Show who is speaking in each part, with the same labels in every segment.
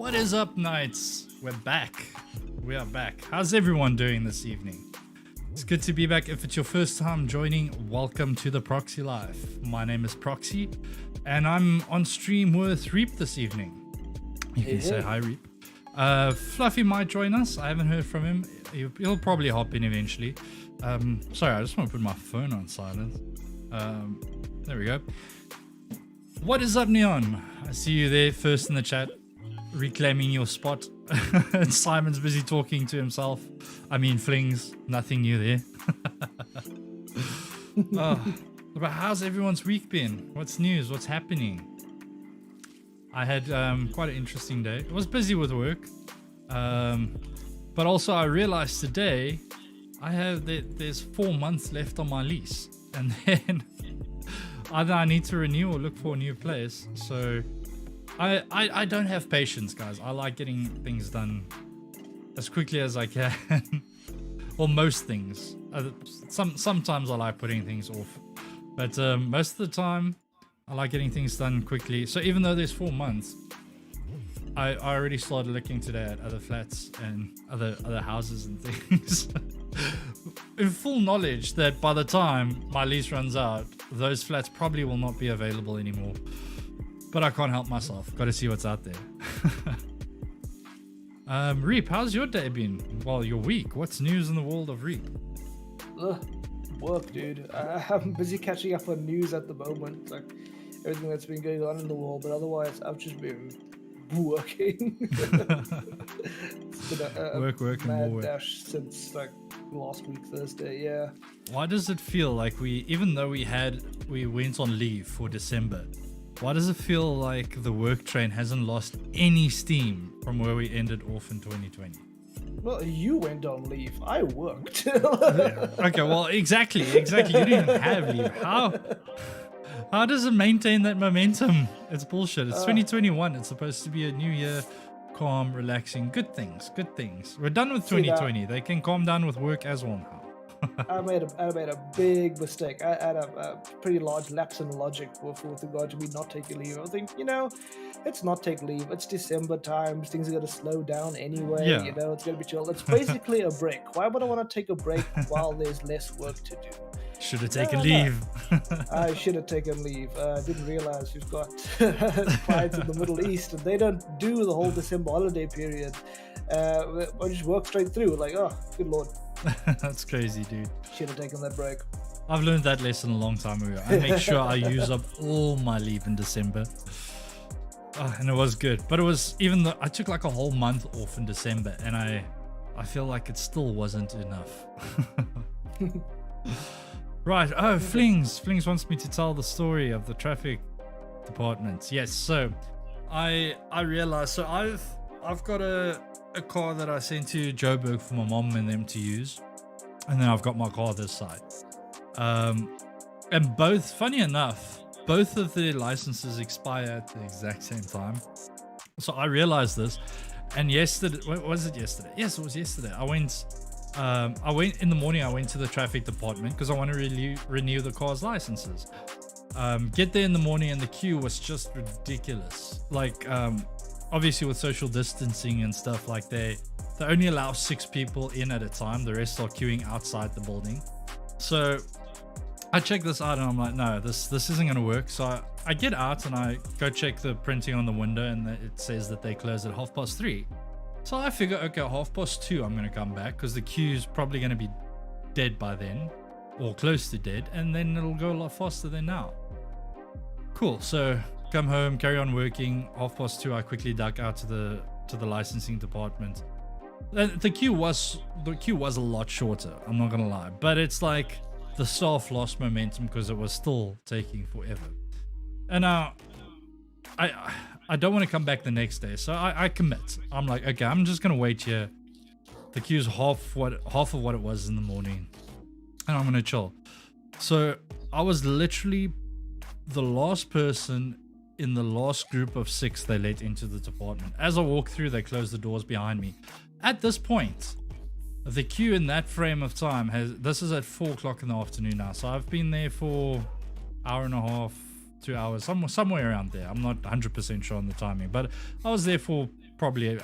Speaker 1: What is up, knights? We're back. We are back. How's everyone doing this evening? It's good to be back. If it's your first time joining, welcome to the Proxy Life. My name is Proxy, and I'm on stream with Reap this evening. You can say hi, Reap. Fluffy might join us. I haven't heard from him. He'll probably hop in eventually. Sorry, I just want to put my phone on silent. There we go. What is up, Neon? I see you there first in the chat, reclaiming your spot. And Simon's busy talking to himself. I mean, Flings, nothing new there. But how's everyone's week been? What's news? What's happening? I had quite an interesting day. I was busy with work, but also I realized today there's 4 months left on my lease, and then either I need to renew or look for a new place. So I don't have patience, guys. I like getting things done as quickly as I can. Well, most things. Sometimes I like putting things off, but most of the time I like getting things done quickly. So even though there's 4 months, I already started looking today at other flats and other houses and things. In full knowledge that by the time my lease runs out, those flats probably will not be available anymore. But I can't help myself. Got to see what's out there. Reap, how's your day been? Well, your week. What's news in the world of Reap?
Speaker 2: Work, dude. I'm busy catching up on news at the moment, like everything that's been going on in the world. But otherwise, I've just been working. It's been a
Speaker 1: work,
Speaker 2: mad
Speaker 1: and more
Speaker 2: dash since like last week Thursday. Yeah.
Speaker 1: Why does it feel like even though we went on leave for December, why does it feel like the work train hasn't lost any steam from where we ended off in 2020?
Speaker 2: Well, you went on leave. I worked.
Speaker 1: Okay, well, exactly. You didn't even have leave. How does it maintain that momentum? It's bullshit. It's 2021. It's supposed to be a new year, calm, relaxing, good things. We're done with 2020. They can calm down with work as well now.
Speaker 2: I made a big mistake. I had a pretty large lapse in logic with regard to me not taking leave. I was thinking, let's not take leave. It's December times. Things are going to slow down anyway.
Speaker 1: Yeah.
Speaker 2: It's going to be chill. It's basically a break. Why would I want to take a break while there's less work to do?
Speaker 1: Should have taken leave.
Speaker 2: I should have taken leave. I didn't realize we've got clients in the Middle East, and they don't do the whole December holiday period. I just work straight through. Like, oh, good lord.
Speaker 1: That's crazy, dude.
Speaker 2: Should have taken that break.
Speaker 1: I've learned that lesson a long time ago. I make sure I use up all my leave in December. And it was good. But it was, even though I took like a whole month off in December, and I feel like it still wasn't enough. Right. Oh, Flings wants me to tell the story of the traffic department. Yes. So I realized, so I've got a car that I sent to Joburg for my mom and them to use, and then I've got my car this side. And both, funny enough, both of their licenses expire at the exact same time. So I realized this, and yesterday, was it yesterday? Yes, it was yesterday. I went in the morning. I went to the traffic department because I want to renew the car's licenses. Get there in the morning, and the queue was just ridiculous. Like, obviously with social distancing and stuff, like they only allow 6 people in at a time. The rest are queuing outside the building. So I check this out, and I'm like, no, this isn't going to work. So I get out and I go check the printing on the window, and it says that they close at 3:30. So I figure, okay, 2:30 I'm going to come back because the queue's probably going to be dead by then, or close to dead, and then it'll go a lot faster than now. Cool. So come home, carry on working. 2:30 I quickly duck out to the licensing department. The queue was a lot shorter, I'm not gonna lie, but it's like the staff lost momentum because it was still taking forever. And now I don't want to come back the next day, so I commit. I'm like, okay, I'm just gonna wait here. The queue's half of what it was in the morning, and I'm gonna chill. So I was literally the last person in the last group of 6 they let into the department. As I walk through, they close the doors behind me. At this point, the queue in that frame of time this is at 4 o'clock in the afternoon now. So I've been there for hour and a half, 2 hours, somewhere around there. I'm not 100% sure on the timing, but I was there for probably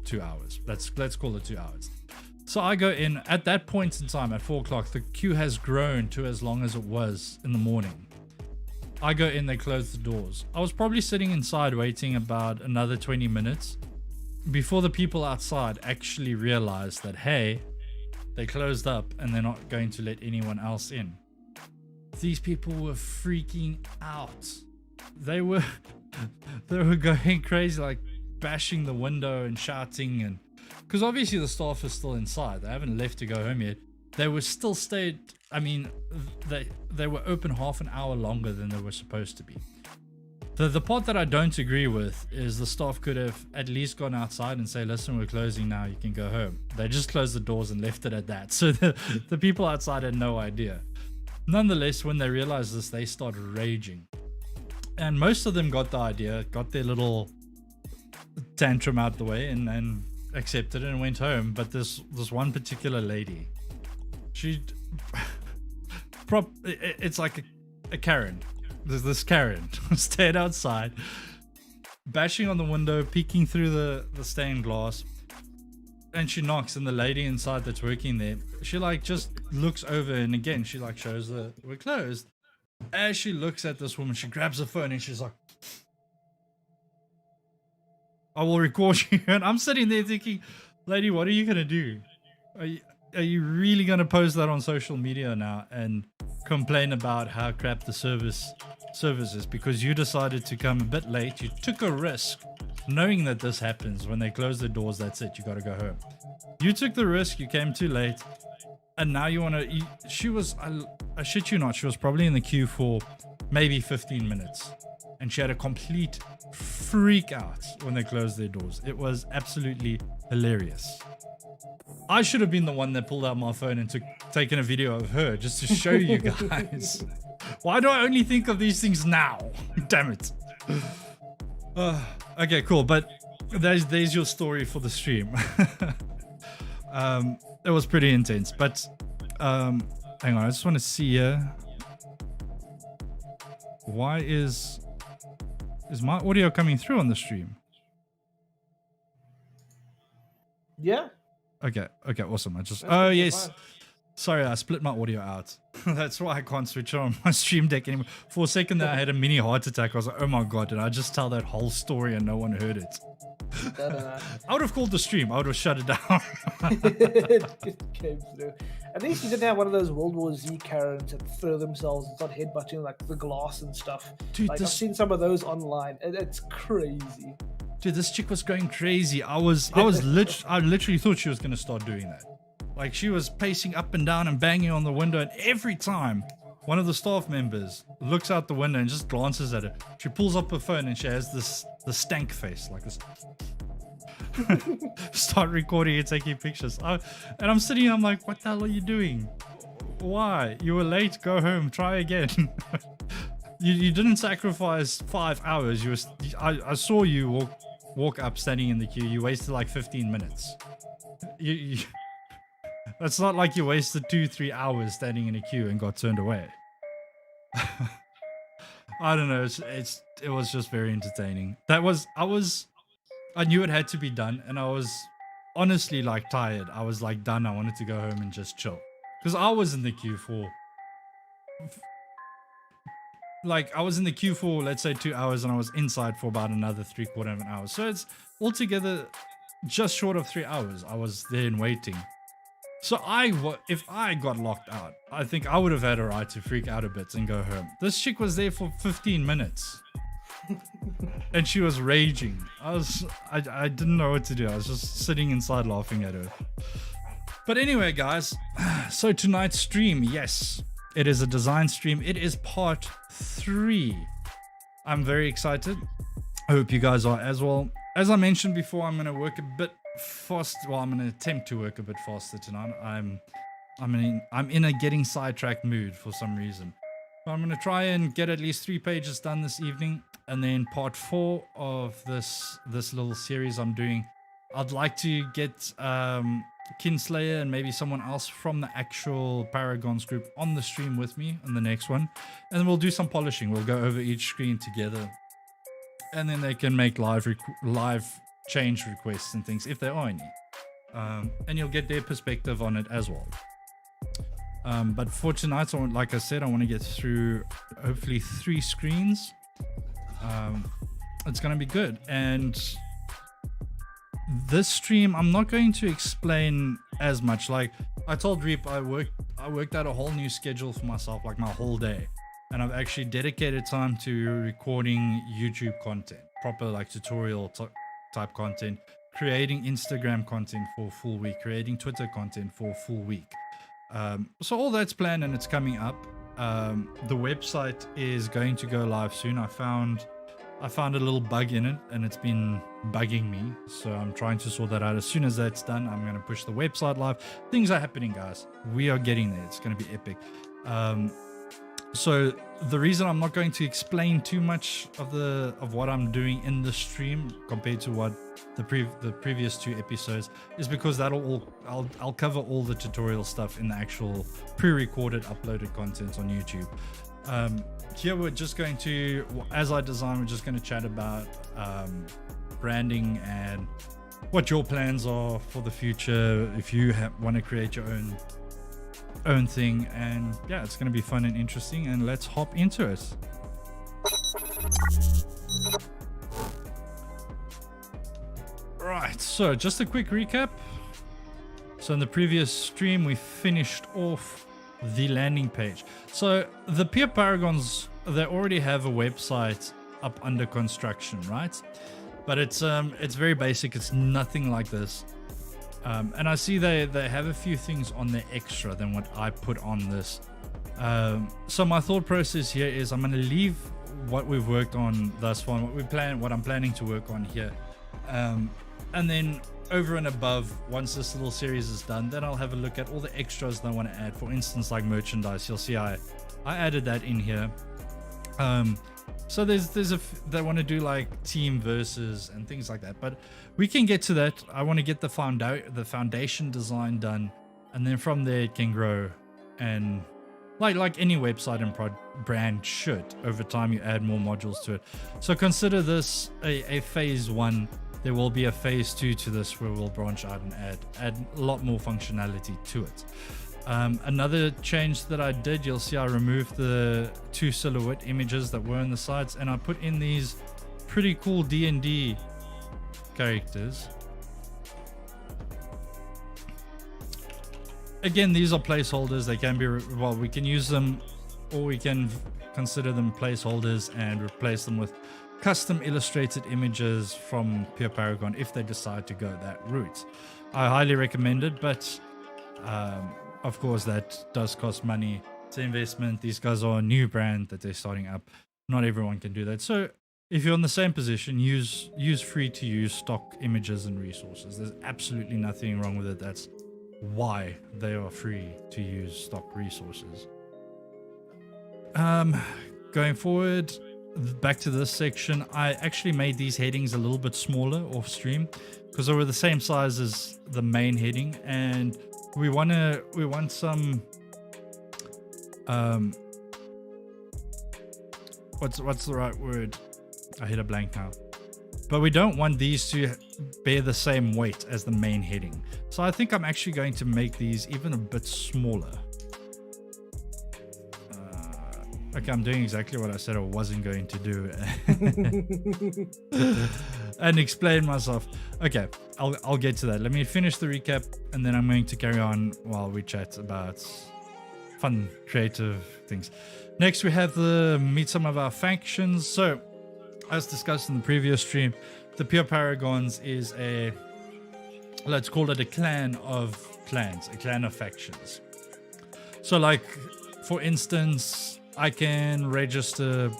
Speaker 1: 2 hours. Let's call it 2 hours. So I go in at that point in time at 4 o'clock. The queue has grown to as long as it was in the morning. I go in, they close the doors. I was probably sitting inside waiting about another 20 minutes before the people outside actually realized that, hey, they closed up and they're not going to let anyone else in. These people were freaking out. They were going crazy, like bashing the window and shouting, and because obviously the staff is still inside. They haven't left to go home yet. They were still stayed. I mean, they were open half an hour longer than they were supposed to be. The part that I don't agree with is the staff could have at least gone outside and say, listen, we're closing now, you can go home. They just closed the doors and left it at that. So the people outside had no idea. Nonetheless, when they realized this, they started raging. And most of them got the idea, got their little tantrum out the way and accepted it and went home. But this one particular lady, it's like a Karen. There's this Karen stayed outside, bashing on the window, peeking through the stained glass, and she knocks, and the lady inside that's working there, she like just looks over, and again she like shows we're closed. As she looks at this woman, she grabs her phone and she's like, I will record you. And I'm sitting there thinking, lady, what are you gonna do? Are you really gonna post that on social media now and complain about how crap the service is because you decided to come a bit late? You took a risk knowing that this happens. When they close the doors, that's it, you gotta go home. You took the risk, you came too late, and now you want to. She was, I shit you not, she was probably in the queue for maybe 15 minutes, and she had a complete freak out when they closed their doors. It was absolutely hilarious. I should have been the one that pulled out my phone and taken a video of her just to show you guys. Why do I only think of these things now? Damn it. Okay, cool. But there's your story for the stream. It was pretty intense. But hang on, I just want to see here. Why is my audio coming through on the stream?
Speaker 2: Yeah.
Speaker 1: Okay, awesome. Yes.
Speaker 2: Fine.
Speaker 1: Sorry, I split my audio out. That's why I can't switch on my stream deck anymore. For a second there, I had a mini heart attack. I was like, oh my god, did I just tell that whole story and no one heard it?
Speaker 2: No.
Speaker 1: I would have called the stream. I would have shut it down.
Speaker 2: It came through. At least you didn't have one of those World War Z Karens that throw themselves and start headbutting like the glass and stuff.
Speaker 1: Dude,
Speaker 2: I've seen some of those online. It's crazy.
Speaker 1: Dude, this chick was going crazy. I literally thought she was gonna start doing that. Like, she was pacing up and down and banging on the window, and every time one of the staff members looks out the window and just glances at her, she pulls up her phone and she has the stank face like this. Start recording and taking pictures. And I'm sitting here, I'm like, what the hell are you doing? Why? You were late, go home, try again. You didn't sacrifice 5 hours. I saw you walk up standing in the queue. You wasted like 15 minutes. It's not like you wasted 2-3 hours standing in a queue and got turned away. I don't know. It was just very entertaining. I knew it had to be done, and I was honestly like tired. I was like done. I wanted to go home and just chill, because I was in the queue for let's say 2 hours, and I was inside for about another 3/4 of an hour. So it's altogether just short of 3 hours. I was there and waiting. So if I got locked out, I think I would have had a right to freak out a bit and go home. This chick was there for 15 minutes. And she was raging. I didn't know what to do. I was just sitting inside laughing at her. But anyway, guys, so tonight's stream, yes, it is a design stream. It is part 3. I'm very excited. I hope you guys are as well. As I mentioned before, I'm going to work a bit fast. Well, I'm going to attempt to work a bit faster tonight. I'm in a getting sidetracked mood for some reason. So I'm going to try and get at least 3 pages done this evening, and then part 4 of this little series I'm doing, I'd like to get Kinslayer and maybe someone else from the actual Paragons group on the stream with me on the next one, and then we'll do some polishing. We'll go over each screen together and then they can make live change requests and things if there are any, and you'll get their perspective on it as well. But for tonight, so like I said, I want to get through hopefully 3 screens. It's going to be good. And this stream, I'm not going to explain as much. Like I told Reap, I worked out a whole new schedule for myself, like my whole day. And I've actually dedicated time to recording YouTube content, proper like tutorial type content, creating Instagram content for a full week, creating Twitter content for a full week. So all that's planned and it's coming up. The website is going to go live soon. I found a little bug in it and it's been bugging me. So I'm trying to sort that out. As soon as that's done, I'm going to push the website live. Things are happening, guys. We are getting there. It's going to be epic. So the reason I'm not going to explain too much of what I'm doing in the stream compared to what the previous 2 episodes is because I'll cover all the tutorial stuff in the actual pre-recorded uploaded content on YouTube. Here we're just going to, as I design, we're just going to chat about branding and what your plans are for the future if you want to create your own thing. And yeah, it's going to be fun and interesting, and let's hop into it. Right, so just a quick recap. So in the previous stream we finished off the landing page. So the Pure Paragons, they already have a website up under construction, right? But it's very basic. It's nothing like this. And I see they have a few things on there extra than what I put on this. So my thought process here is I'm going to leave what we've worked on thus far, what I'm planning to work on here. And then over and above, once this little series is done, then I'll have a look at all the extras that I want to add. For instance, like merchandise. You'll see I added that in here. So they want to do like team versus and things like that, but we can get to that. I want to get the foundation design done, and then from there it can grow. And like any website and brand should, over time you add more modules to it. So consider this a phase 1. There will be a phase 2 to this where we'll branch out and add a lot more functionality to it. Another change that I did, you'll see I removed the 2 silhouette images that were on the sides, and I put in these pretty cool D&D characters. Again, these are placeholders. They can be, we can use them, or we can consider them placeholders and replace them with custom illustrated images from Pure Paragon if they decide to go that route. I highly recommend it, but of course that does cost money. It's an investment. These guys are a new brand that they're starting up. Not everyone can do that. So if you're in the same position, use free to use stock images and resources. There's absolutely nothing wrong with it. That's why they are free to use stock resources. Going forward, back to this section, I actually made these headings a little bit smaller off stream because they were the same size as the main heading, and we want some what's the right word? I hit a blank now. But we don't want these to bear the same weight as the main heading. So I think I'm actually going to make these even a bit smaller. Okay, I'm doing exactly what I said I wasn't going to do. And explain myself. Okay, I'll get to that. Let me finish the recap, and then I'm going to carry on while we chat about fun, creative things. Next, we have meet some of our factions. So, as discussed in the previous stream, the Pure Paragons is let's call it a clan of clans, a clan of factions. So, like, for instance, I can register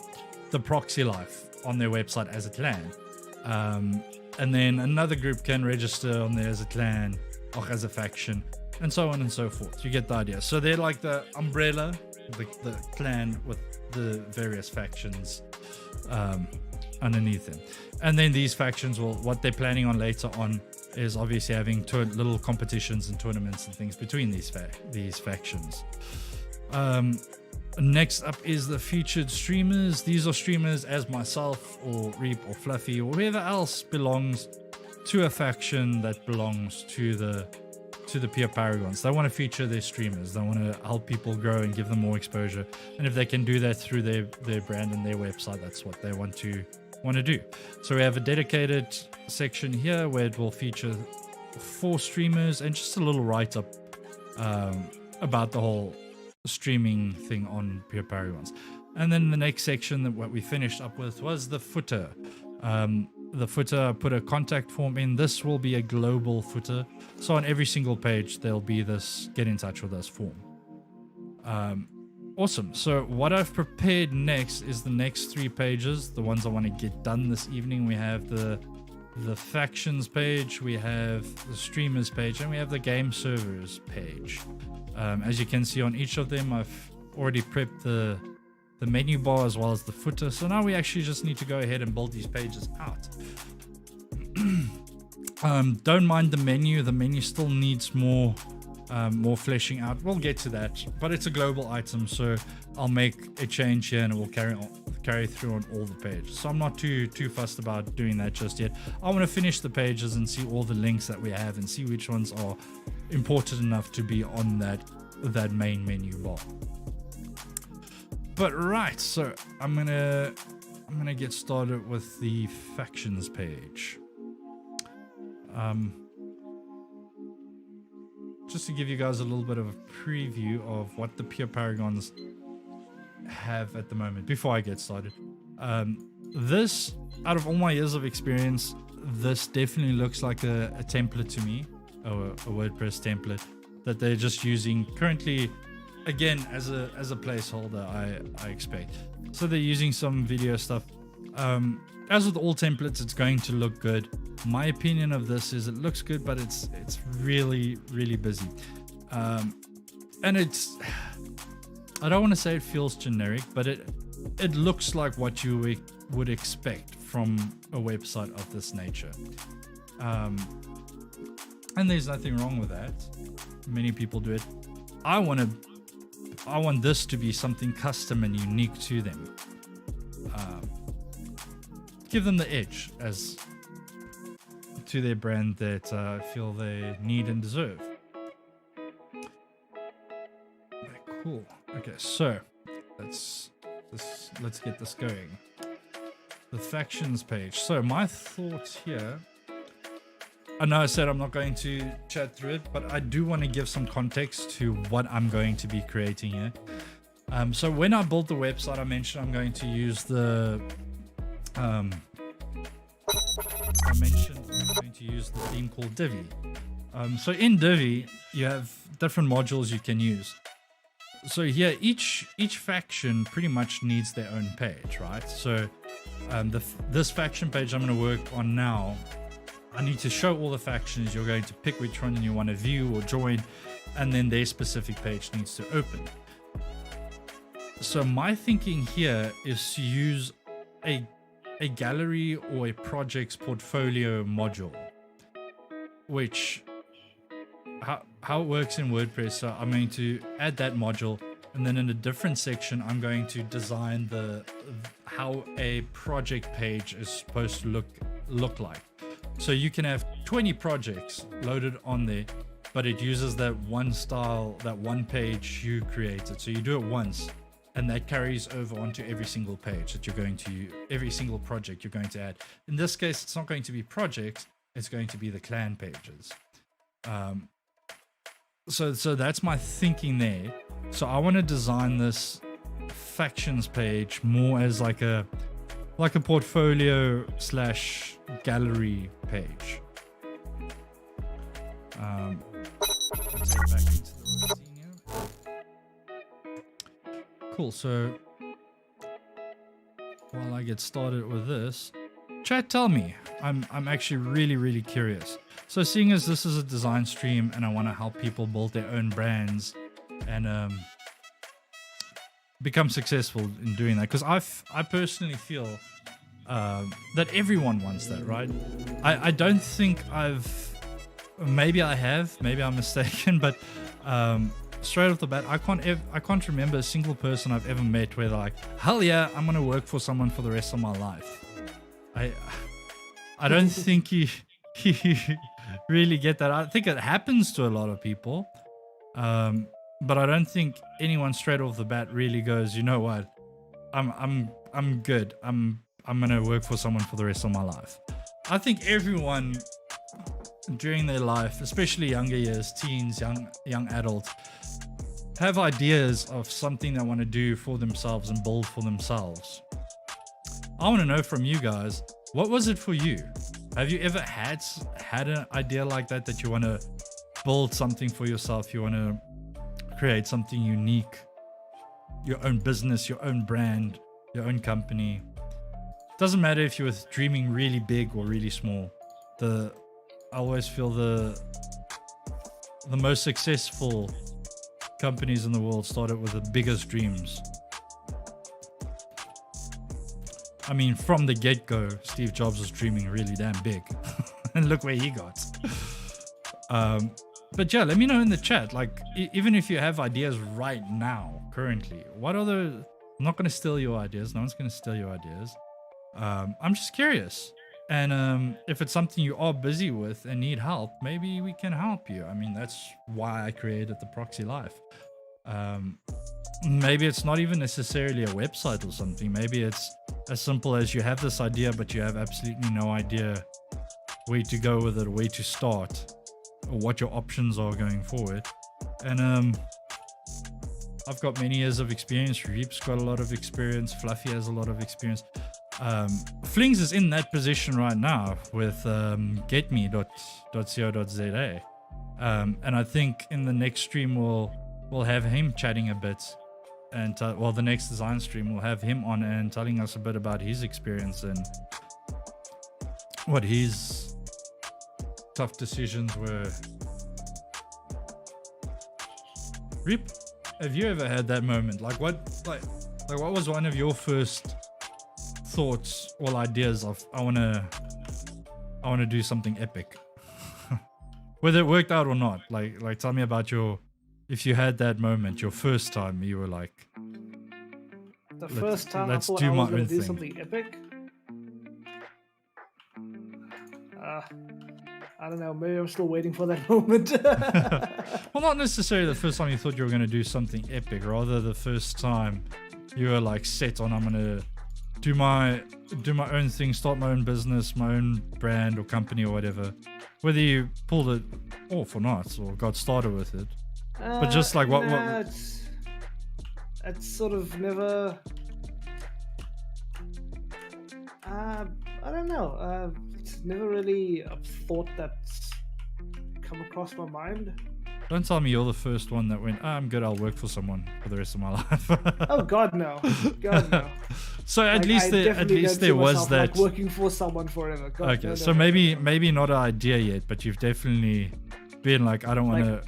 Speaker 1: TheProxyLife on their website as a clan. And then another group can register on there as a clan or as a faction, and so on and so forth. You get the idea. So they're like the umbrella, the clan with the various factions underneath them. And then these factions what they're planning on later on is obviously having little competitions and tournaments and things between these factions. Next up is the featured streamers. These are streamers as myself or Reap or Fluffy or whoever else belongs to a faction that belongs to the pure paragons. They want to feature their streamers. They want to help people grow and give them more exposure. And if they can do that through their brand and their website, that's what they want to do. So we have a dedicated section here where it will feature 4 streamers and just a little write-up about the whole streaming thing on pure paragons. And then the next section that what we finished up with was the footer. The footer, put a contact form in. This will be a global footer, so on every single page there'll be this get in touch with us form. Awesome. So what I've prepared next is the next 3 pages, the ones I want to get done this evening. We have the factions page, we have the streamers page, and we have the game servers page. As you can see on each of them, I've already prepped the menu bar as well as the footer. So now we actually just need to go ahead and build these pages out. Don't mind the menu. The menu still needs more fleshing out. We'll get to that, but it's a global item, so I'll make a change here and it will carry through on all the pages. So I'm not too fussed about doing that just yet. I want to finish the pages and see all the links that we have and see which ones are important enough to be on that main menu bar. But right, so I'm gonna get started with the factions page. Just to give you guys a little bit of a preview of what the pure paragons have at the moment before I get started. This, out of all my years of experience, this definitely looks like a template to me, or a WordPress template that they're just using currently. Again, as a placeholder, I expect. So they're using some video stuff. As with all templates, it's going to look good. My opinion of this is it looks good, but it's really, really busy. And it's, I don't want to say it feels generic, but it looks like what you would expect from a website of this nature. And there's nothing wrong with that. Many people do it. I want this to be something custom and unique to them. Give them the edge as to their brand that I feel they need and deserve. Okay, cool. Okay, so let's get this going. The factions page. So my thoughts here. I know I said I'm not going to chat through it, but I do want to give some context to what I'm going to be creating here. So when I built the website, I mentioned I'm going to use the theme called Divi. So in Divi, you have different modules you can use. So here, each faction pretty much needs their own page, right? So this faction page I'm going to work on now, I need to show all the factions. You're going to pick which one you want to view or join, and then their specific page needs to open. So my thinking here is to use a gallery or a project's portfolio module, which how it works in WordPress. So I'm going to add that module, and then in a different section I'm going to design how a project page is supposed to look like. So you can have 20 projects loaded on there, but it uses that one style, that one page you created. So you do it once, and that carries over onto every single page that you're going to use, every single project you're going to add. In this case, it's not going to be projects, it's going to be the clan pages. So that's my thinking there. So I want to design this factions page more as like a portfolio / gallery page. Let's get back into the routine here. Cool. So while I get started with this, chat, tell me. I'm actually really, really curious. So seeing as this is a design stream and I want to help people build their own brands and become successful in doing that, because I personally feel that everyone wants that, right? I don't think maybe I have, maybe I'm mistaken, but straight off the bat, I can't remember a single person I've ever met where they're like, hell yeah, I'm gonna work for someone for the rest of my life. I don't think you really get that. I think it happens to a lot of people, but I don't think anyone straight off the bat really goes, you know what, I'm good. I'm gonna work for someone for the rest of my life. I think everyone during their life, especially younger years, teens, young adults, have ideas of something they want to do for themselves and build for themselves. I want to know from you guys, what was it for you? Have you ever had an idea like that you want to build something for yourself, you want to create something unique, your own business, your own brand, your own company? Doesn't matter if you were dreaming really big or really small. I always feel the most successful companies in the world started with the biggest dreams. I mean, from the get-go, Steve Jobs was dreaming really damn big. And look where he got. But yeah, let me know in the chat, like, even if you have ideas right now, currently, what other... I'm not going to steal your ideas. No one's going to steal your ideas. I'm just curious. And if it's something you are busy with and need help, maybe we can help you. I mean, that's why I created the Proxy Life. Maybe it's not even necessarily a website or something. Maybe it's as simple as you have this idea, but you have absolutely no idea where to go with it, or where to start, or what your options are going forward. And I've got many years of experience. Reap's got a lot of experience. Fluffy has a lot of experience. Flings is in that position right now with getme.co.za. And I think in the next stream we'll have him chatting a bit, and the next design stream we'll have him on and telling us a bit about his experience and what his tough decisions were. Reap, have you ever had that moment? Like what was one of your first thoughts or ideas of I want to do something epic? Whether it worked out or not, like tell me about if you had that moment, your first time you were like,
Speaker 2: the first time I thought I was going to do something epic. I don't know, maybe I'm still waiting for that moment.
Speaker 1: Well, not necessarily the first time you thought you were going to do something epic, rather the first time you were like set on, I'm going to do my own thing, start my own business, my own brand or company or whatever. Whether you pulled it off or not, or got started with it. But just like what
Speaker 2: it's sort of never... I don't know. It's never really a thought that's come across my mind.
Speaker 1: Don't tell me you're the first one that went, I'm good, I'll work for someone for the rest of my life.
Speaker 2: Oh God, no. God, no.
Speaker 1: So at least there was that,
Speaker 2: like working for someone forever. God,
Speaker 1: okay,
Speaker 2: no,
Speaker 1: so maybe not an idea yet, but you've definitely been like, I don't want to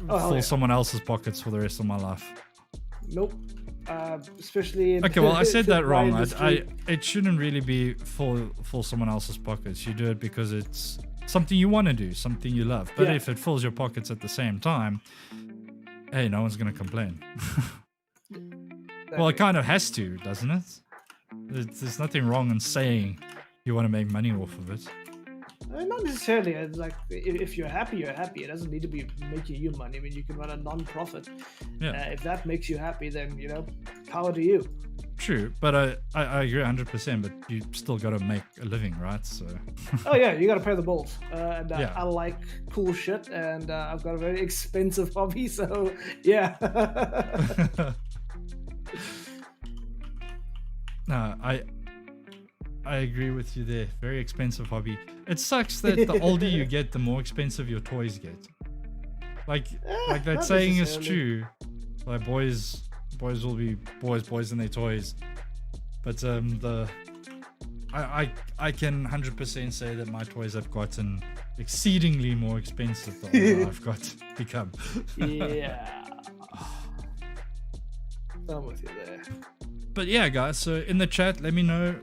Speaker 1: fill someone else's pockets for the rest of my life.
Speaker 2: Nope. Especially in
Speaker 1: okay, well, I said that wrong. It shouldn't really be full someone else's pockets. You do it because it's something you want to do, something you love. But if it fills your pockets at the same time, hey, no one's going to complain. Well, it kind of has to, doesn't it? There's nothing wrong in saying you want to make money off of it.
Speaker 2: Not necessarily. Like, if you're happy, you're happy. It doesn't need to be making you money. I mean, you can run a non-profit. Yeah. If that makes you happy, then, power to you. True,
Speaker 1: but I agree 100%, but you still got to make a living, right? So.
Speaker 2: Oh, yeah, you got to pay the bills. And I like cool shit, and I've got a very expensive hobby, so yeah.
Speaker 1: No, I agree with you there. Very expensive hobby. It sucks that the older you get, the more expensive your toys get. Like that saying is true. Like boys will be boys and their toys. But I can 100% say that my toys have gotten exceedingly more expensive the older I've become.
Speaker 2: Yeah. I'm with you there.
Speaker 1: But yeah, guys, so in the chat, let me know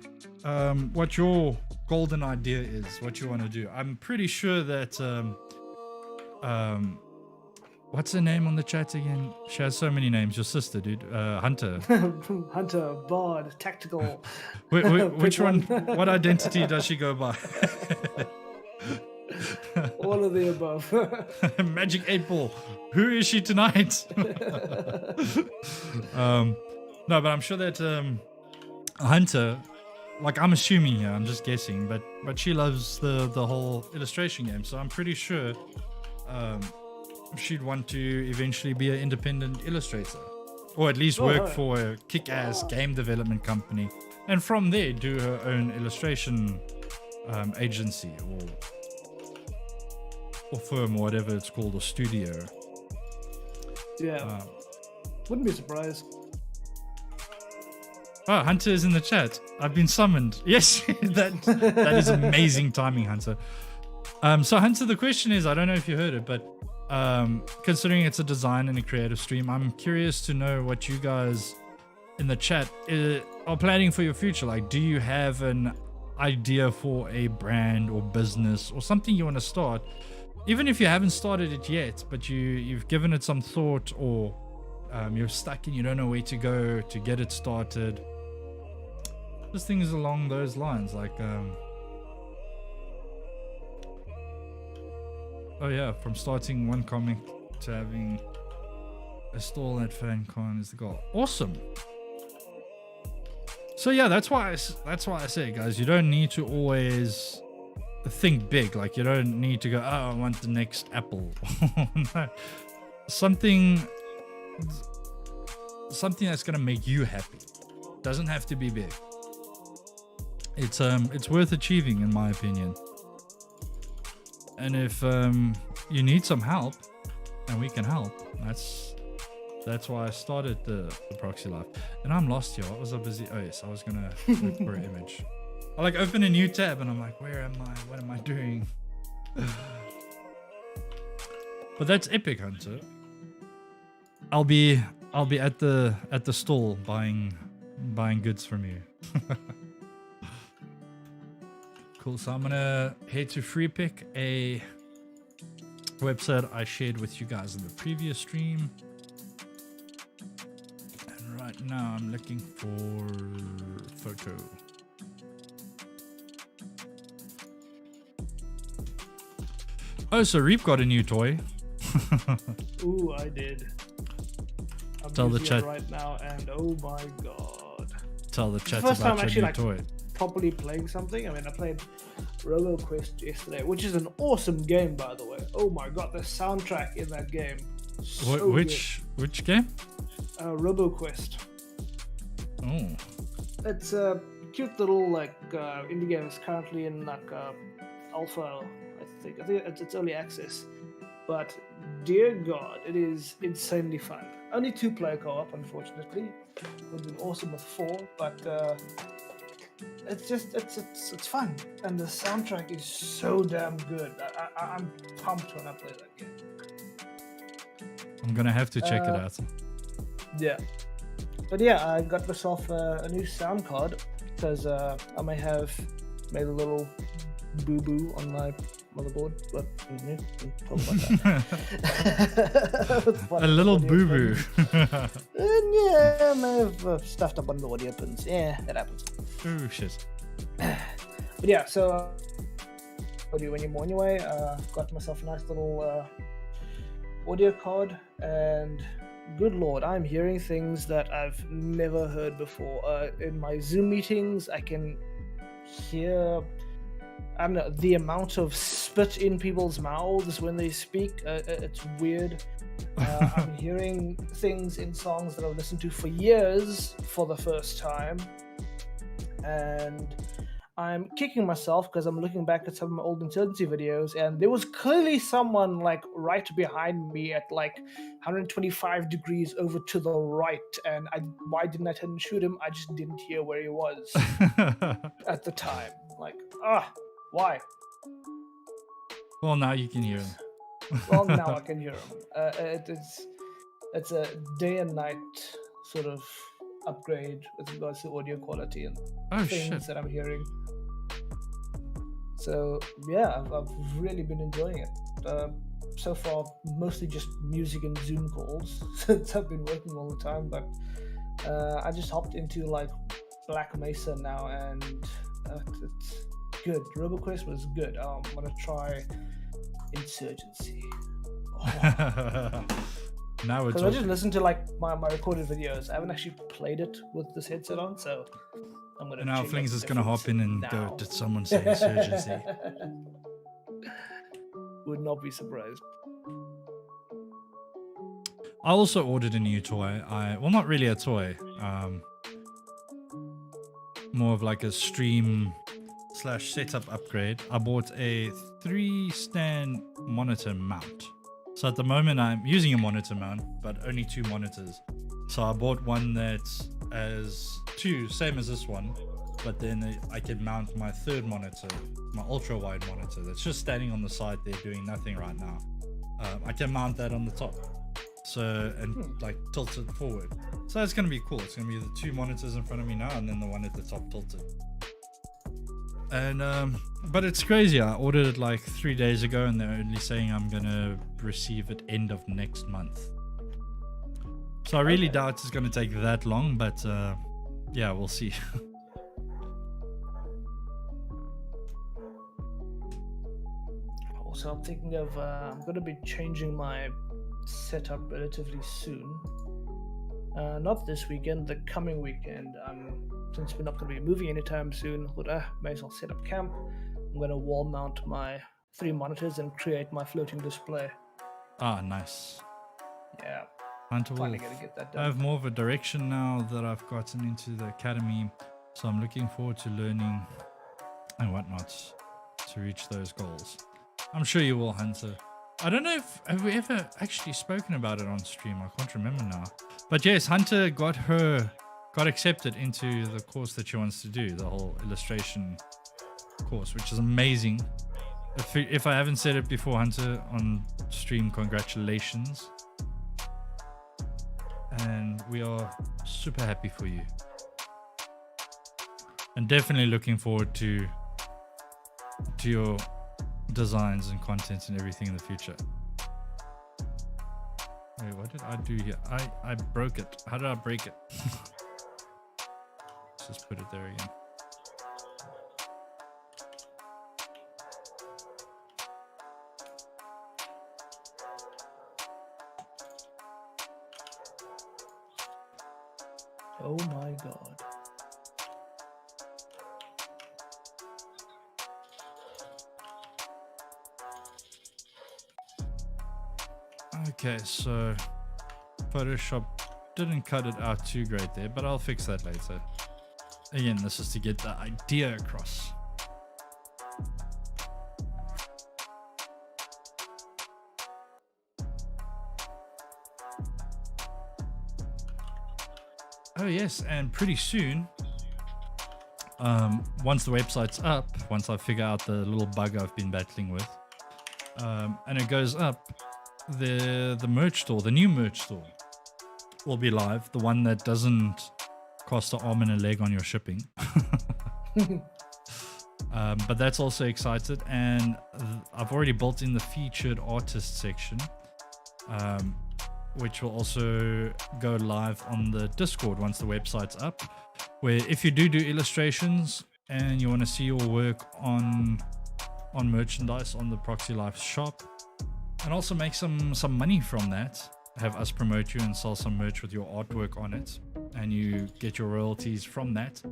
Speaker 1: what your golden idea is, what you want to do. I'm pretty sure that What's her name on the chat again? She has so many names. Your sister, dude. Hunter.
Speaker 2: Hunter, Bard, Tactical.
Speaker 1: Which
Speaker 2: Pick
Speaker 1: one? What identity does she go by?
Speaker 2: All of the above.
Speaker 1: Magic 8 Ball. Who is she tonight? No, but I'm sure that Hunter, like I'm assuming here, I'm just guessing, but she loves the whole illustration game, so I'm pretty sure she'd want to eventually be an independent illustrator, or at least work for a kick-ass game development company, and from there do her own illustration agency or firm or whatever it's called, or studio.
Speaker 2: Yeah, wouldn't be surprised.
Speaker 1: Oh, Hunter is in the chat. I've been summoned. Yes, that is amazing timing, Hunter. So Hunter, the question is, I don't know if you heard it, but considering it's a design and a creative stream, I'm curious to know what you guys in the chat are planning for your future. Like, do you have an idea for a brand or business or something you want to start? Even if you haven't started it yet, but you've given it some thought, or you're stuck and you don't know where to go to get it started. Just things along those lines, like oh yeah, from starting one comic to having a stall at FanCon is the goal. Awesome. So yeah, that's why I say, guys, you don't need to always think big. Like, you don't need to go, oh, I want the next Apple. No. Something that's gonna make you happy. Doesn't have to be big. It's worth achieving, in my opinion. And if you need some help, and we can help, that's why I started the Proxy Life. And I'm lost here. What was I busy? Oh yes, I was gonna look for an image. I like open a new tab and I'm like, where am I? What am I doing? But that's epic, Hunter. I'll be at the stall buying goods from you. Cool. So I'm gonna head to FreePick, a website I shared with you guys in the previous stream. And right now I'm looking for photo. Oh, so Reap got a new toy.
Speaker 2: Ooh, I did. I'm
Speaker 1: Tell the
Speaker 2: using it
Speaker 1: chat
Speaker 2: right now, and oh my god!
Speaker 1: Tell the chat
Speaker 2: First time
Speaker 1: about
Speaker 2: actually,
Speaker 1: your new
Speaker 2: like,
Speaker 1: toy.
Speaker 2: properly playing something. I mean, I played RoboQuest yesterday, which is an awesome game, by the way. Oh my god, the soundtrack in that game. So
Speaker 1: Which game?
Speaker 2: RoboQuest.
Speaker 1: Oh.
Speaker 2: It's a cute little like indie game. It's currently in like alpha. I think it's early access. But dear God, it is insanely fun. Only 2-player co-op, unfortunately. It would have been awesome with 4, but it's fun, and the soundtrack is so damn good. I'm pumped when I play that game.
Speaker 1: I'm gonna have to check it out.
Speaker 2: Yeah, but yeah, I got myself a new sound card because I may have made a little boo-boo on my motherboard, but talk about that.
Speaker 1: A little boo-boo.
Speaker 2: Yeah, I may have stuffed up one of the audio pins. Yeah, that happens.
Speaker 1: Oh shit.
Speaker 2: But yeah, so when you're on your way, got myself a nice little audio card, and good lord, I'm hearing things that I've never heard before. In my Zoom meetings, I can hear, I don't know, the amount of spit in people's mouths when they speak. It's weird. I'm hearing things in songs that I've listened to for years for the first time. And I'm kicking myself because I'm looking back at some of my old Insurgency videos, and there was clearly someone like right behind me at like 125 degrees over to the right, and why didn't I turn and shoot him? I just didn't hear where he was at the time. Like, why?
Speaker 1: Well, now you can hear him.
Speaker 2: Well, now I can hear him. It's a day and night sort of upgrade with regards to audio quality and things that I'm hearing. So yeah, I've really been enjoying it. so far mostly just music and Zoom calls since I've been working all the time. But I just hopped into like Black Mesa now, and it's good. RoboQuest was good. I'm gonna try Insurgency.
Speaker 1: Now we're
Speaker 2: Because I just
Speaker 1: talking.
Speaker 2: listened to like my recorded videos. I haven't actually played it with this headset on, so I'm gonna.
Speaker 1: And now
Speaker 2: check
Speaker 1: Flings
Speaker 2: out
Speaker 1: is
Speaker 2: the
Speaker 1: gonna hop in and
Speaker 2: difference
Speaker 1: go,
Speaker 2: now.
Speaker 1: did someone say insurgency?
Speaker 2: Would not be surprised.
Speaker 1: I also ordered a new toy. Well, not really a toy. More of like a stream / setup upgrade. I bought a 3-stand monitor mount. So at the moment I'm using a monitor mount, but only 2 monitors. So I bought one that's as 2, same as this one, but then I can mount my 3rd monitor, my ultra wide monitor that's just standing on the side there doing nothing right now. I can mount that on the top. So, and like tilt it forward. So it's gonna be cool. It's gonna be the 2 monitors in front of me now, and then the one at the top tilted. And but it's crazy. I ordered it like 3 days ago, and they're only saying I'm gonna receive it end of next month. So I really doubt it's gonna take that long, but yeah, we'll see.
Speaker 2: Also, I'm thinking of I'm gonna be changing my setup relatively soon. Not this weekend, the coming weekend. Since we're not going to be moving anytime soon, may as well set up camp. I'm going to wall mount my 3 monitors and create my floating display.
Speaker 1: Ah, nice.
Speaker 2: Yeah,
Speaker 1: Hunter
Speaker 2: finally
Speaker 1: Wolf.
Speaker 2: going to get that
Speaker 1: I
Speaker 2: done.
Speaker 1: have more of a direction now that I've gotten into the academy, so I'm looking forward to learning and whatnot to reach those goals. I'm sure you will, Hunter. I don't know if have we ever actually spoken about it on stream. I can't remember now. But yes, Hunter got accepted into the course that she wants to do, the whole illustration course, which is amazing. If I haven't said it before, Hunter, on stream, congratulations. And we are super happy for you. And definitely looking forward to your designs and content and everything in the future. Wait, what did I do here? I broke it. How did I break it? Let's just put it there again.
Speaker 2: Oh my god.
Speaker 1: Okay, so Photoshop didn't cut it out too great there, but I'll fix that later. Again, this is to get the idea across. Oh yes, and pretty soon, once the website's up, once I figure out the little bug I've been battling with, and it goes up, the merch store, the new merch store, will be live. The one that doesn't cost an arm and a leg on your shipping. But that's also excited, and I've already built in the featured artist section, which will also go live on the Discord once the website's up, where if you do illustrations and you want to see your work on merchandise on the Proxy Life shop, and also make some money from that, have us promote you and sell some merch with your artwork on it, and you get your royalties from that,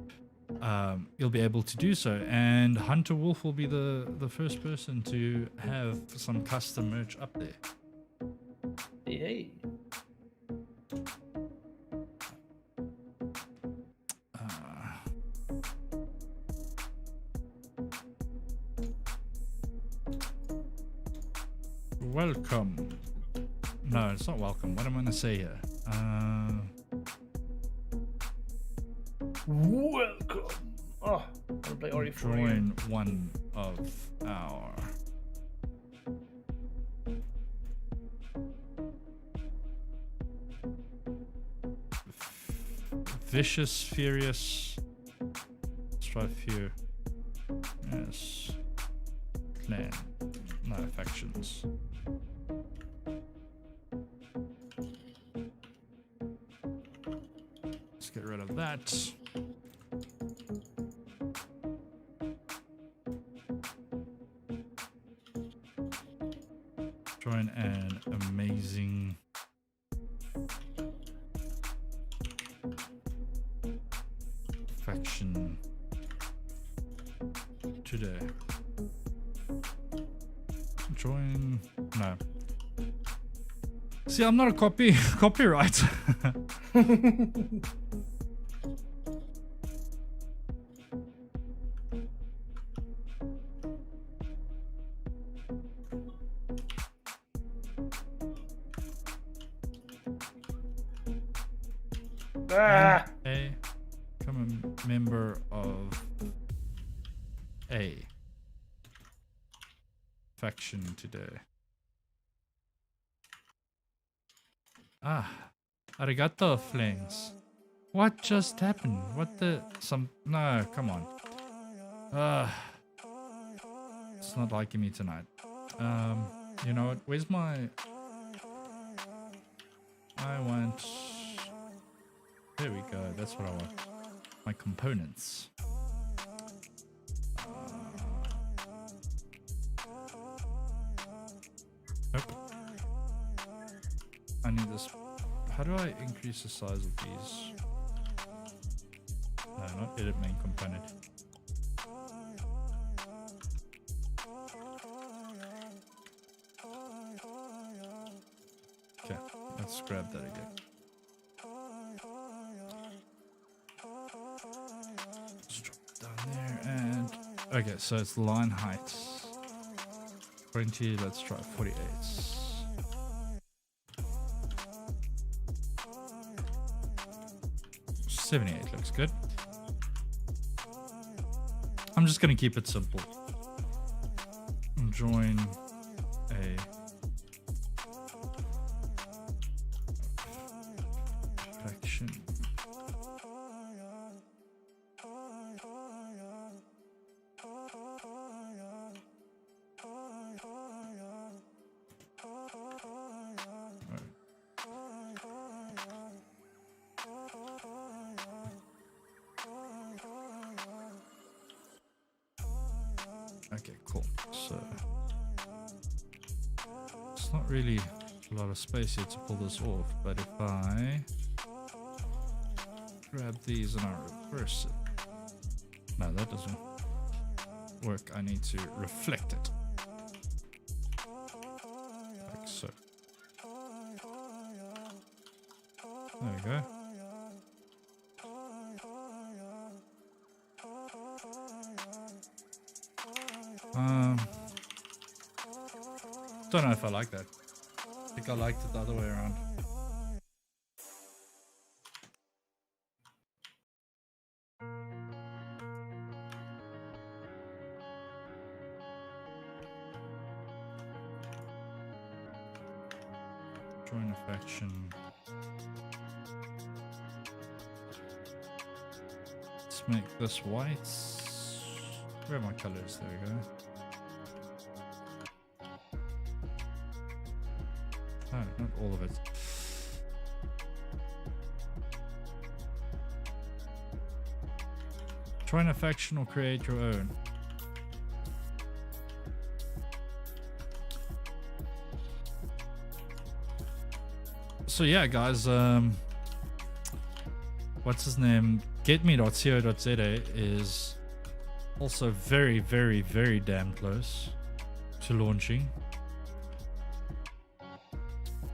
Speaker 1: you'll be able to do so. And Hunter Wolf will be the first person to have some custom merch up there.
Speaker 2: Yay.
Speaker 1: Welcome. No, it's not welcome. What am I going to say here?
Speaker 2: Welcome. Oh, I'm gonna play RE4
Speaker 1: Join
Speaker 2: again.
Speaker 1: one of our vicious, furious, Strife, yes, clan, no factions. right. Join an amazing faction today. Join. No. See, I'm not a copyright. Become a member of a faction today. Arigato, Flings. What just happened? What the? No, come on. It's not liking me tonight. You know what? Where's my... I want... There we go. That's what I want. My components. Nope. I need this. How do I increase the size of these? No, not edit main component. Okay, let's grab that again. Just drop it down there and okay, so it's line height 20. Let's try 48. 78 looks good. I'm just gonna keep it simple. Join a faction. Okay, cool. So it's not really a lot of space here to pull this off, but if I grab these and I reverse it, no, that doesn't work. I need to reflect it like so. There we go. Don't know if I like that. I think I liked it the other way around. Join a faction. Let's make this white. Where are my colors? There we go. No, not all of it. Join a faction or create your own. So yeah, guys, what's his name? Getme.co.za is also very, very, very damn close to launching.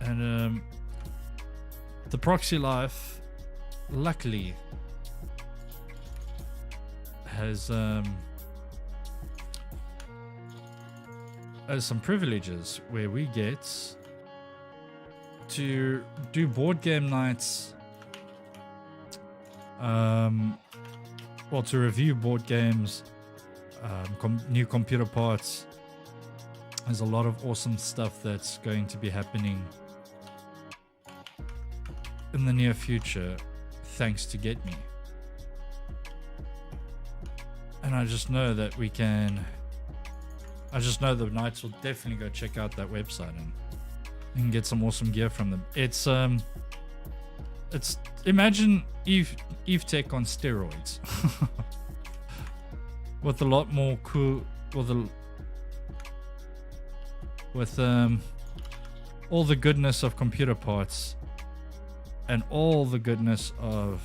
Speaker 1: And the Proxy Life, luckily, has some privileges where we get to do board game nights, well, to review board games, new computer parts. There's a lot of awesome stuff that's going to be happening in the near future, thanks to GetMe. And I just know that we can. I just know the Knights will definitely go check out that website and you can get some awesome gear from them. It's it's imagine Eve Tech on steroids. With a lot more cool, with all the goodness of computer parts and all the goodness of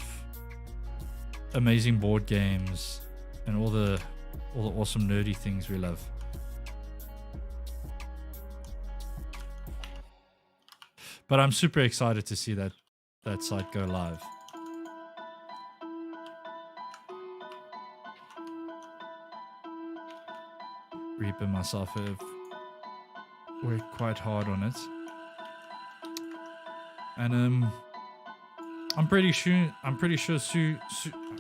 Speaker 1: amazing board games and all the awesome nerdy things we love. But I'm super excited to see that site go live. Reaper and myself have worked quite hard on it, and I'm pretty sure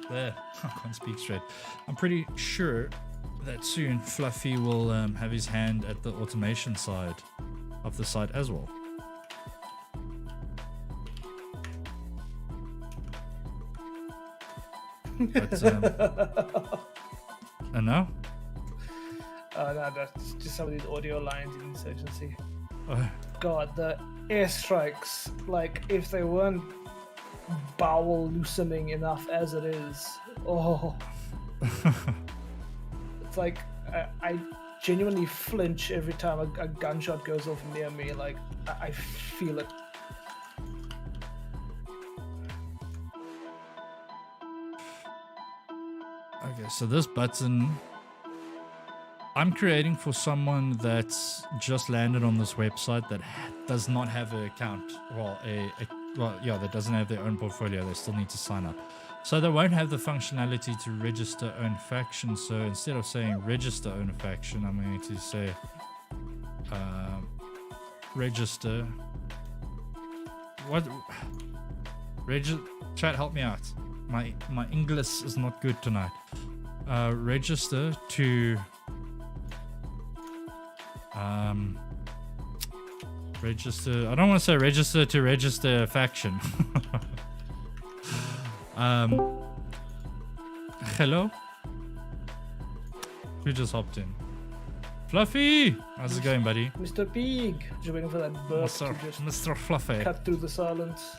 Speaker 1: there, I can't speak straight. I'm pretty sure that soon Fluffy will have his hand at the automation side of the site as well. But, and now?
Speaker 2: No, that's just some of these audio lines in Insurgency.
Speaker 1: Oh.
Speaker 2: God, the airstrikes, like, if they weren't bowel loosening enough as it is, it's like I genuinely flinch every time a gunshot goes off near me. Like, I feel it.
Speaker 1: Okay, so this button I'm creating for someone that's just landed on this website that does not have an account. Well, that doesn't have their own portfolio. They still need to sign up. So they won't have the functionality to register own faction. So instead of saying register own faction, I'm going to say register. What? Chat, help me out. My English is not good tonight. Register to register. I don't want to say register to register a faction. Hello? Who just hopped in? Fluffy! How's it going, buddy?
Speaker 2: Mr. Pig! Just waiting for that burp to just
Speaker 1: Mr. Fluffy.
Speaker 2: cut through the silence.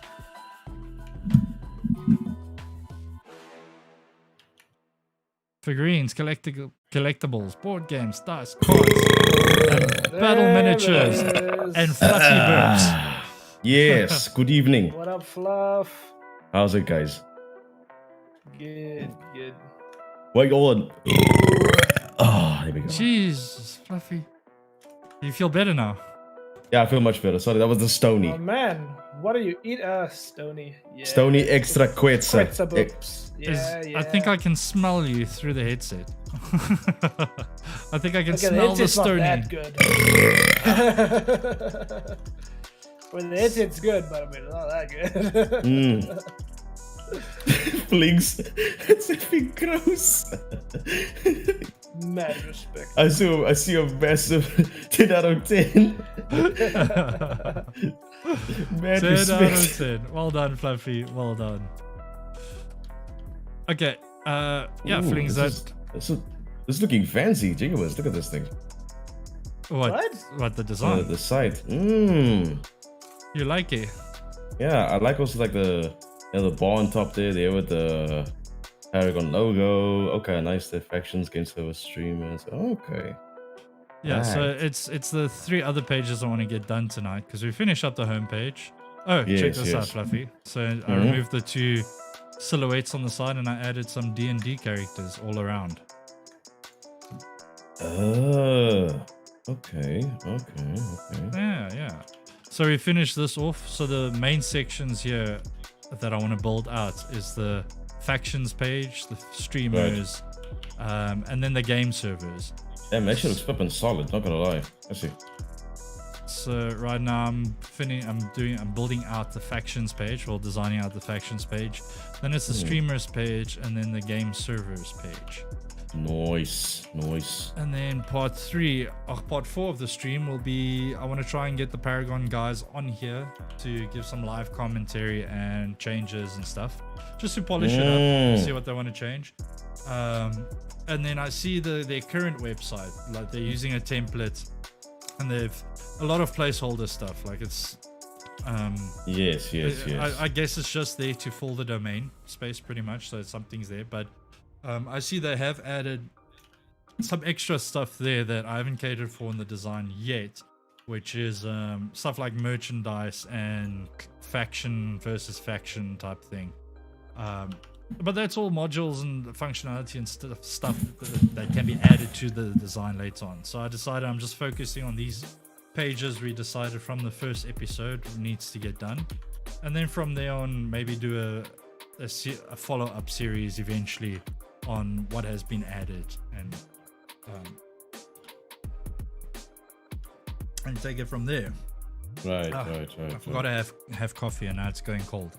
Speaker 1: Figurines, collectibles, board games, dice, cards, and battle miniatures, and fluffy burps.
Speaker 3: Yes, good evening.
Speaker 2: What up, Fluff?
Speaker 3: How's it, guys?
Speaker 2: Good, good.
Speaker 3: What you all? Oh, there we go.
Speaker 1: Jesus, Fluffy. You feel better now?
Speaker 3: Yeah, I feel much better. Sorry, that was the Stony.
Speaker 2: Oh man, what do you eat? Stony. Yeah.
Speaker 3: Stony extra quetza.
Speaker 2: Quetza burps. Yeah, yeah.
Speaker 1: I think I can smell you through the headset. I think I can
Speaker 2: Okay,
Speaker 1: smell the
Speaker 2: headset's not
Speaker 1: Stony.
Speaker 2: that good. Well, the headset's good, but I mean, it's not that good.
Speaker 3: Flings. That's effing gross.
Speaker 2: Mad respect.
Speaker 3: I see a massive 10 out of 10. Mad
Speaker 1: 10
Speaker 3: respect.
Speaker 1: out of 10. Well done, Fluffy. Well done. Okay. Yeah,
Speaker 3: Ooh,
Speaker 1: Flings,
Speaker 3: this is looking fancy. Jigabus, look at this thing.
Speaker 1: What the design?
Speaker 3: The site.
Speaker 1: You like it?
Speaker 3: Yeah, I like also like the bar on top there with the Paragon logo. Okay, nice. The factions, game server streamers. Okay.
Speaker 1: Yeah, so
Speaker 3: Right.
Speaker 1: it's the 3 other pages I want to get done tonight because we finish up the homepage. Oh, check
Speaker 3: Yes,
Speaker 1: this out,
Speaker 3: yes.
Speaker 1: Fluffy. So I removed the 2 silhouettes on the side and I added some D&D characters all around.
Speaker 3: Okay.
Speaker 1: Yeah. So we finished this off. So the main sections here that I want to build out is the factions page, the streamers, and then the game servers.
Speaker 3: Damn, actually looks flippin' solid, not gonna lie. Let's see.
Speaker 1: So right now I'm building out the factions page, well, designing out the factions page. Then it's the streamers page and then the game servers page.
Speaker 3: Nice.
Speaker 1: And then part 4 of the stream will be, I want to try and get the Paragon guys on here to give some live commentary and changes and stuff, just to polish it up, see what they want to change. And then I see their current website, like they're using a template and they've a lot of placeholder stuff, like it's
Speaker 3: Yes, yes, yes.
Speaker 1: I guess it's just there to fill the domain space pretty much, so something's there. But I see they have added some extra stuff there that I haven't catered for in the design yet, which is stuff like merchandise and faction versus faction type thing. But that's all modules and functionality and stuff that can be added to the design later on. So I decided I'm just focusing on these pages we decided from the first episode needs to get done, and then from there on maybe do a follow-up series eventually on what has been added, and take it from there.
Speaker 3: Right.
Speaker 1: I forgot to have coffee and now it's going cold.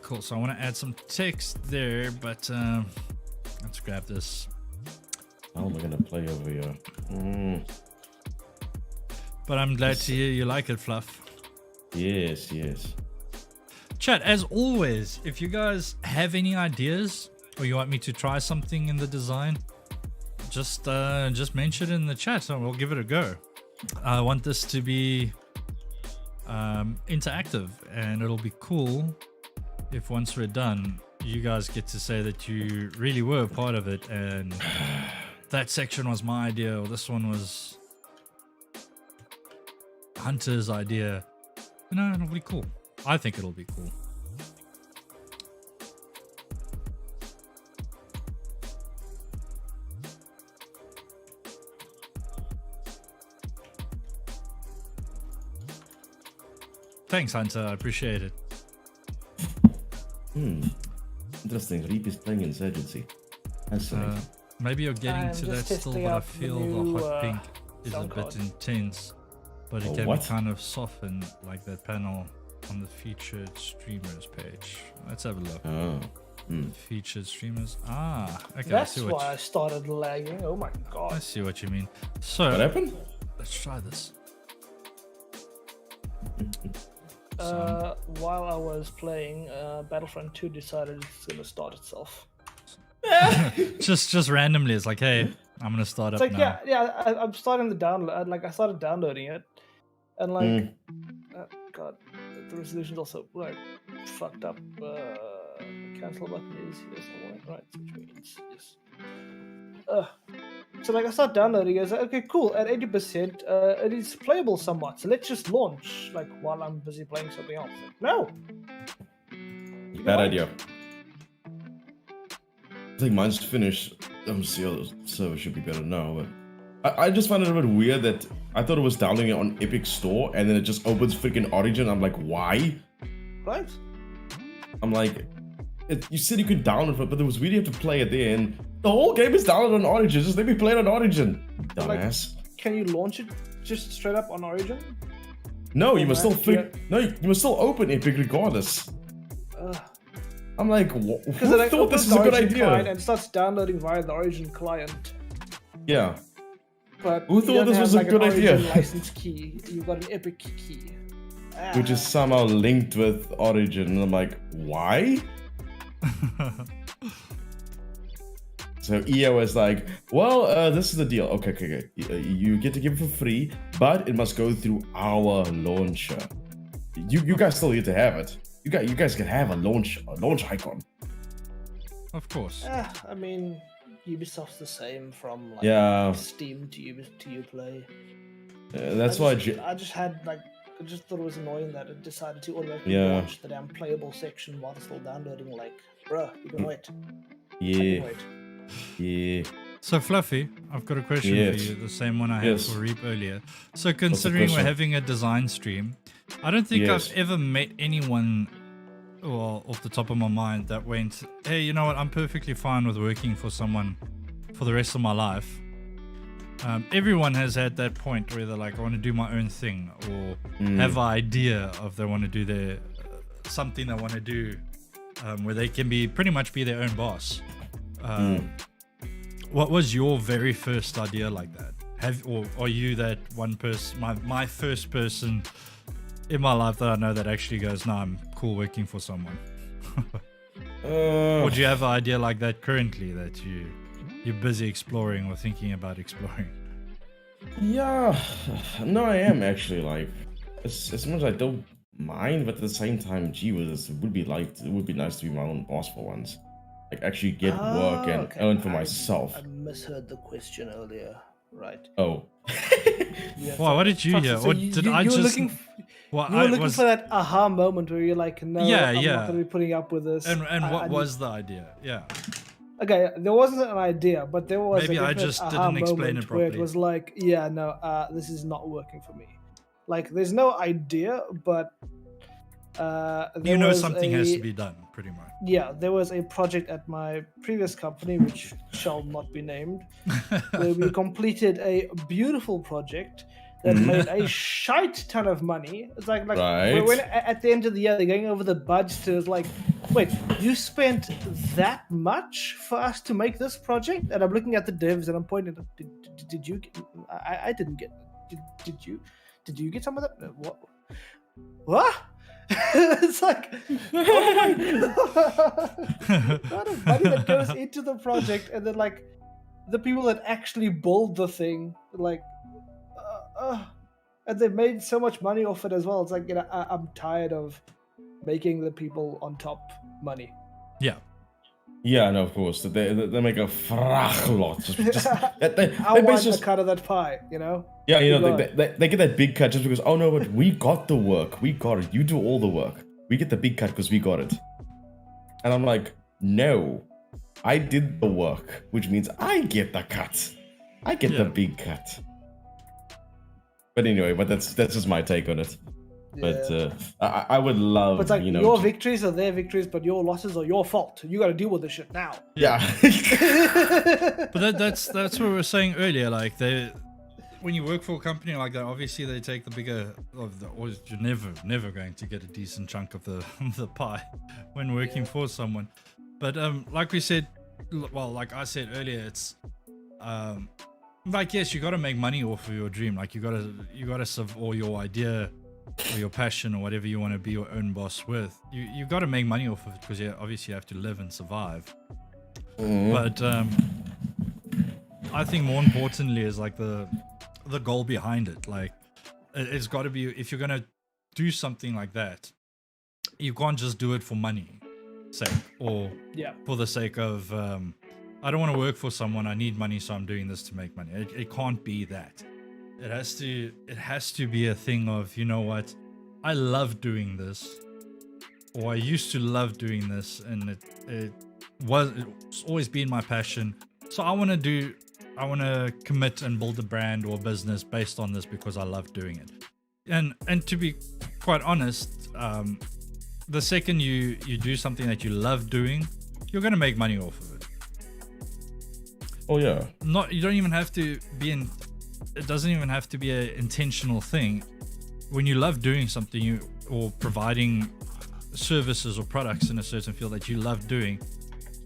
Speaker 1: Cool, so I want to add some text there, but let's grab this.
Speaker 3: How am I gonna play over here?
Speaker 1: But I'm glad to hear you like it, Fluff.
Speaker 3: Yes, yes.
Speaker 1: Chat, as always, if you guys have any ideas or you want me to try something in the design, just mention it in the chat and we'll give it a go. I want this to be interactive, and it'll be cool if once we're done, you guys get to say that you really were a part of it and that section was my idea, or this one was Hunter's idea. No, it'll be cool. I think it'll be cool. Thanks, Hunter. I appreciate it.
Speaker 3: Interesting. Reap is playing Insurgency. Fascinating.
Speaker 1: Maybe you're getting to that still, but I feel the hot pink is a bit
Speaker 2: card.
Speaker 1: intense. But it can be kind of softened, like that panel on the featured streamers page. Let's have a look. Featured streamers. Okay.
Speaker 2: That's why I started lagging. Oh my god.
Speaker 1: I see what you mean. So
Speaker 3: what happened?
Speaker 1: Let's try this.
Speaker 2: While I was playing, Battlefront 2 decided it's gonna start itself.
Speaker 1: just randomly, it's like, hey, I'm gonna start
Speaker 2: It's
Speaker 1: up
Speaker 2: like,
Speaker 1: now.
Speaker 2: I'm starting the download. Like, I started downloading it, and like, God, the resolution's also like fucked up. Cancel button is yes, right, which means yes. So like I start downloading it, I was like, okay, cool, at 80%, it is playable somewhat, so let's just launch, like, while I'm busy playing something else. Like, no!
Speaker 3: Bad idea. I think mine's finished. The server should be better now, but I just found it a bit weird that I thought it was downloading it on Epic Store, and then it just opens freaking Origin. I'm like, why?
Speaker 2: Right?
Speaker 3: I'm like, you said you could download it, but there was really have to play it there, and the whole game is downloaded on Origin. Just let me play it on Origin, dumbass.
Speaker 2: Like, can you launch it just straight up on Origin?
Speaker 3: No, you must still you must still open Epic regardless. I'm like, who thought this is a good idea?
Speaker 2: And it starts downloading via the Origin client.
Speaker 3: Yeah.
Speaker 2: But
Speaker 3: who thought this was a good idea?
Speaker 2: Origin license key. You've got an Epic key.
Speaker 3: Which is somehow linked with Origin, and I'm like, why? So EA was like, well, this is the deal. Okay. You get to give it for free, but it must go through our launcher. You guys still get to have it. You guys can have a launch icon.
Speaker 1: Of course.
Speaker 2: I mean, Ubisoft's the same from like Steam to Uplay.
Speaker 3: That's why
Speaker 2: I just thought it was annoying that it decided to automatically launch the damn playable section while it's still downloading. Like, bruh, you can wait.
Speaker 3: Yeah.
Speaker 1: So Fluffy, I've got a question for you, the same one I had for Reap earlier. So considering we're having a design stream, I don't think I've ever met anyone, well, off the top of my mind, that went, hey, you know what, I'm perfectly fine with working for someone for the rest of my life. Everyone has had that point where they're like, I want to do my own thing, or have an idea of they want to do their something they want to do, where they can pretty much be their own boss. What was your very first idea like that? Or are you that one person, my first person in my life that I know that actually goes, no, I'm cool working for someone? Or do you have an idea like that currently that you're busy exploring or thinking about exploring?
Speaker 3: Yeah, no, I am actually like, as much as I don't mind, but at the same time, gee whiz, it would be nice to be my own boss for once. Like actually get work and
Speaker 2: Okay.
Speaker 3: earn for
Speaker 2: I
Speaker 3: myself.
Speaker 2: misheard the question earlier. Right.
Speaker 3: Oh.
Speaker 2: Yeah.
Speaker 1: Well, what did you
Speaker 2: Proxy,
Speaker 1: hear?
Speaker 2: so
Speaker 1: Or did I
Speaker 2: you were
Speaker 1: just?
Speaker 2: looking
Speaker 1: Well,
Speaker 2: you were
Speaker 1: I
Speaker 2: looking for
Speaker 1: was.
Speaker 2: that aha moment where you're like, no,
Speaker 1: Yeah,
Speaker 2: I'm not
Speaker 1: yeah.
Speaker 2: going to be putting up with this.
Speaker 1: And what
Speaker 2: I need.
Speaker 1: was the idea? Yeah.
Speaker 2: Okay, there wasn't an idea, but there was
Speaker 1: Maybe
Speaker 2: a
Speaker 1: I
Speaker 2: definite
Speaker 1: just
Speaker 2: aha
Speaker 1: didn't explain it
Speaker 2: moment where it
Speaker 1: properly.
Speaker 2: was like, yeah, no, this is not working for me. Like, there's no idea, but there was
Speaker 1: something has to be done, pretty much.
Speaker 2: yeah, there was a project at my previous company, which shall not be named, where we completed a beautiful project that made a shite ton of money. It's like
Speaker 3: Right.
Speaker 2: when at the end of the year they're going over the budget. It's like, wait, you spent that much for us to make this project? And I'm looking at the devs and I'm pointing. Did you? I didn't get. Did you? Did you get some of that? What? What? It's like, oh my god, the amount of money that goes into the project, and then like the people that actually build the thing, like, and they made so much money off it as well. It's like, I'm tired of making the people on top money.
Speaker 1: Yeah.
Speaker 3: Yeah, no, of course. They make a frach lot.
Speaker 2: I want a cut of that pie, you know?
Speaker 3: Yeah, you know,
Speaker 2: Go
Speaker 3: they get that big cut just because, oh no, but we got the work. We got it. You do all the work. We get the big cut because we got it. And I'm like, no, I did the work, which means I get the cut. I get the big cut. But anyway, but that's just my take on it.
Speaker 2: Yeah.
Speaker 3: But I would love,
Speaker 2: But it's like,
Speaker 3: you know,
Speaker 2: your victories are their victories, but your losses are your fault. You got to deal with this shit now.
Speaker 3: Yeah.
Speaker 1: But that's what we were saying earlier. Like when you work for a company like that, obviously they take the bigger of the. Or you're never going to get a decent chunk of the the pie when working for someone. But like we said, well, like I said earlier, it's like, yes, you got to make money off of your dream. Like you got to or your idea or your passion or whatever you want to be your own boss with. You got to make money off of it because obviously you have to live and survive. But I think more importantly is like the goal behind it. Like it's got to be, if you're gonna do something like that, you can't just do it for money sake or for the sake of I don't want to work for someone, I need money, so I'm doing this to make money. It can't be that. It has to be a thing of, you know what, I love doing this, or I used to love doing this, and it's always been my passion. So I want to commit and build a brand or a business based on this because I love doing it. And to be quite honest, the second you do something that you love doing, you're going to make money off of it.
Speaker 3: Oh yeah.
Speaker 1: You don't even have to be it doesn't even have to be an intentional thing. When you love doing something, or providing services or products in a certain field that you love doing,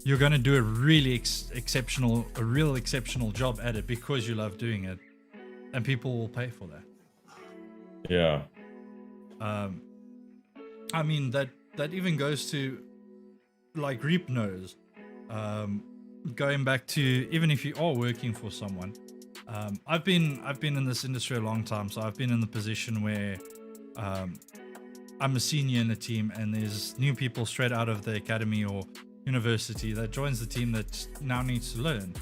Speaker 1: you're going to do a really exceptional job at it because you love doing it, and people will pay for that.
Speaker 3: Yeah.
Speaker 1: I mean that even goes to like Reap knows. Going back to, even if you are working for someone, I've been in this industry a long time, so I've been in the position where I'm a senior in a team, and there's new people straight out of the academy or university that joins the team that now needs to learn,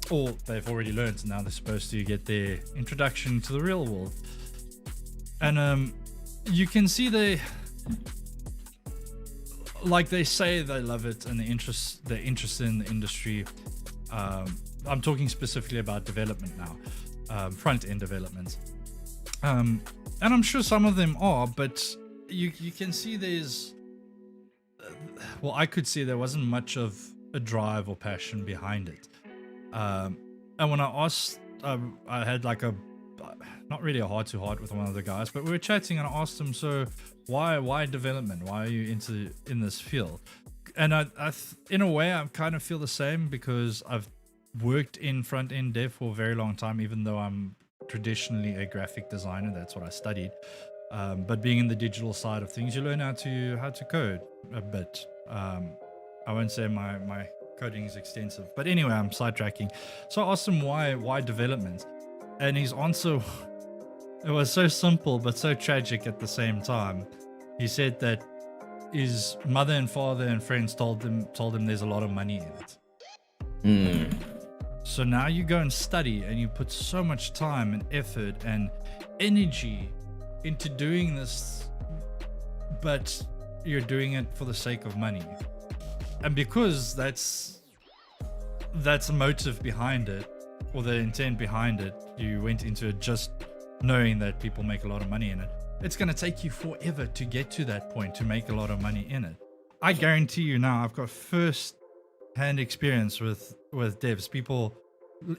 Speaker 1: or they've already learned and now they're supposed to get their introduction to the real world. And you can see they say they love it and they're interested in the industry. I'm talking specifically about development now, front end development, and I'm sure some of them are, but you can see there's well, I could see there wasn't much of a drive or passion behind it. And when I asked, I had like not really a heart-to-heart with one of the guys, but we were chatting, and I asked him, so why development? Why are you in this field? And I in a way, I kind of feel the same, because I've worked in front-end dev for a very long time, even though I'm traditionally a graphic designer. That's what I studied. But being in the digital side of things, you learn how to code a bit. I won't say my coding is extensive, but anyway, I'm sidetracking. So I asked him why development, And his answer, it was so simple but so tragic at the same time. He said that his mother and father and friends told him there's a lot of money in it. So now you go and study and you put so much time and effort and energy into doing this, but you're doing it for the sake of money. And because that's a motive behind it, or the intent behind it, you went into it just knowing that people make a lot of money in it. It's going to take you forever to get to that point to make a lot of money in it. I guarantee you now, I've got first-hand experience with devs. People,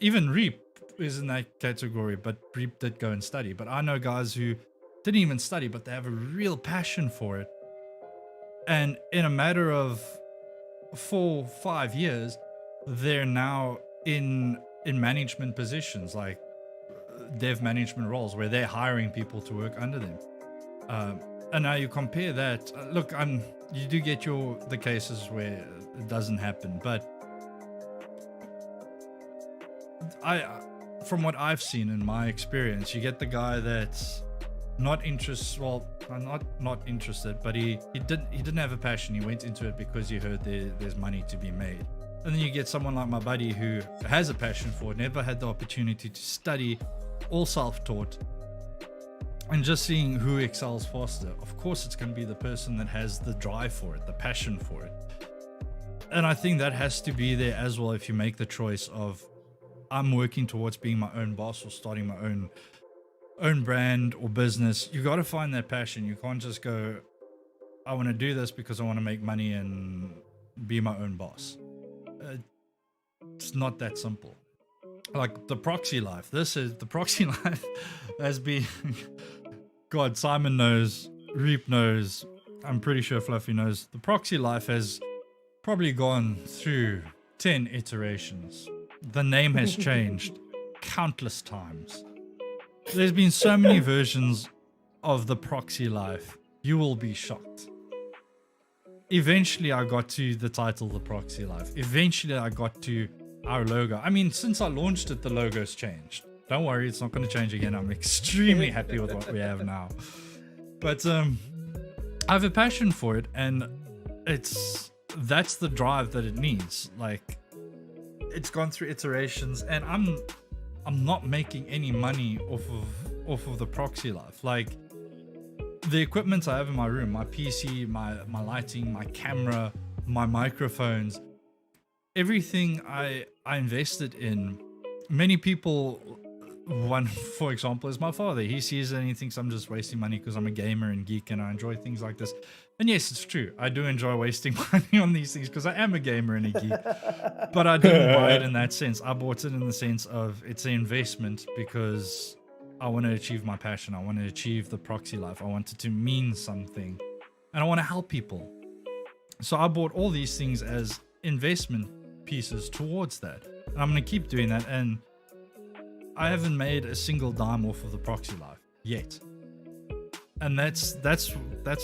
Speaker 1: even Reap is in that category, but Reap did go and study. But I know guys who didn't even study, but they have a real passion for it. And in a matter of 4-5 years, they're now in management positions, like dev management roles, where they're hiring people to work under them. And now you compare that. Look, you do get the cases where it doesn't happen, but from what I've seen in my experience, you get the guy that's not interested. Well, not interested, but he didn't have a passion. He went into it because he heard there's money to be made. And then you get someone like my buddy who has a passion for it, never had the opportunity to study, all self-taught, and just seeing who excels faster. Of course, it's going to be the person that has the drive for it, the passion for it. And I think that has to be there as well if you make the choice of, I'm working towards being my own boss or starting my own brand or business. You got to find that passion. You can't just go, I want to do this because I want to make money and be my own boss. It's not that simple. Like the Proxy Life. The Proxy Life has been, God, Simon knows, Reap knows, I'm pretty sure Fluffy knows. The Proxy Life has probably gone through 10 iterations. The name has changed countless times. There's been so many versions of the Proxy Life. You will be shocked. Eventually I got to the title, The Proxy Life. Eventually I got to our logo. I mean, since I launched it, the logo's changed. Don't worry, it's not going to change again. I'm extremely happy with what we have now. But I have a passion for it, and that's the drive that it needs. Like, it's gone through iterations, and I'm not making any money off of the Proxy Life. Like, the equipment I have in my room, my PC, my lighting, my camera, my microphones, everything I invested in. Many people, one for example is my father. He sees it and he thinks I'm just wasting money because I'm a gamer and geek and I enjoy things like this. And yes, it's true. I do enjoy wasting money on these things because I am a gamer and a geek. But I didn't buy it in that sense. I bought it in the sense of it's an investment because I want to achieve my passion. I want to achieve the Proxy Life. I want it to mean something. And I want to help people. So I bought all these things as investment pieces towards that. And I'm going to keep doing that. And I haven't made a single dime off of the Proxy Life yet. And that's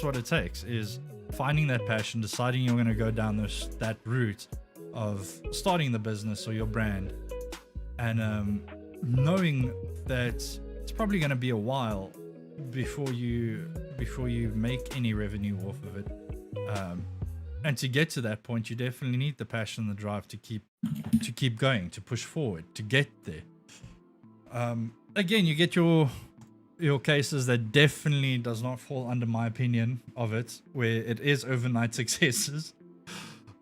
Speaker 1: what it takes, is finding that passion, deciding you're going to go down that route of starting the business or your brand, and knowing that it's probably going to be a while before you make any revenue off of it. And to get to that point, you definitely need the passion and the drive to keep going, to push forward, to get there. Again, you get your cases that definitely does not fall under my opinion of it, where it is overnight successes.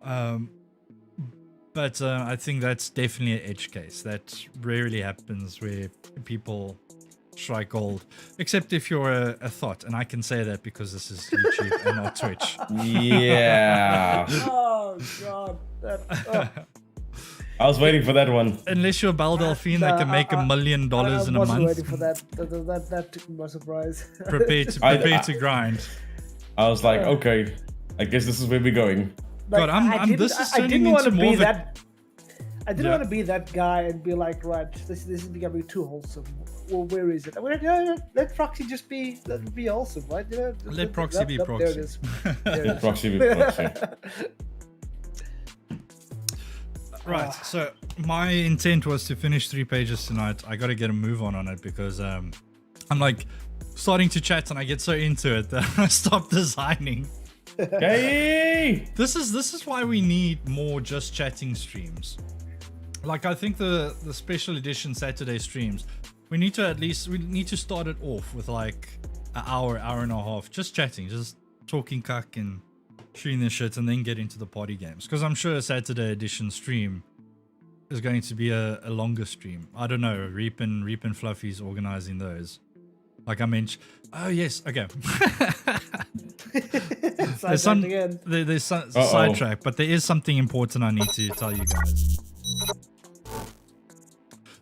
Speaker 1: But I think that's definitely an edge case. That rarely happens where people strike gold, except if you're a thought. And I can say that because this is YouTube and not Twitch.
Speaker 3: Yeah.
Speaker 2: Oh God.
Speaker 3: I was waiting for that one.
Speaker 1: Unless you're Belle Delphine that can make $1 million in a month.
Speaker 2: I wasn't waiting for that. That took me by surprise.
Speaker 1: Prepare to grind.
Speaker 3: I was like, okay, I guess this is where we're going.
Speaker 1: God,
Speaker 2: I didn't want to be that. I didn't want to be that guy and be like, right, this is becoming too wholesome. Well, where is it? I mean, let Proxy just be wholesome, right? You know,
Speaker 1: let Proxy be Proxy.
Speaker 2: There it is.
Speaker 3: Let Proxy be Proxy.
Speaker 1: Right. So my intent was to finish 3 pages tonight. I got to get a move on it because I'm like starting to chat and I get so into it that I stop designing.
Speaker 3: Hey!
Speaker 1: This is why we need more just chatting streams. Like I think the special edition Saturday streams, we need to start it off with like an hour and a half just chatting, just talking cuck and shooting this shit, and then get into the party games. Because I'm sure a Saturday edition stream is going to be a longer stream. I don't know. Reap and Fluffy's organizing those. Like I mentioned. Oh yes. Okay. there's some sidetrack, but there is something important I need to tell you guys.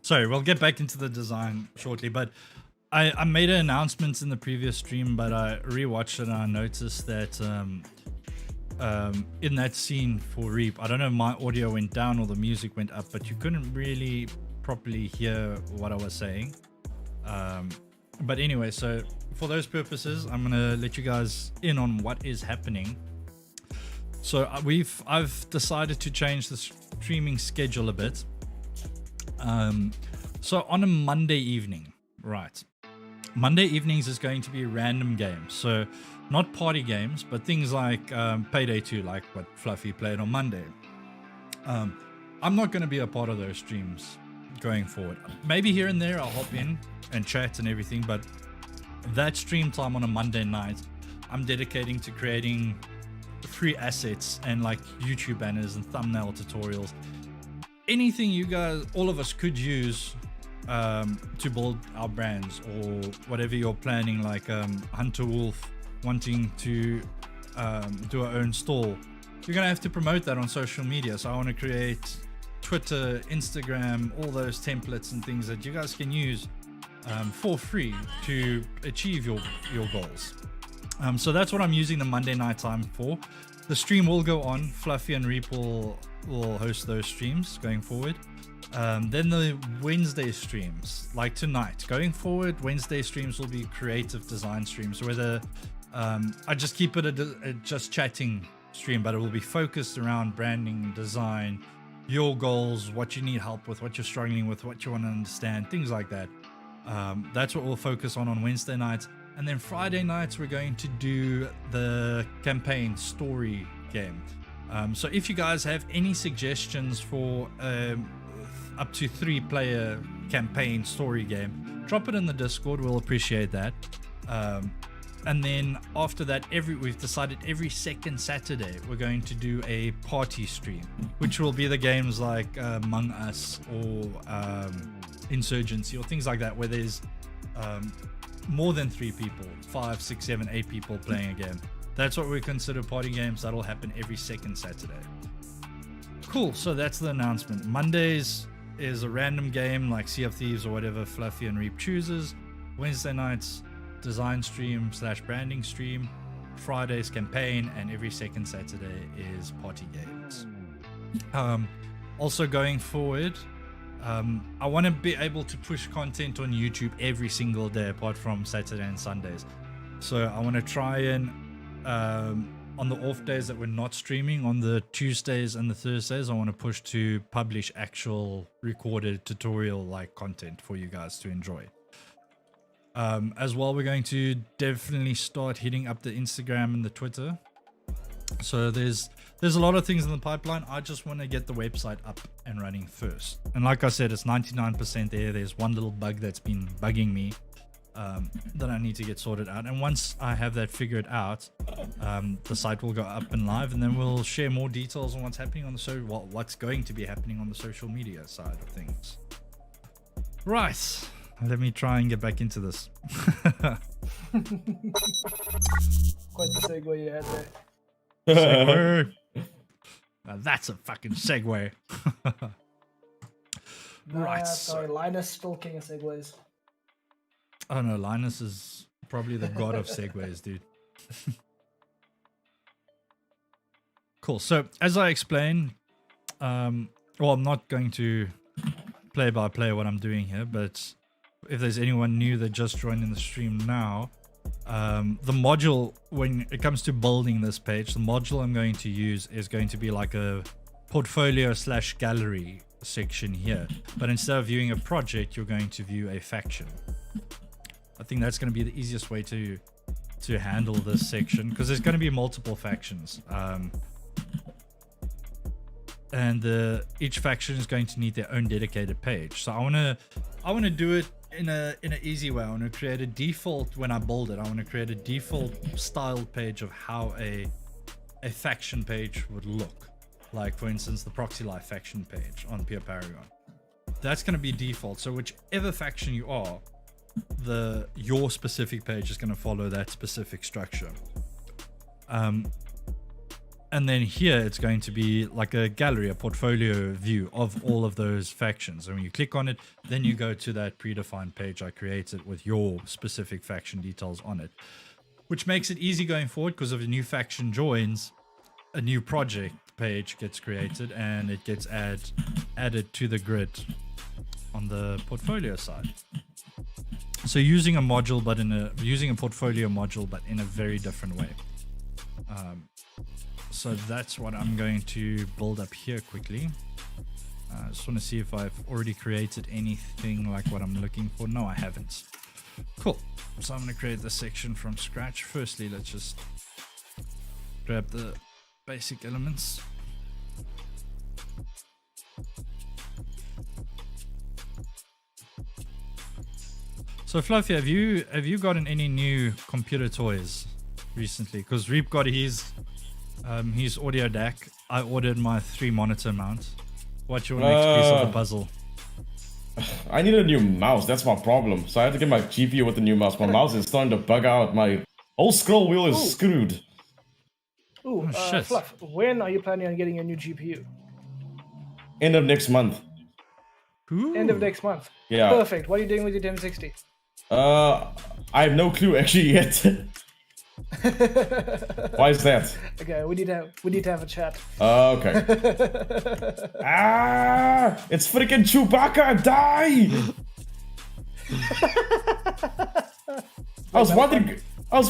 Speaker 1: Sorry, we'll get back into the design shortly, but I made an announcement in the previous stream, but I rewatched it and I noticed that in that scene for Reap, I don't know if my audio went down or the music went up, but you couldn't really properly hear what I was saying. But anyway, so for those purposes, I'm gonna let you guys in on what is happening. So I've decided to change the streaming schedule a bit. So on a Monday evening, right? Monday evenings is going to be random games. So not party games, but things like Payday 2, like what Fluffy played on Monday. I'm not going to be a part of those streams going forward. Maybe here and there I'll hop in and chat and everything, but that stream time on a Monday night, I'm dedicating to creating free assets and like YouTube banners and thumbnail tutorials. Anything you guys, all of us could use to build our brands, or whatever you're planning, like Hunter Wolf wanting to do our own store. You're gonna have to promote that on social media. So I want to create Twitter, Instagram, all those templates and things that you guys can use for free to achieve your goals. So that's what I'm using the Monday night time for. The stream will go on. Fluffy and Reap will host those streams going forward. Then the Wednesday streams, like tonight, going forward, Wednesday streams will be creative design streams, whether I just keep it a just chatting stream, but it will be focused around branding, design, your goals, what you need help with, what you're struggling with, what you want to understand, things like that. That's what we'll focus on Wednesday nights. And then Friday nights, we're going to do the campaign story game. So if you guys have any suggestions for up to 3-player campaign story game, drop it in the Discord. We'll appreciate that. And then after that, we've decided every second Saturday we're going to do a party stream, which will be the games like Among Us or Insurgency or things like that, where there's more than 3 people, 5, 6, 7, 8 people playing a game. That's what we consider party games. That'll happen every second Saturday. Cool, so that's the announcement. Mondays is a random game like Sea of Thieves or whatever Fluffy and Reap chooses. Wednesday nights, design stream / branding stream. Fridays, campaign, and every second Saturday is party games. Also going forward, I want to be able to push content on YouTube every single day apart from Saturday and Sundays. So I want to try and on the off days that we're not streaming, on the Tuesdays and the Thursdays, I want to push to publish actual recorded tutorial like content for you guys to enjoy. As well, we're going to definitely start hitting up the Instagram and the Twitter. So there's a lot of things in the pipeline. I just want to get the website up and running first. And like I said, it's 99% there. There's one little bug that's been bugging me that I need to get sorted out. And once I have that figured out, the site will go up and live, and then we'll share more details on what's happening on the what's going to be happening on the social media side of things. Right. Let me try and get back into this.
Speaker 2: Quite the segue you had there.
Speaker 1: Segue. Now that's a fucking segue. Right.
Speaker 2: Sorry, Linus still king of segues.
Speaker 1: Oh no, Linus is probably the god of segues, dude. Cool. So as I explained, I'm not going to play by play what I'm doing here, but if there's anyone new that just joined in the stream now, the module, when it comes to building this page, the module I'm going to use is going to be like a portfolio/gallery section here, but instead of viewing a project, you're going to view a faction. I think that's going to be the easiest way to handle this section, because there's going to be multiple factions, and each faction is going to need their own dedicated page. So I want to do it in an easy way. I want to create a default when I build it. I want to create a default styled page of how a faction page would look. Like, for instance, the Proxy Life faction page on Pure Paragon. That's going to be default. So whichever faction you are, your specific page is going to follow that specific structure. And then here it's going to be like a gallery, a portfolio view of all of those factions. And when you click on it, then you go to that predefined page I created with your specific faction details on it, which makes it easy going forward, because if a new faction joins, a new project page gets created and it gets added to the grid on the portfolio side. So using a module, but using a portfolio module, but in a very different way. So that's what I'm going to build up here quickly. I just want to see if I've already created anything like what I'm looking for. No, I haven't. Cool. So I'm going to create this section from scratch. Firstly, let's just grab the basic elements. So Fluffy, have you gotten any new computer toys recently? Because Reap got his audio DAC. I ordered my 3 monitor mount. What's your next piece of the puzzle?
Speaker 3: I need a new mouse. That's my problem. So I have to get my GPU with the new mouse. My mouse is starting to bug out. My whole scroll wheel is screwed.
Speaker 2: Ooh,
Speaker 1: shit.
Speaker 2: Fluff, when are you planning on getting a new GPU?
Speaker 3: End of next month.
Speaker 1: Ooh.
Speaker 2: End of next month.
Speaker 3: Yeah.
Speaker 2: Perfect. What are you doing with your 1060?
Speaker 3: I have no clue actually yet. Why is that?
Speaker 2: Okay, we need to have a chat.
Speaker 3: Okay. It's freaking Chewbacca! Die! I was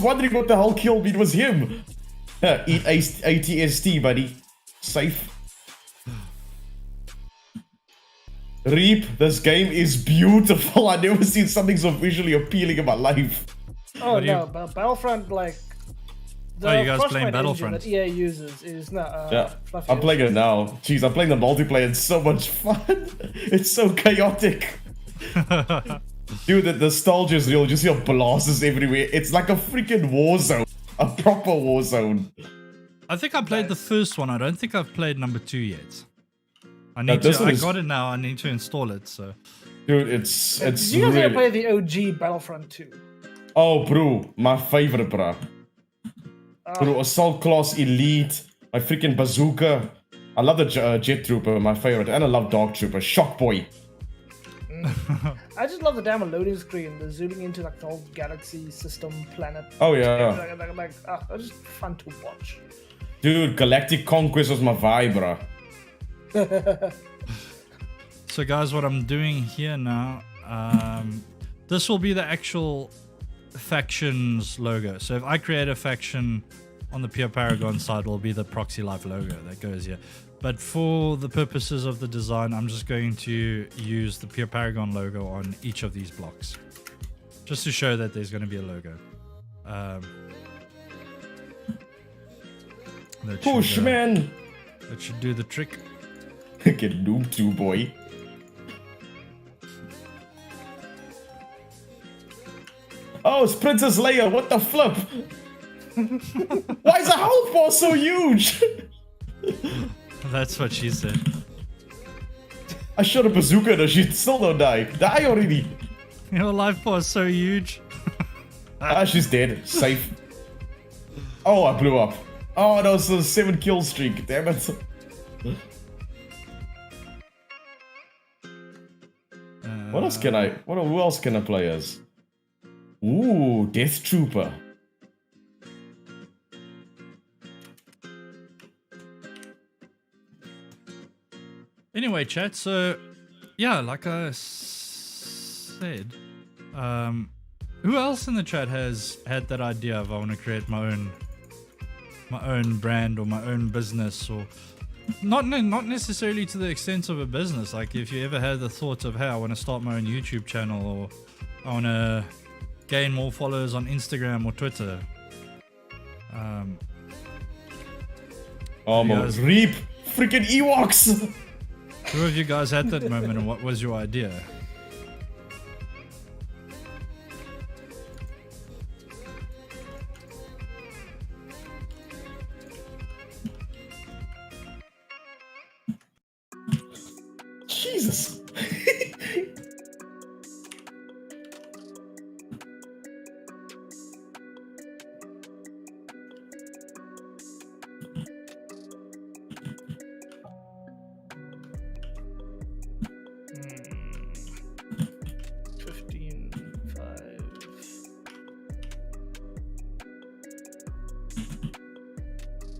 Speaker 3: wondering what the hell killed me. It was him. Eat ATST, buddy. Safe. Reap, this game is beautiful. I've never seen something so visually appealing in my life.
Speaker 2: Oh no, but Battlefront, like the
Speaker 1: you guys playing
Speaker 2: Frostbite
Speaker 1: Battlefront?
Speaker 2: engine that EA uses is not.
Speaker 3: Yeah,
Speaker 2: Fluffy.
Speaker 3: I'm playing it now. Jeez, I'm playing the multiplayer. It's so much fun. It's so chaotic. Dude, the nostalgia is real. Just hear blasters everywhere. It's like a freaking war zone. A proper war zone.
Speaker 1: I think I played the first one. I don't think I've played number 2 yet. I got it now. I need to install it. So,
Speaker 3: dude, it's
Speaker 2: you guys
Speaker 3: really...
Speaker 2: ever play the OG Battlefront 2?
Speaker 3: Oh, bro, my favorite, bro. Bro, Assault Class Elite, my freaking bazooka. I love the Jet Trooper, my favorite, and I love Dark Trooper, Shock Boy.
Speaker 2: I just love the damn loading screen, the zooming into like the whole galaxy system, planet.
Speaker 3: Oh yeah.
Speaker 2: It's just fun to watch.
Speaker 3: Dude, Galactic Conquest was my vibe, bro.
Speaker 1: So guys, what I'm doing here now, this will be the actual factions logo. So if I create a faction on the Pure Paragon side, it will be the Proxy Life logo that goes here. But for the purposes of the design, I'm just going to use the Pure Paragon logo on each of these blocks, just to show that there's going to be a logo.
Speaker 3: Push, man!
Speaker 1: That should do the trick.
Speaker 3: Get noob too, boy. Oh, it's Princess Leia, what the flip? Why is the health bar so huge?
Speaker 1: That's what she said.
Speaker 3: I shot a bazooka at her, she still don't die. Die already.
Speaker 1: Your life bar is so huge.
Speaker 3: She's dead. Safe. Oh, I blew up. Oh, that was a 7 kill streak. Damn it. What else can I... Who else can I play as? Ooh, Death Trooper.
Speaker 1: Anyway, chat, so... Yeah, like I said... who else in the chat has had that idea of I want to create my own brand or my own business or not necessarily to the extent of a business. Like if you ever had the thought of, hey, I want to start my own YouTube channel, or I want to gain more followers on Instagram or Twitter.
Speaker 3: Almost reap freaking Ewoks.
Speaker 1: Who of you guys had that moment, and what was your idea?
Speaker 3: Jesus.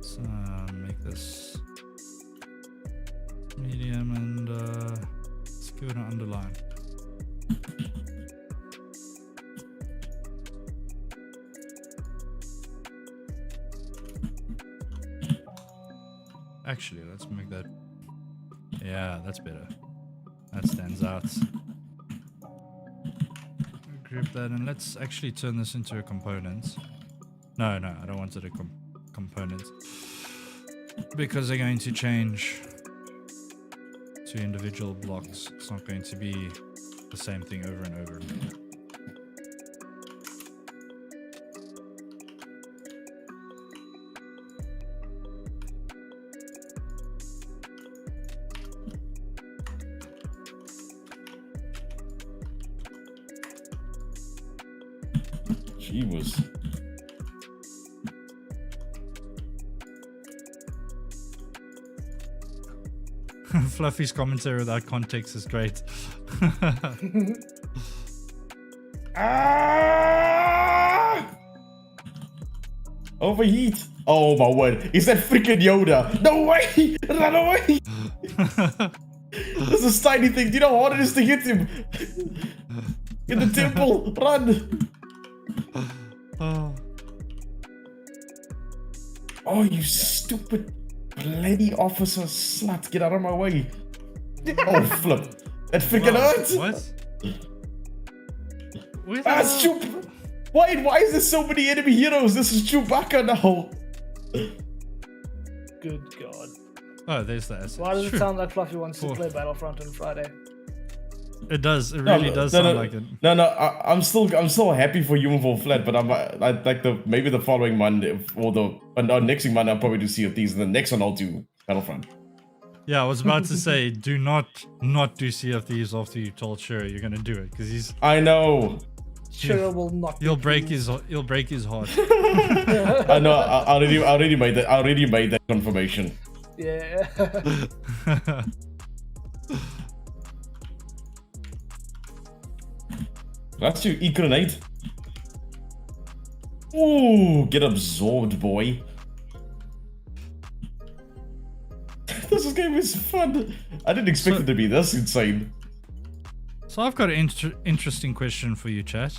Speaker 1: So make this medium, and let's give it an underline. Actually, let's make that. Yeah, that's better. That stands out. Group that, and let's actually turn this into a component. No, I don't want it a component, because they're going to change to individual blocks. It's not going to be the same thing over and over.
Speaker 3: She was.
Speaker 1: Fluffy's commentary without context is great.
Speaker 3: Ah! Overheat. Oh my word. Is that freaking Yoda? No way! Run away! This is a tiny thing. Do you know how hard it is to hit him? In the temple. Run! Oh, you stupid bloody officer slut. Get out of my way. Oh, flip. That freaking hurts.
Speaker 1: What?
Speaker 3: Wait, why is there so many enemy heroes? This is Chewbacca now.
Speaker 2: Good God.
Speaker 1: Oh, there's that.
Speaker 2: Why does it sound like Fluffy wants to play Battlefront on Friday?
Speaker 1: It does. It really does sound like it.
Speaker 3: No, I'm still happy for Human Fall Flat, but I like maybe the following Monday or next week Monday I'll probably do Sea of Thieves, and the next one I'll do Battlefront.
Speaker 1: Yeah, I was about to say, do not do Sea of Thieves after you told Shura you're gonna do it, because he's.
Speaker 3: I know.
Speaker 2: Shura will not.
Speaker 1: He'll break his heart.
Speaker 3: I know. I already made that. I already made that confirmation.
Speaker 2: Yeah.
Speaker 3: That's your E-grenade. Ooh, get absorbed, boy. This game is fun. I didn't expect it to be this insane.
Speaker 1: So I've got an interesting question for you, chat.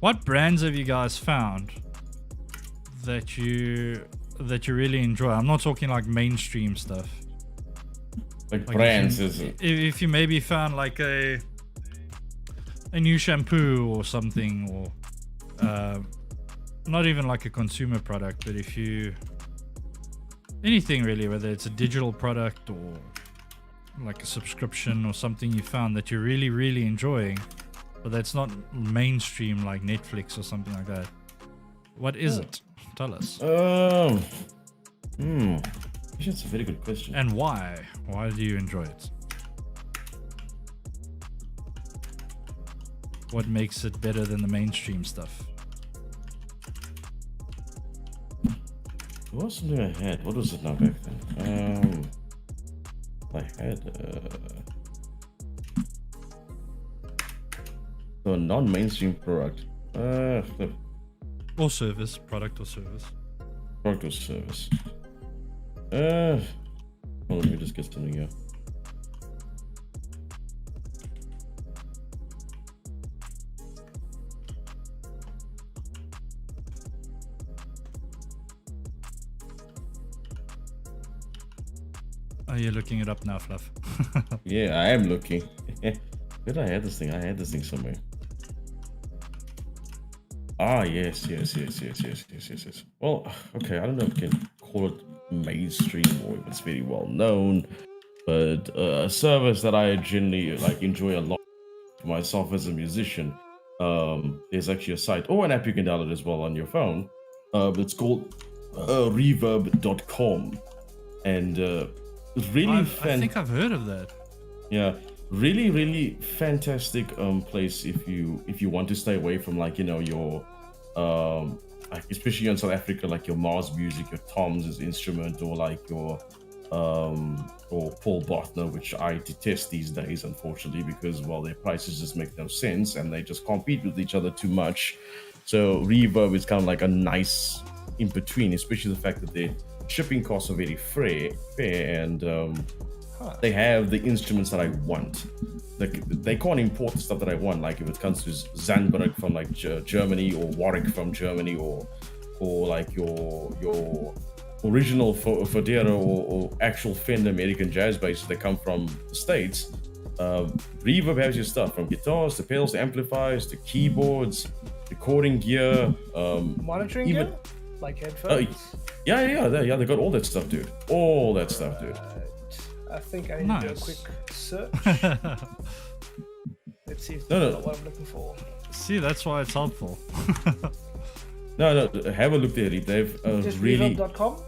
Speaker 1: What brands have you guys found that you really enjoy? I'm not talking like mainstream stuff.
Speaker 3: Like brands,
Speaker 1: if you maybe found like a new shampoo or something, or not even like a consumer product, but if you anything really, whether it's a digital product or like a subscription or something you found that you're really enjoying, but that's not mainstream like Netflix or something like that. What is it? Tell us.
Speaker 3: That's a very good question.
Speaker 1: And why? Why do you enjoy it? What makes it better than the mainstream stuff?
Speaker 3: What was something I had? What was it now back then? I had a non-mainstream product.
Speaker 1: Or service, product or service.
Speaker 3: Product or service. Well, let me just get something here.
Speaker 1: Oh, you're looking it up now, Fluff.
Speaker 3: Yeah, I am looking. Where did I have this thing? I had this thing somewhere. Ah, yes. Well, okay, I don't know if you can call it mainstream or if it's very well known, but a service that I generally like enjoy a lot for myself as a musician. There's actually a site or an app you can download as well on your phone. It's called reverb.com, and really
Speaker 1: I think I've heard of that.
Speaker 3: yeah, really fantastic place if you want to stay away from like your like especially in South Africa, like your Mars music, your Tom's instrument, or like your or Paul Bothner, which I detest these days, unfortunately, because well, their prices just make no sense and they just compete with each other too much. So Reverb is kind of like a nice in between, especially the fact that their shipping costs are very fair, and they have the instruments that I want. Like they can't import the stuff that I want. Like if it comes to Zandberg from like Germany, or Warwick from Germany, or like your original Fodera or actual Fender American jazz basses that come from the States. Reverb has your stuff from guitars to pedals to amplifiers to keyboards, recording gear,
Speaker 2: monitoring
Speaker 3: even
Speaker 2: gear? Like headphones?
Speaker 3: yeah, they got all that stuff, dude. All that stuff, dude.
Speaker 2: I think I need to do a quick search. Let's see if that's what I'm looking for.
Speaker 1: See, that's why it's helpful.
Speaker 3: No, have a look there. They've
Speaker 2: Just
Speaker 3: really
Speaker 2: reverb.com?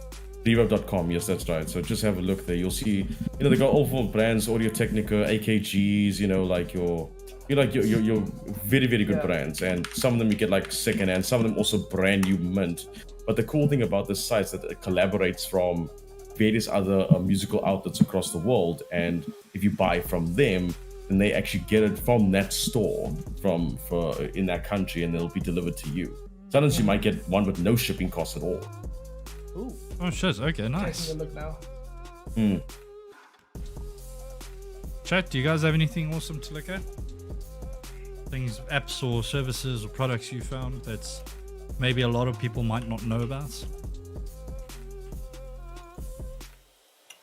Speaker 3: Reverb.com, yes, that's right. So just have a look there. You'll see, they got all full brands, Audio Technica, AKGs, like your very, very good brands. And some of them you get like secondhand, some of them also brand new mint. But the cool thing about this site is that it collaborates from various other musical outlets across the world. And if you buy from them, then they actually get it from that store in that country, and it'll be delivered to you. Sometimes you might get one with no shipping costs at all.
Speaker 2: Ooh.
Speaker 1: Oh shit, okay, nice.
Speaker 2: Taking a look now.
Speaker 1: Chat, do you guys have anything awesome to look at? Things, apps or services or products you found that's maybe a lot of people might not know about?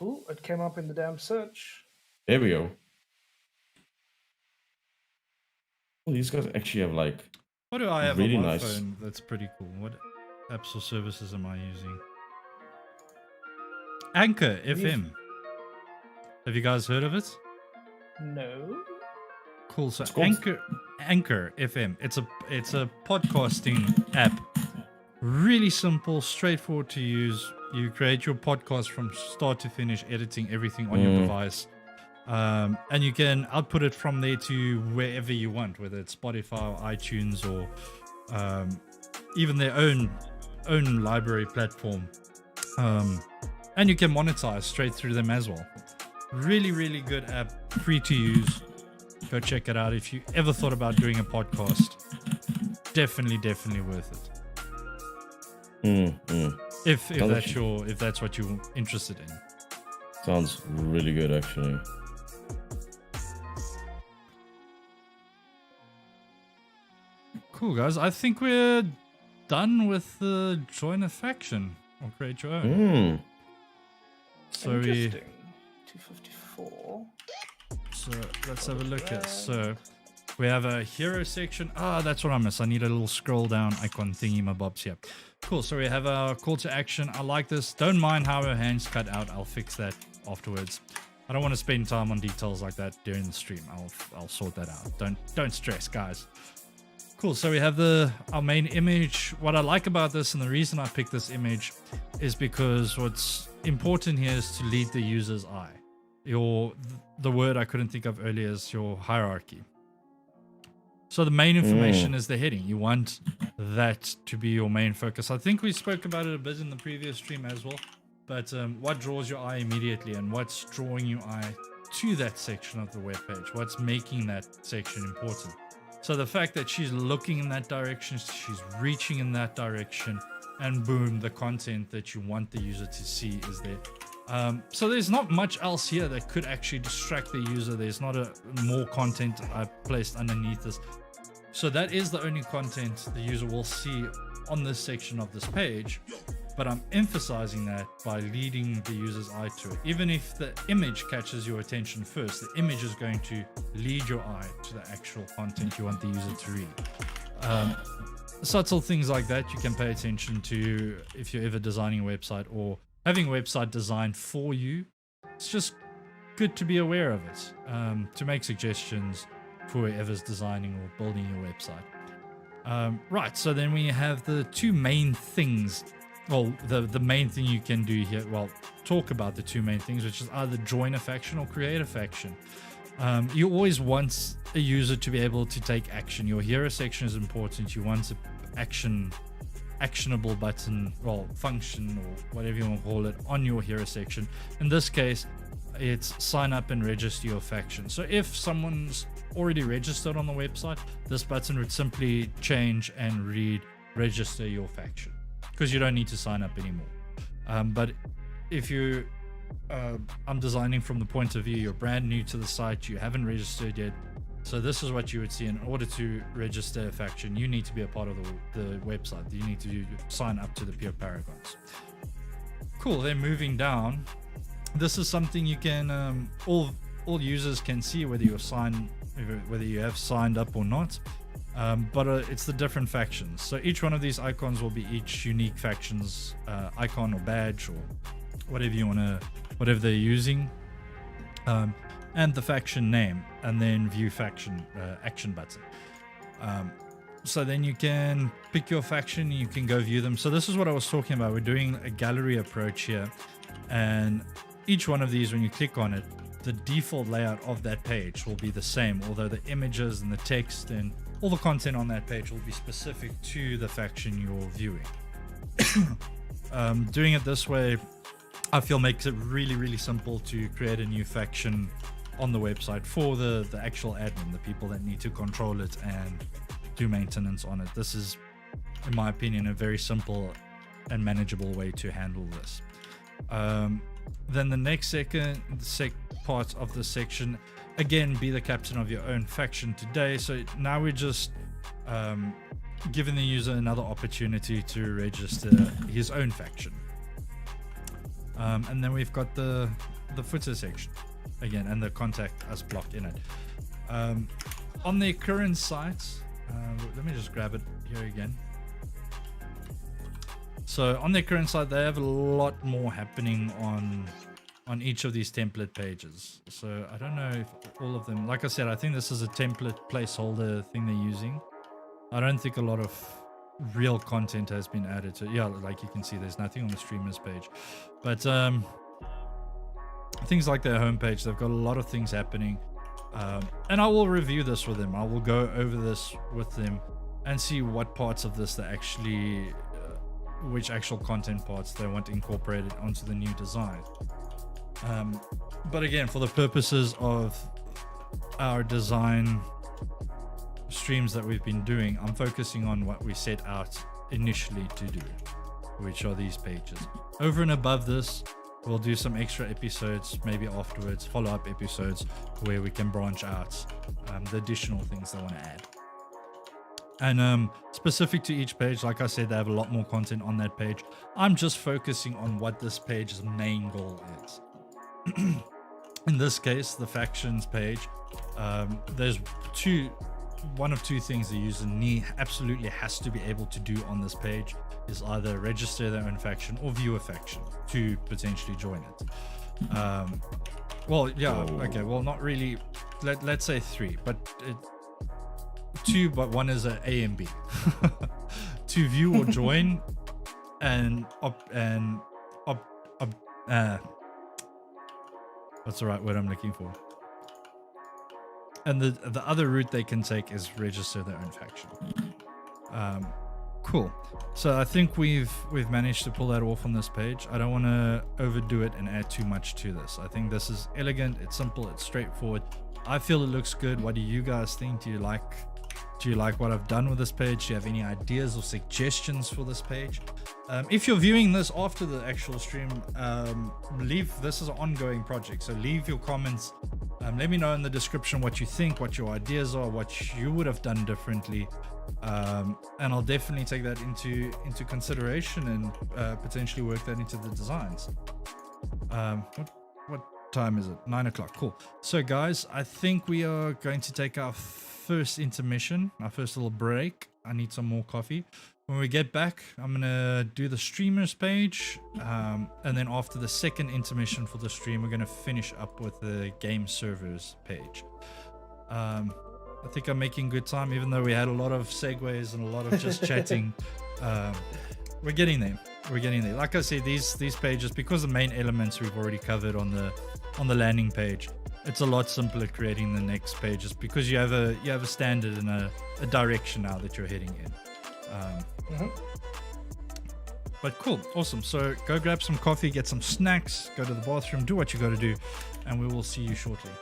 Speaker 2: Ooh, it came up in the damn search.
Speaker 3: There we go. Well, these guys actually have like
Speaker 1: What do I have
Speaker 3: really
Speaker 1: on my
Speaker 3: nice
Speaker 1: phone that's pretty cool? What apps or services am I using? Anchor FM. Have you guys heard of it?
Speaker 2: No.
Speaker 1: Cool. So Anchor FM. It's a podcasting app. Really simple, straightforward to use. You create your podcast from start to finish, editing everything on your device. And you can output it from there to wherever you want, whether it's Spotify or iTunes or even their own library platform. And you can monetize straight through them as well. Really, really good app, free to use. Go check it out. If you ever thought about doing a podcast, definitely worth it. If that's what you're interested in.
Speaker 3: Sounds really good, actually.
Speaker 1: Cool, guys. I think we're done with the join a faction or create your own. So
Speaker 2: interesting. 254.
Speaker 1: So let's have a look at. So we have a hero section. That's what I missed. I need a little scroll down icon thingy my bobs here. Cool. So we have a call to action. I like this. Don't mind how her hands cut out. I'll fix that afterwards. I don't want to spend time on details like that during the stream. I'll sort that out. Don't stress, guys. Cool. So we have our main image. What I like about this, and the reason I picked this image, is because what's important here is to lead the user's eye. The word I couldn't think of earlier is your hierarchy. So the main information is the heading. You want that to be your main focus. I think we spoke about it a bit in the previous stream as well. But what draws your eye immediately, and what's drawing your eye to that section of the web page? What's making that section important? So the fact that she's looking in that direction, she's reaching in that direction, and boom, the content that you want the user to see is there. So there's not much else here that could actually distract the user. There's not more content I placed underneath this. So that is the only content the user will see on this section of this page, but I'm emphasizing that by leading the user's eye to it. Even if the image catches your attention first, the image is going to lead your eye to the actual content you want the user to read. Subtle things like that you can pay attention to if you're ever designing a website or having a website designed for you. It's just good to be aware of it, to make suggestions for whoever's designing or building your website. Right, so then we have the two main things. Well, the main thing you can do here, well, talk about the two main things, which is either join a faction or create a faction. You always want a user to be able to take action. Your hero section is important. You want an actionable button, well, function or whatever you want to call it on your hero section. In this case, it's sign up and register your faction. So if someone's already registered on the website, this button would simply change and read register your faction, because you don't need to sign up anymore. But if you I'm designing from the point of view you're brand new to the site, you haven't registered yet, so this is what you would see. In order to register a faction, you need to be a part of the website. You need to sign up to the pure paragons. Cool. Then moving down, this is something you can all users can see whether you have signed up or not. But it's the different factions. So each one of these icons will be each unique faction's icon or badge or whatever they're using, and the faction name, and then view faction action button. So then you can pick your faction, you can go view them. So this is what I was talking about. We're doing a gallery approach here, and each one of these, when you click on it, the default layout of that page will be the same, although the images and the text and all the content on that page will be specific to the faction you're viewing. Doing it this way, I feel, makes it really, really simple to create a new faction on the website for the actual admin, the people that need to control it and do maintenance on it. This is, in my opinion, a very simple and manageable way to handle this. Then the next part of the section, again, be the captain of your own faction today. So now we're just giving the user another opportunity to register his own faction. And then we've got the footer section again, and the contact us block in it. On their current site, let me just grab it here again. So on their current site, they have a lot more happening on each of these template pages. So I don't know if all of them, like I said, I think this is a template placeholder thing they're using. I don't think a lot of real content has been added to, yeah, like you can see there's nothing on the streamers page, but things like their homepage, they've got a lot of things happening, and I will review this with them. I will go over this with them and see what parts of this they actually which actual content parts they want incorporated onto the new design. But again, for the purposes of our design streams that we've been doing, I'm focusing on what we set out initially to do, which are these pages. Over and above this, we'll do some extra episodes, maybe afterwards, follow-up episodes where we can branch out the additional things they want to add. And specific to each page, like I said, they have a lot more content on that page. I'm just focusing on what this page's main goal is. In this case, the factions page, there's one of two things the user absolutely has to be able to do on this page is either register their own faction or view a faction to potentially join it. Well, yeah, okay, well, not really. Let's say 3, but 2, but one is a and B. To view or join, what's the right word I'm looking for? And the other route they can take is register their own faction. Cool. So I think we've managed to pull that off on this page. I don't want to overdo it and add too much to this. I think this is elegant, it's simple, it's straightforward. I feel it looks good. What do you guys think? Do you like what I've done with this page? Do you have any ideas or suggestions for this page? If you're viewing this after the actual stream, this is an ongoing project, so leave your comments. Let me know in the description what you think, what your ideas are, what you would have done differently. And I'll definitely take that into consideration and potentially work that into the designs. What time is it? 9 o'clock. Cool. So guys, I think we are going to take our first intermission, our first little break. I need some more coffee. When we get back, I'm gonna do the streamers page, and then after the second intermission for the stream, we're gonna finish up with the game servers page. I think I'm making good time, even though we had a lot of segues and a lot of just chatting. We're getting there. We're getting there. Like I said, these pages, because the main elements we've already covered on the landing page, it's a lot simpler creating the next pages because you have a standard and a direction now that you're heading in. But cool, awesome. So go grab some coffee, get some snacks, go to the bathroom, do what you got to do, and we will see you shortly.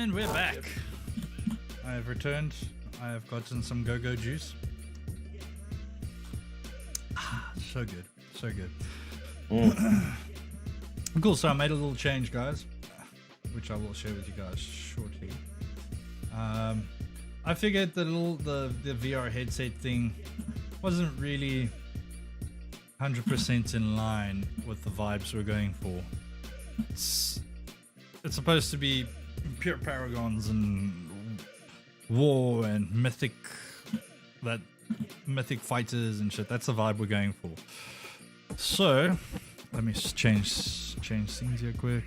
Speaker 1: And we're back. I have returned. I have gotten some go-go juice. So good. So good. Cool. So I made a little change, guys, which I will share with you guys shortly. I figured the VR headset thing wasn't really 100% in line with the vibes we're going for. It's supposed to be pure paragons and war and mythic fighters and shit. That's the vibe we're going for. So let me just change things here quick.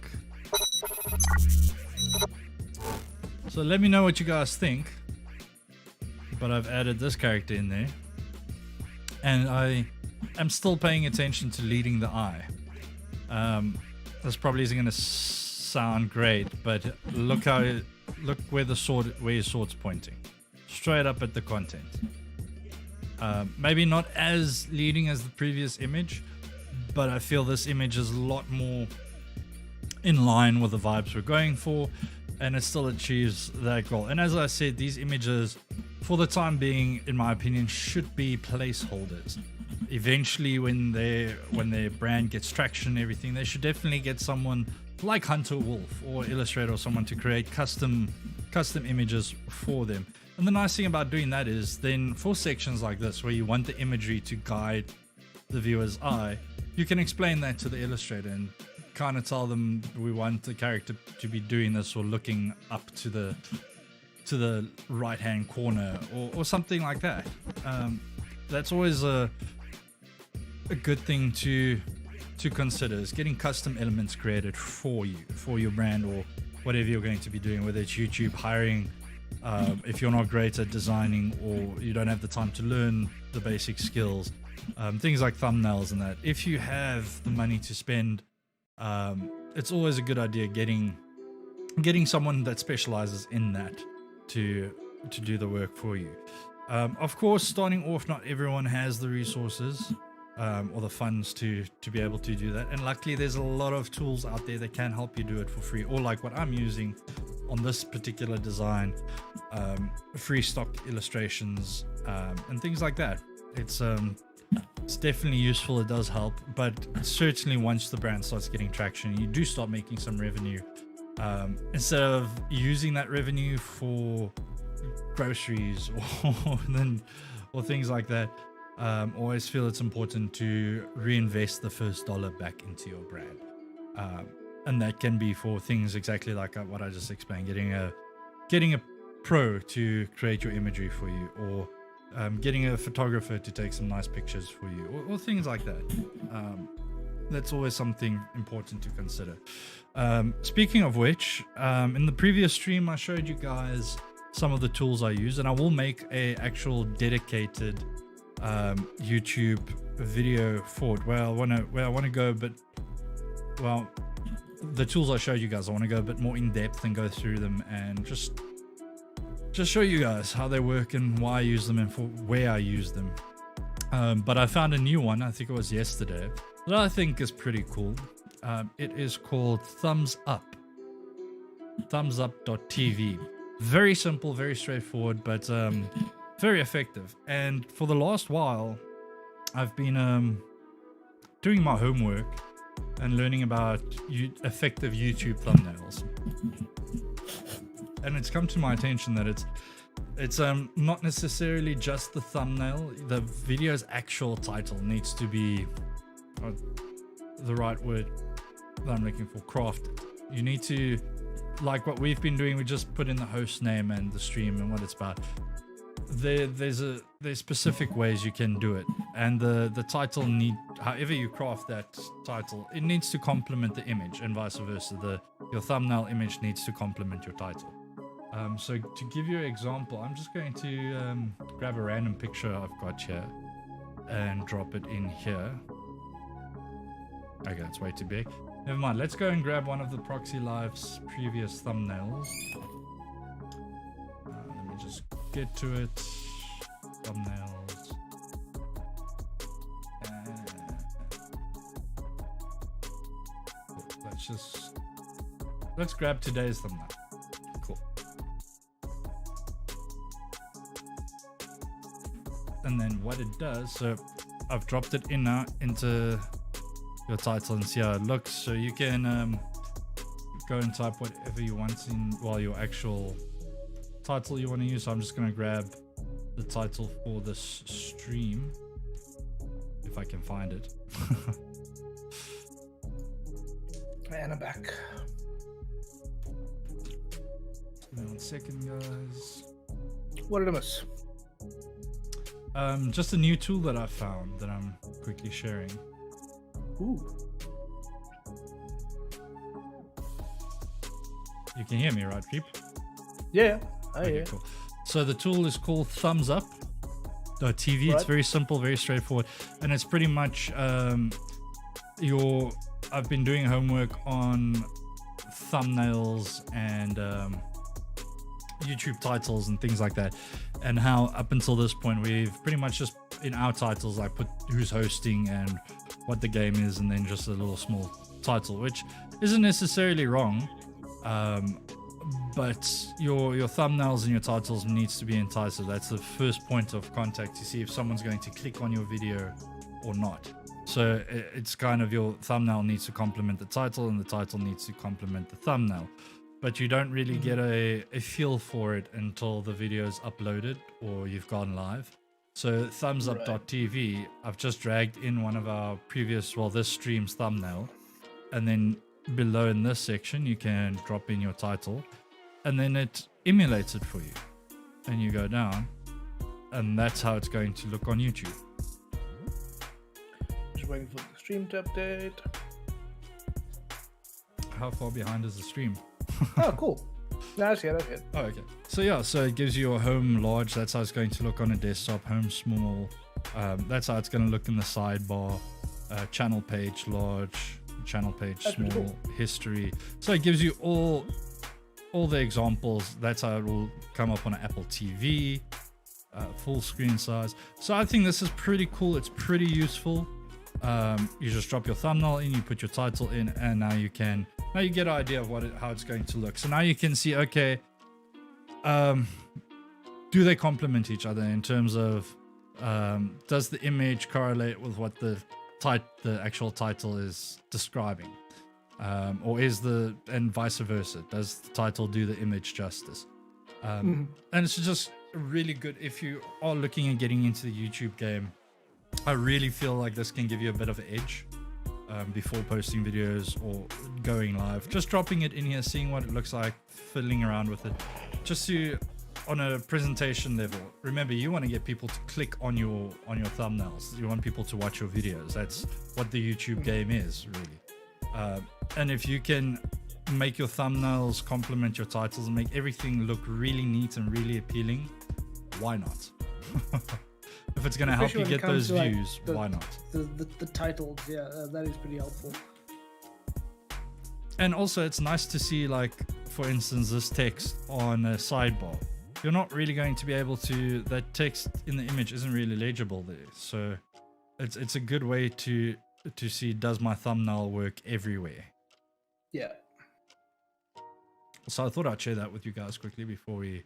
Speaker 1: So let me know what you guys think. But I've added this character in there, and I am still paying attention to leading the eye. This probably isn't going to sound great, but look where your sword's pointing, straight up at the content. Maybe not as leading as the previous image, but I feel this image is a lot more in line with the vibes we're going for, and it still achieves that goal. And as I said, these images, for the time being, in my opinion, should be placeholders. Eventually, when their brand gets traction and everything, they should definitely get someone like Hunter Wolf or Illustrator or someone to create custom images for them. And the nice thing about doing that is then for sections like this, where you want the imagery to guide the viewer's eye, you can explain that to the illustrator and kind of tell them we want the character to be doing this or looking up to the right hand corner or something like that. That's always a good thing to consider, is getting custom elements created for you, for your brand, or whatever you're going to be doing, whether it's YouTube, hiring, if you're not great at designing or you don't have the time to learn the basic skills, things like thumbnails and that. If you have the money to spend, it's always a good idea getting someone that specializes in that to do the work for you. Of course, starting off, not everyone has the resources or the funds to be able to do that, and luckily there's a lot of tools out there that can help you do it for free, or like what I'm using on this particular design, free stock illustrations and things like that. It's definitely useful. It does help, but certainly once the brand starts getting traction, you do start making some revenue, instead of using that revenue for groceries or things like that, always feel it's important to reinvest the first dollar back into your brand, and that can be for things exactly like what I just explained, getting a pro to create your imagery for you, or getting a photographer to take some nice pictures for you, or things like that. That's always something important to consider. Speaking of which, in the previous stream I showed you guys some of the tools I use, and I will make a actual dedicated YouTube video for it, where I want to go, but the tools I showed you guys, I want to go a bit more in depth and go through them and just show you guys how they work and why I use them and for where I use them. But I found a new one, I think it was yesterday, that I think is pretty cool. It is called thumbsup.tv. Very simple, very straightforward, but very effective. And for the last while, I've been doing my homework and learning about effective YouTube thumbnails. And it's come to my attention that it's not necessarily just the thumbnail. The video's actual title needs to be the right word that I'm looking for, crafted. You need to, like what we've been doing, we just put in the host name and the stream and what it's about. There's specific ways you can do it, and the title however you craft that title, it needs to complement the image, and vice versa. Your thumbnail image needs to complement your title. So to give you an example, I'm just going to grab a random picture I've got here and drop it in here. Okay, it's way too big. Never mind. Let's go and grab one of the Proxy Life's previous thumbnails. Let me just get to it. Thumbnails. Let's grab today's thumbnail. Cool. and then what it does, so I've dropped it in now into your title and see how it looks. So you can go and type whatever you want in, well, your actual title you want to use. So I'm just going to grab the title for this stream if I can find it.
Speaker 2: And I'm back.
Speaker 1: Give me 1 second, guys.
Speaker 2: What did I miss?
Speaker 1: Just a new tool that I found that I'm quickly sharing.
Speaker 2: Ooh.
Speaker 1: You can hear me, right, Peep?
Speaker 2: Yeah.
Speaker 1: Okay, cool. So the tool is called Thumbs Up TV.
Speaker 2: Right.
Speaker 1: It's very simple, very straightforward, and it's pretty much I've been doing homework on thumbnails and YouTube titles and things like that, and how up until this point we've pretty much just in our titles I put who's hosting and what the game is, and then just a little small title, which isn't necessarily wrong, but your thumbnails and your titles needs to be enticing. That's the first point of contact to see if someone's going to click on your video or not. So it's kind of, your thumbnail needs to complement the title and the title needs to complement the thumbnail, but you don't really get a feel for it until the video is uploaded or you've gone live. So thumbsup.tv, I've just dragged in one of our previous, well, this stream's thumbnail, and then below in this section you can drop in your title, and then it emulates it for you, and you go down, and that's how it's going to look on YouTube.
Speaker 2: Just waiting for the stream to update.
Speaker 1: How far behind is the stream?
Speaker 2: Oh, cool. No, that's good.
Speaker 1: Oh, okay. So yeah, so it gives you a home large. That's how it's going to look on a desktop. Home small. That's how it's going to look in the sidebar. Channel page large. Channel page
Speaker 2: That's
Speaker 1: small.
Speaker 2: cool.
Speaker 1: History. So it gives you all the examples. That's how it will come up on an Apple TV. Full screen size. So I think this is pretty cool. It's pretty useful. You just drop your thumbnail in, you put your title in, and now you get an idea of how it's going to look. So now you can see, okay, do they complement each other in terms of does the image correlate with what the actual title is describing, or and vice versa, does the title do the image justice? And it's just really good if you are looking at getting into the YouTube game. I really feel like this can give you a bit of an edge before posting videos or going live. Just dropping it in here, seeing what it looks like, fiddling around with it, just to, on a presentation level. Remember, you want to get people to click on your thumbnails. You want people to watch your videos. That's what the YouTube game is, really. And if you can make your thumbnails complement your titles and make everything look really neat and really appealing, why not? If it's going to help you get those views, why not?
Speaker 2: The titles, yeah, that is pretty helpful.
Speaker 1: And also, it's nice to see, like, for instance, this text on a sidebar. You're not really going to be able to, that text in the image isn't really legible there. So it's a good way to see, does my thumbnail work everywhere?
Speaker 2: Yeah.
Speaker 1: So I thought I'd share that with you guys quickly before we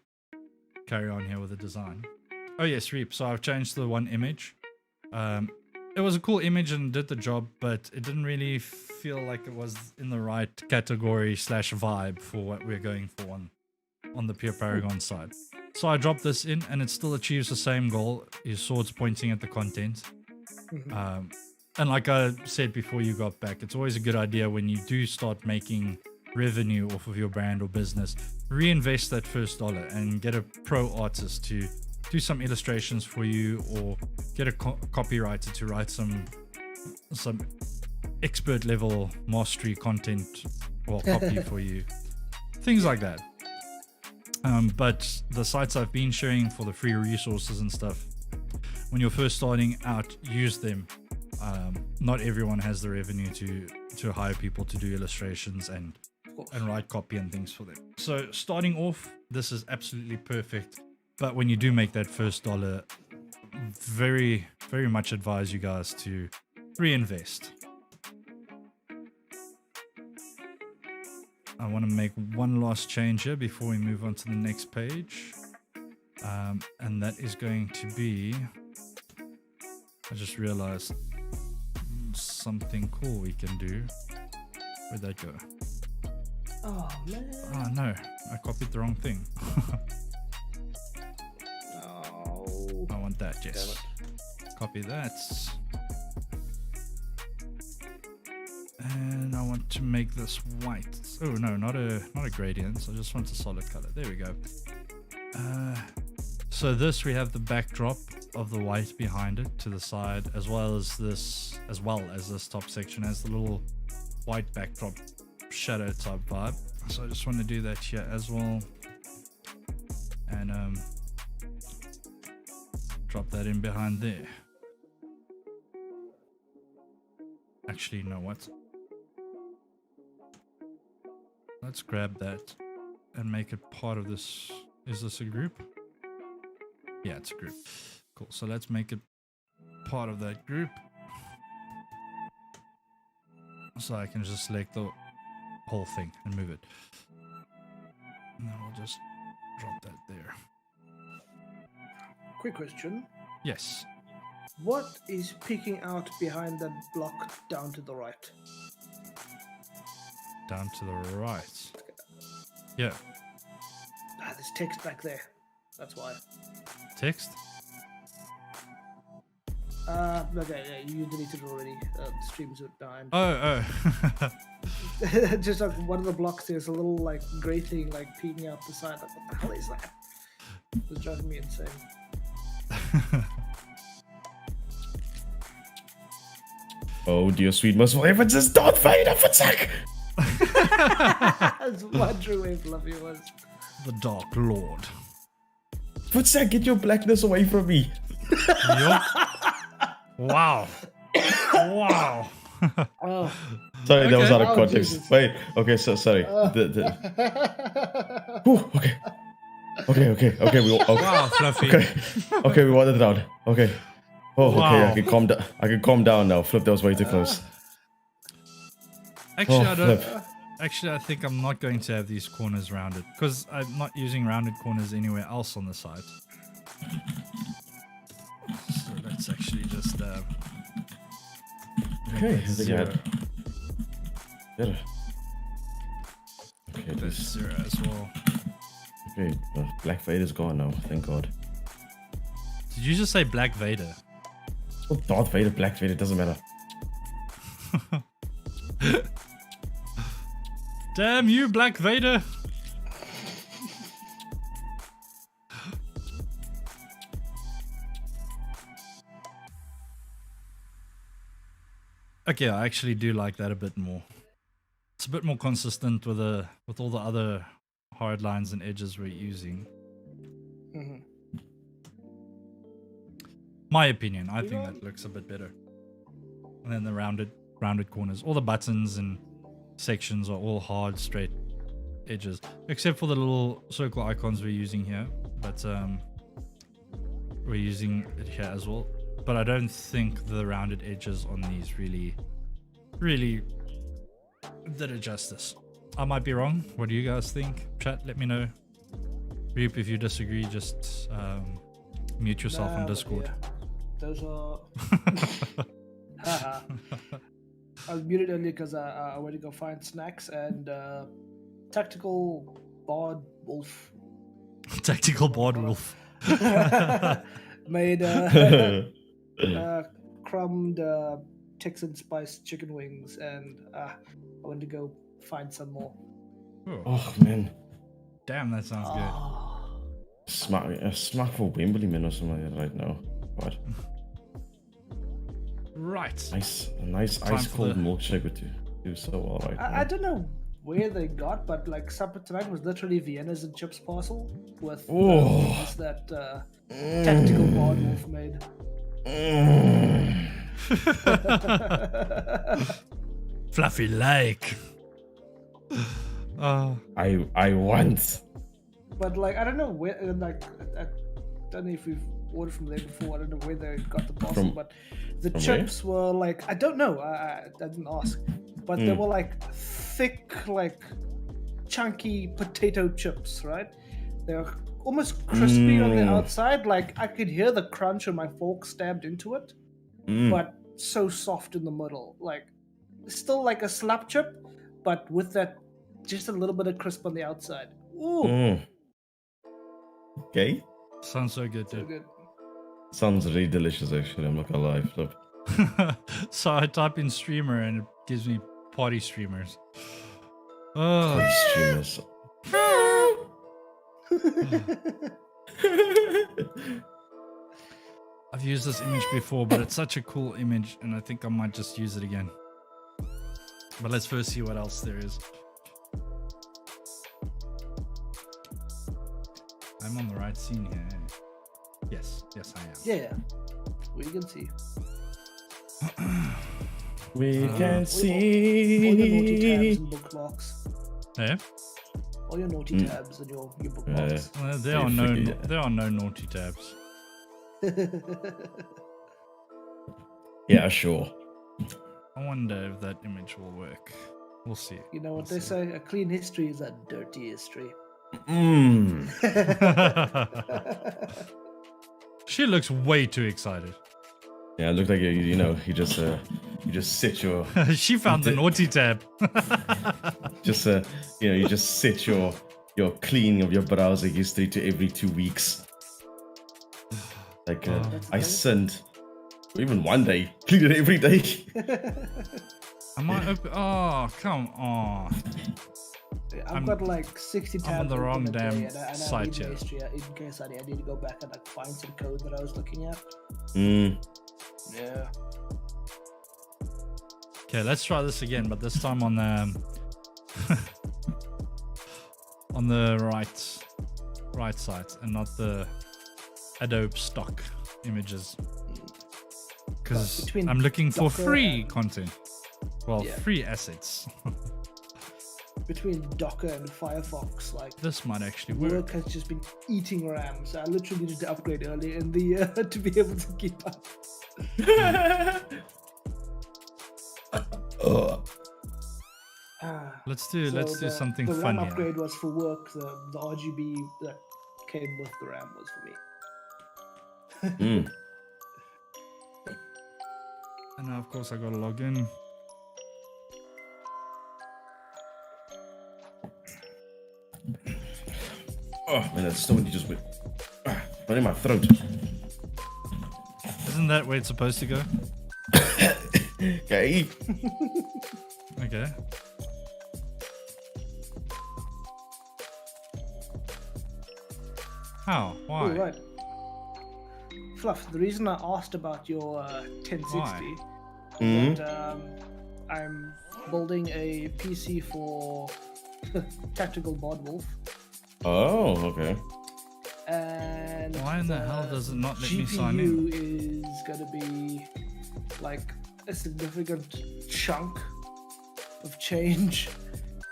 Speaker 1: carry on here with the design. Oh yes, Reap. So I've changed the one image. It was a cool image and did the job, but it didn't really feel like it was in the right category / vibe for what we're going for on the Pure Paragon side. So I dropped this in, and it still achieves the same goal. Your sword's pointing at the content. And like I said before you got back, it's always a good idea when you do start making revenue off of your brand or business, reinvest that first dollar and get a pro artist to do some illustrations for you, or get a copywriter to write some expert level mastery content or copy for you, things like that. But the sites I've been sharing for the free resources and stuff, when you're first starting out, use them. Not everyone has the revenue to hire people to do illustrations and write copy and things for them. So starting off, this is absolutely perfect. But when you do make that first dollar, very, very much advise you guys to reinvest. I want to make one last change here before we move on to the next page. And that is going to be, I just realized something cool we can do. Where'd that go?
Speaker 2: Oh man.
Speaker 1: Oh no, I copied the wrong thing.
Speaker 2: No.
Speaker 1: I want that, yes. Copy that. And I want to make this white. Oh no, not a gradient. I just want a solid color. There we go. So this, we have the backdrop of the white behind it to the side, as well as this top section has the little white backdrop shadow type vibe. So I just want to do that here as well, and drop that in behind there. Actually, you know what? Let's grab that and make it part of this. Is this a group? Yeah, it's a group. Cool. So let's make it part of that group. So I can just select the whole thing and move it. And then we'll just drop that there.
Speaker 2: Quick question.
Speaker 1: Yes.
Speaker 2: What is peeking out behind that block down to the right?
Speaker 1: Down to the right. Yeah.
Speaker 2: Ah, there's text back there. That's why.
Speaker 1: Text?
Speaker 2: Okay, yeah, you deleted it already. The streams are dying.
Speaker 1: Oh.
Speaker 2: Just like one of the blocks, there's a little like grey thing like peeking out the side. Like, what the hell is that? It's driving me insane.
Speaker 3: Oh dear sweet most forever just don't fight up a sack.
Speaker 2: That's what Drew Wave Fluffy was.
Speaker 1: The Dark Lord.
Speaker 3: Futsak, get your blackness away from me.
Speaker 1: Yup. Wow. Wow.
Speaker 2: Oh.
Speaker 3: Sorry, that was out of
Speaker 2: Oh,
Speaker 3: context.
Speaker 2: Jesus.
Speaker 3: Wait, okay, so sorry. Whew, okay, we okay.
Speaker 1: Wow, Fluffy.
Speaker 3: Okay, we wanted it out. Okay. Oh, okay,
Speaker 1: Wow.
Speaker 3: I can calm down now. Flip, that was way too close.
Speaker 1: Actually,
Speaker 3: Oh,
Speaker 1: I don't.
Speaker 3: flip.
Speaker 1: Actually, I think I'm not going to have these corners rounded because I'm not using rounded corners anywhere else on the site. So let's actually just
Speaker 3: Okay,
Speaker 1: make
Speaker 3: I
Speaker 1: that
Speaker 3: think I
Speaker 1: zero.
Speaker 3: had better. Okay,
Speaker 1: That's
Speaker 3: this.
Speaker 1: zero as well.
Speaker 3: Okay, Black Vader's gone now. Thank God.
Speaker 1: Did you just say Black Vader?
Speaker 3: Oh, Darth Vader, Black Vader, doesn't matter.
Speaker 1: Damn you, Black Vader! Okay, I actually do like that a bit more. It's a bit more consistent with all the other hard lines and edges we're using.
Speaker 2: Mhm.
Speaker 1: My opinion, I think that looks a bit better. And then the rounded corners, all the buttons and sections are all hard, straight edges, except for the little circle icons we're using here. But we're using it here as well. But I don't think the rounded edges on these really did it justice. I might be wrong. What do you guys think? Chat, let me know. Reap, if you disagree, just mute yourself on
Speaker 2: Nah, but
Speaker 1: Discord.
Speaker 2: yeah, those are. Haha. I was muted earlier because I went to go find snacks and tactical bard wolf
Speaker 1: Tactical Board Wolf.
Speaker 2: made crumbed Texan spice chicken wings, and I went to go find some more.
Speaker 1: Oh,
Speaker 3: Oh man,
Speaker 1: damn, that sounds good.
Speaker 2: Oh,
Speaker 3: smack for Wembley man or something like that right now. What?
Speaker 1: Right.
Speaker 3: A nice
Speaker 1: Time
Speaker 3: ice
Speaker 1: for
Speaker 3: cold
Speaker 1: the-
Speaker 3: milkshake would do so well right
Speaker 2: I
Speaker 3: now.
Speaker 2: don't know where they got, but like supper tonight was literally Vienna's and chips parcel with
Speaker 3: Oh.
Speaker 2: wings that tactical bard wolf made.
Speaker 1: Fluffy like.
Speaker 3: I want.
Speaker 2: But like I don't know where, like I don't know if we've ordered from there before. I don't know where they got the parcel,
Speaker 3: From-
Speaker 2: but the
Speaker 3: from
Speaker 2: chips were like I don't know. I didn't ask, but they were like thick, like chunky potato chips, right? They're almost crispy on the outside. Like I could hear the crunch when my fork stabbed into it. but so soft in the middle. Like, still like a slap chip, but with that just a little bit of crisp on the outside. Ooh,
Speaker 3: Okay.
Speaker 1: Sounds so good,
Speaker 2: so
Speaker 1: dude.
Speaker 2: good.
Speaker 3: Sounds really delicious, actually. I'm not gonna lie, Flip.
Speaker 1: So I type in streamer and it gives me party streamers. Oh,
Speaker 3: Party streamers.
Speaker 1: I've used this image before, but it's such a cool image, and I think I might just use it again. But let's first see what else there is. I'm on the right scene here. Yes, yes, I am.
Speaker 2: Yeah, we can see.
Speaker 3: We can
Speaker 2: All your naughty tabs
Speaker 3: see.
Speaker 2: and bookmarks.
Speaker 1: Yeah.
Speaker 2: All your naughty tabs and your bookmarks.
Speaker 1: There
Speaker 3: You
Speaker 1: are no
Speaker 3: forget-
Speaker 1: there are no naughty tabs.
Speaker 3: Yeah, sure.
Speaker 1: I wonder if that image will work. We'll see.
Speaker 2: You know what
Speaker 1: We'll
Speaker 2: they
Speaker 1: see.
Speaker 2: say? A clean history is a dirty history.
Speaker 1: She looks way too excited.
Speaker 3: Yeah, it looked like you just sit your
Speaker 1: She found the naughty tab.
Speaker 3: you just set your cleaning of your browser history to every 2 weeks. Like I sinned. Or even one day. Clean it every day.
Speaker 1: Am I open? Oh, come on.
Speaker 2: I've got like 60 tabs.
Speaker 1: I'm on the wrong
Speaker 2: open a
Speaker 1: damn
Speaker 2: day, and I
Speaker 1: site
Speaker 2: need
Speaker 1: here.
Speaker 2: history in case I need to go back and like find some code that I was looking at. Yeah.
Speaker 1: Okay, let's try this again, but this time on the on the right site and not the Adobe stock images. Because
Speaker 2: between
Speaker 1: I'm looking for
Speaker 2: Docker
Speaker 1: free
Speaker 2: and-
Speaker 1: content. Well,
Speaker 2: Yeah.
Speaker 1: free assets.
Speaker 2: Between Docker and Firefox, like
Speaker 1: This might actually work.
Speaker 2: work has just been eating RAM, so I literally needed to upgrade earlier in the year to be able to keep up.
Speaker 1: Let's do
Speaker 2: So
Speaker 1: something
Speaker 2: the
Speaker 1: fun
Speaker 2: RAM
Speaker 1: here.
Speaker 2: upgrade was for work. The RGB that came with the RAM was for me.
Speaker 1: And now, of course, I gotta log in.
Speaker 3: Oh man, that stomach just went right in my throat.
Speaker 1: Isn't that where it's supposed to go?
Speaker 3: Okay.
Speaker 1: Okay. How? Why?
Speaker 2: Oh, right. Fluff, the reason I asked about your 1060 is that I'm building a PC for Tactical Bod Wolf.
Speaker 3: Oh, okay.
Speaker 2: And
Speaker 1: Why in the hell does it not let me sign in?
Speaker 2: GPU is going to be like a significant chunk of change.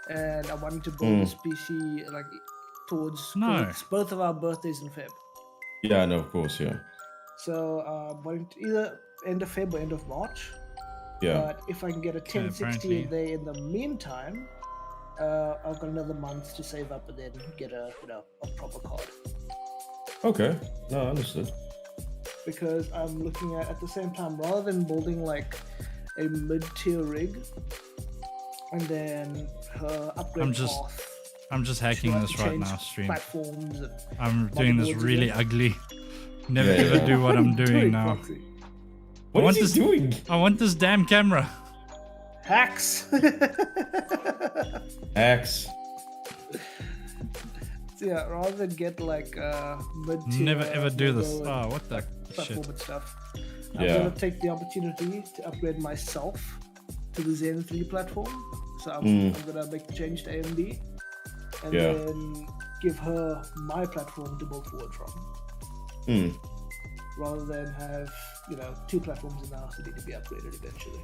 Speaker 2: And I wanted to build this PC like towards 'cause it's both of our birthdays in Feb.
Speaker 3: Yeah, no, of course, yeah.
Speaker 2: So wanting to either end of Feb or end of March.
Speaker 3: Yeah.
Speaker 2: But if I can get a 1060 in there in the meantime, I've got another month to save up and then get a proper card.
Speaker 3: Okay. No, understood.
Speaker 2: Because I'm looking at the same time, rather than building like a mid-tier rig and then her upgrade path.
Speaker 1: I'm just hacking
Speaker 2: she'll have
Speaker 1: this
Speaker 2: to
Speaker 1: right
Speaker 2: change
Speaker 1: now, stream.
Speaker 2: platforms and
Speaker 1: I'm doing this
Speaker 2: motherboards
Speaker 1: really
Speaker 2: again.
Speaker 1: ugly. Never
Speaker 3: Yeah,
Speaker 1: ever
Speaker 3: yeah.
Speaker 1: do what I'm doing now.
Speaker 2: Proxy?
Speaker 3: What
Speaker 1: want
Speaker 3: is he
Speaker 1: this-
Speaker 3: doing?
Speaker 1: I want this damn camera.
Speaker 2: Hacks.
Speaker 3: Axe.
Speaker 2: So yeah, rather than get like mid-tier,
Speaker 1: Never ever do this.
Speaker 2: logo and
Speaker 1: Oh, what the
Speaker 2: platform
Speaker 1: shit.
Speaker 2: and stuff.
Speaker 3: Yeah.
Speaker 2: I'm gonna take the opportunity to upgrade myself to the Zen 3 platform. So I'm gonna make the change to AMD and
Speaker 3: Yeah.
Speaker 2: then give her my platform to build forward from, rather than have two platforms in the house that need to be upgraded eventually.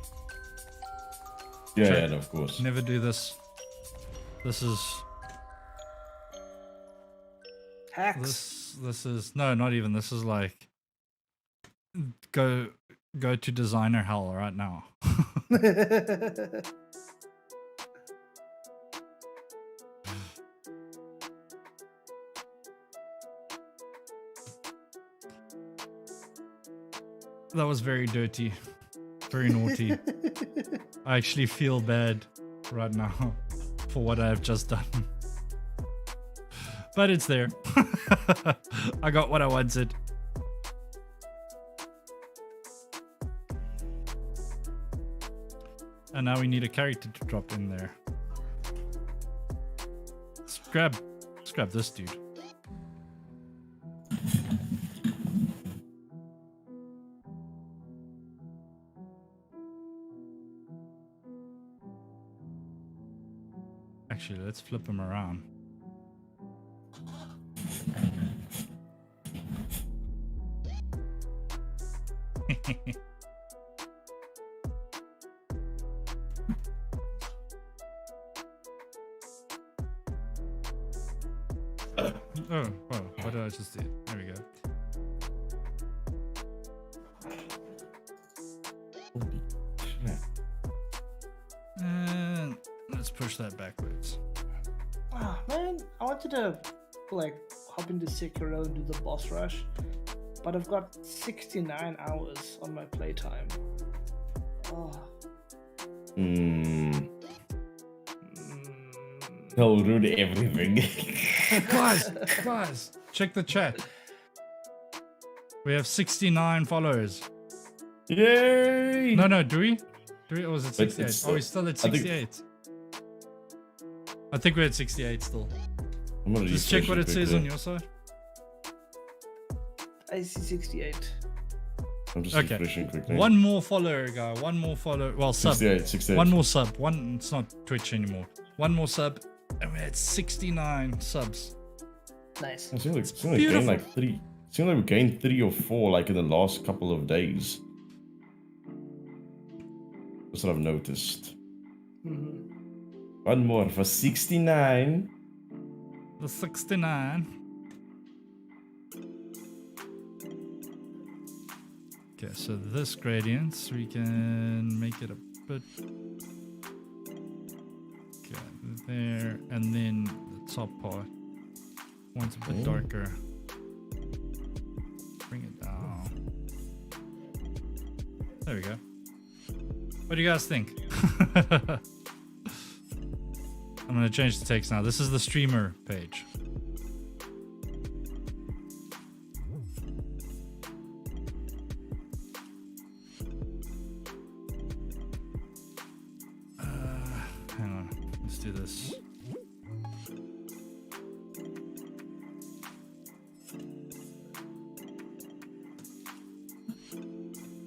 Speaker 3: Yeah,
Speaker 1: Sure.
Speaker 3: yeah, no, of course.
Speaker 1: Never do this. This is
Speaker 2: Hacks.
Speaker 1: this is no, not even. This is like go to designer hell right now. That was very dirty. Very naughty. I actually feel bad right now for what I've just done. But it's there. I got what I wanted. And now we need a character to drop in there. Let's grab this dude. Actually, let's flip him around. Oh, what did I just do? There we go. And let's push that backwards.
Speaker 2: Ah, man, I wanted to like hop into Sekiro and do the boss rush, but I've got 69 hours on my playtime. Oh.
Speaker 3: He'll ruin everything.
Speaker 1: Guys, check the chat. We have 69 followers.
Speaker 3: Yay!
Speaker 1: No, do we? Or was it
Speaker 3: But
Speaker 1: 68?
Speaker 3: it's
Speaker 1: Oh, we're still at 68. I think we're at 68 still.
Speaker 3: I'm gonna
Speaker 1: Just check
Speaker 3: refresh
Speaker 1: what it says
Speaker 3: quickly.
Speaker 1: on your side.
Speaker 2: I see 68.
Speaker 3: I'm just
Speaker 1: Okay.
Speaker 3: refreshing quickly.
Speaker 1: One more follower, guy. One more follower. Well, sub.
Speaker 3: 68.
Speaker 1: One more sub. It's not Twitch anymore. One more sub. And we're at 69 subs.
Speaker 2: Nice.
Speaker 3: It seems like we gained
Speaker 1: beautiful.
Speaker 3: like 3. It seems like we gained 3 or 4 like in the last couple of days. That's what I've noticed. One more for 69.
Speaker 1: The 69. Okay, so this gradients, we can make it a bit. Okay, there, and then the top part. One's a bit darker. Bring it down. There we go. What do you guys think? I'm gonna change the text now. This is the streamer page. Hang on. Let's do this.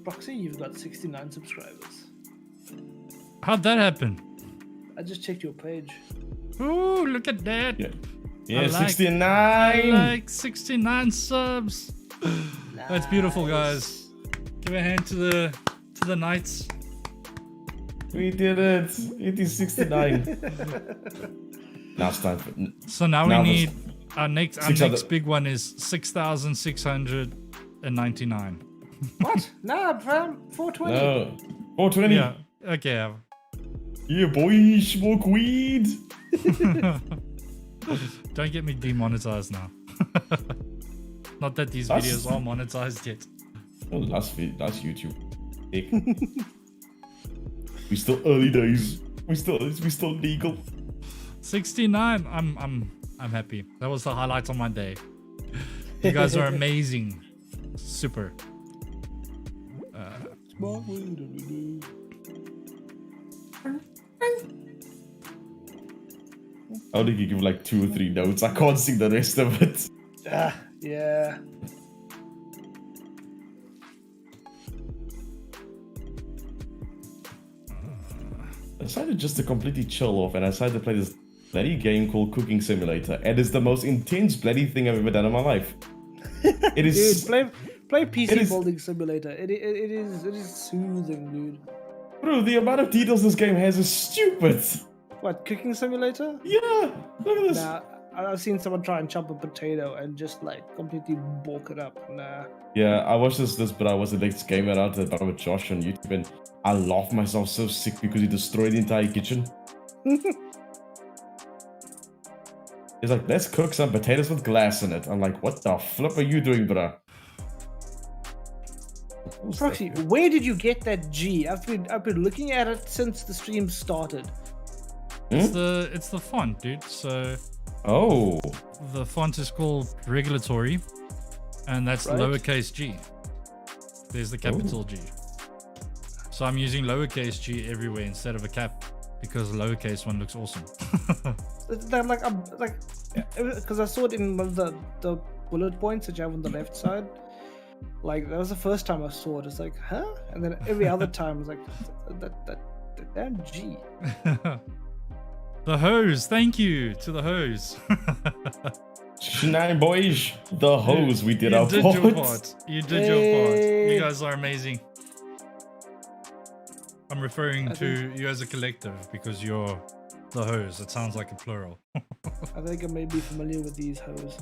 Speaker 2: Proxy, you've got 69 subscribers.
Speaker 1: How'd that happen?
Speaker 2: I just checked your page.
Speaker 1: Ooh, look at that.
Speaker 3: Yeah,
Speaker 1: I like-
Speaker 3: 69.
Speaker 1: Like 69 subs. That's beautiful, guys. Give a hand to the knights.
Speaker 3: We did it. It is 69. Now it's time for.
Speaker 1: So now
Speaker 3: Now
Speaker 1: we
Speaker 3: this-
Speaker 1: need our next
Speaker 3: 600
Speaker 1: big one is 6,699.
Speaker 2: What? Nah, fam. 420.
Speaker 3: No. 420.
Speaker 1: Yeah. Okay.
Speaker 3: Yeah, boy. Smoke weed.
Speaker 1: Don't get me demonetized now. Not that these
Speaker 3: That's-
Speaker 1: videos are monetized yet.
Speaker 3: Oh, last YouTube. Heck. We still early days. We still legal.
Speaker 1: 69. I'm happy. That was the highlight of my day. You guys are amazing. Super.
Speaker 2: Smoke weed every day.
Speaker 3: How did you give like 2 or 3 notes? I can't sing the rest of it.
Speaker 2: Ah, yeah.
Speaker 3: I decided just to completely chill off and I decided to play this bloody game called Cooking Simulator. And it's the most intense bloody thing I've ever done in my life. It is.
Speaker 2: Dude, play PC
Speaker 3: it is-
Speaker 2: building simulator. It is soothing, dude.
Speaker 3: Bro, the amount of details this game has is stupid.
Speaker 2: What, cooking simulator?
Speaker 3: Yeah, look at this.
Speaker 2: Nah, I've seen someone try and chop a potato and just like completely bulk it up. Nah.
Speaker 3: Yeah, I watched this but I was the next game out at with Josh on YouTube and I laughed myself so sick because he destroyed the entire kitchen. He's like, let's cook some potatoes with glass in it. I'm like, what the flip are you doing, bruh? What's
Speaker 2: Proxy,
Speaker 3: that?
Speaker 2: where did you get that G? I've been looking at it since the stream started.
Speaker 1: It's the font, dude. So
Speaker 3: Oh,
Speaker 1: the font is called regulatory, and that's
Speaker 2: Right.
Speaker 1: lowercase g. There's the capital G. So I'm using lowercase g everywhere instead of a cap because the lowercase one looks awesome.
Speaker 2: I'm like, because I saw it in one of the bullet points that you have on the left side. Like that was the first time I saw it. It's like, huh? And then every other time I was like, that damn G.
Speaker 1: The hose. Thank you to the hose.
Speaker 3: Shenanigans boys, the hose. We did
Speaker 1: you
Speaker 3: our
Speaker 1: did
Speaker 3: part.
Speaker 1: your part. You did your part. You
Speaker 2: Hey.
Speaker 1: guys are amazing. I'm referring to you as a collective because you're the hose. It sounds like a plural.
Speaker 2: I think I may be familiar with these hoes.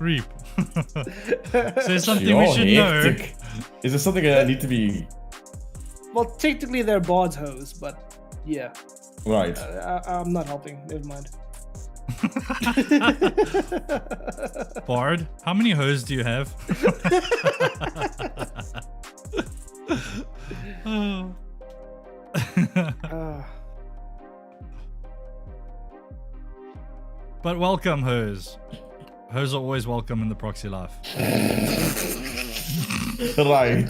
Speaker 1: Reap. Say something we should
Speaker 3: hectic. Is there something I need to be
Speaker 2: Well, technically they're Bard's hoes, but yeah,
Speaker 3: right?
Speaker 2: I'm not helping. Never mind.
Speaker 1: Bard, how many hoes do you have? Oh. But welcome, hoes. Hoes are always welcome in the Proxy Life.
Speaker 3: Right.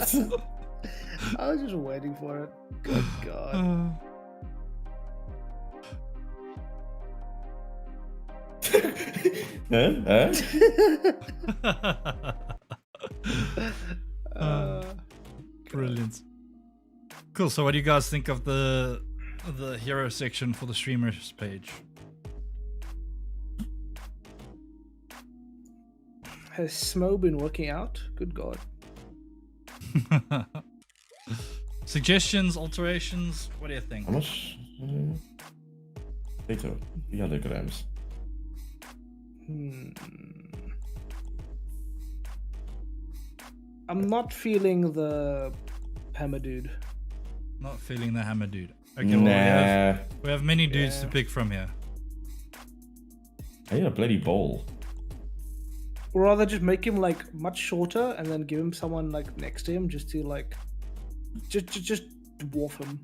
Speaker 2: I was just waiting for it. Good God.
Speaker 3: Huh?
Speaker 1: Brilliant. Cool. So, what do you guys think of the hero section for the streamers page?
Speaker 2: Has Smo been working out? Good God.
Speaker 1: Suggestions, alterations. What do you think?
Speaker 3: How much? Later, 300 grams.
Speaker 2: I'm not feeling the hammer dude.
Speaker 1: Not feeling the hammer dude. Okay, well, we have many dudes to pick from here.
Speaker 3: I need a bloody bowl.
Speaker 2: Or rather just make him like much shorter and then give him someone like next to him just to like just dwarf him.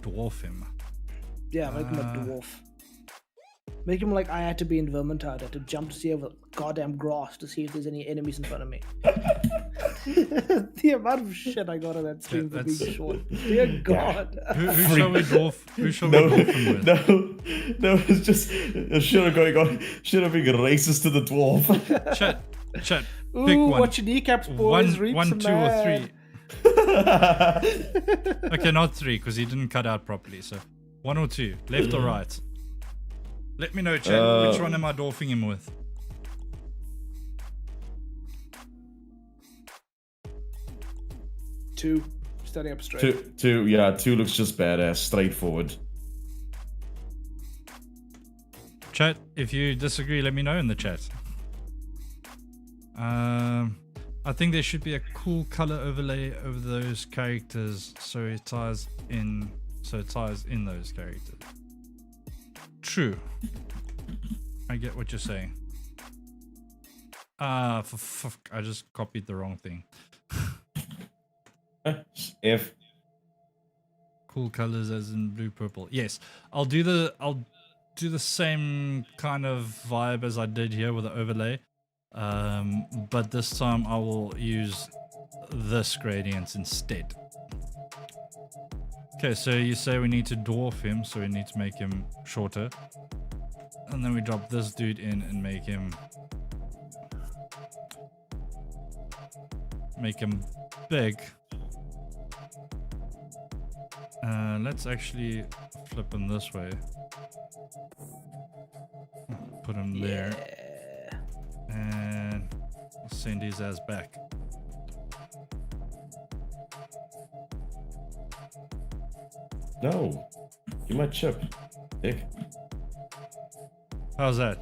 Speaker 1: Dwarf him.
Speaker 2: Yeah, make him a dwarf. Make him like I had to be in Vermintide. I had to jump to see over goddamn grass to see if there's any enemies in front of me. The amount of shit I got on that stream for being short. Dear God.
Speaker 1: Who shall we dwarf? Who shall we dwarf him with?
Speaker 3: No, it's just should have going on. Should have been racist to the dwarf.
Speaker 1: Chat.
Speaker 2: Ooh,
Speaker 1: Pick one.
Speaker 2: watch your kneecaps, boys. Reap
Speaker 1: One,
Speaker 2: some
Speaker 1: two, or
Speaker 2: man.
Speaker 1: 3. Okay, not 3 because he didn't cut out properly. So 1 or 2, left or right. Let me know, chat. Which one am I dwarfing him with?
Speaker 2: Two. Standing up straight.
Speaker 3: Two. Yeah, 2 looks just badass, straightforward.
Speaker 1: Chat, if you disagree, let me know in the chat. I think there should be a cool color overlay over those characters so it ties in those characters. True. I get what you're saying. Fuck, I just copied the wrong thing.
Speaker 3: If
Speaker 1: Cool colors as in blue, purple. Yes, I'll do the same kind of vibe as I did here with the overlay. But this time I will use this gradient instead. Okay, so you say we need to dwarf him, so we need to make him shorter. And then we drop this dude in and make him big. Let's actually flip him this way. Put him there. And send his ass back.
Speaker 3: no, you might chip, dick.
Speaker 1: How's that?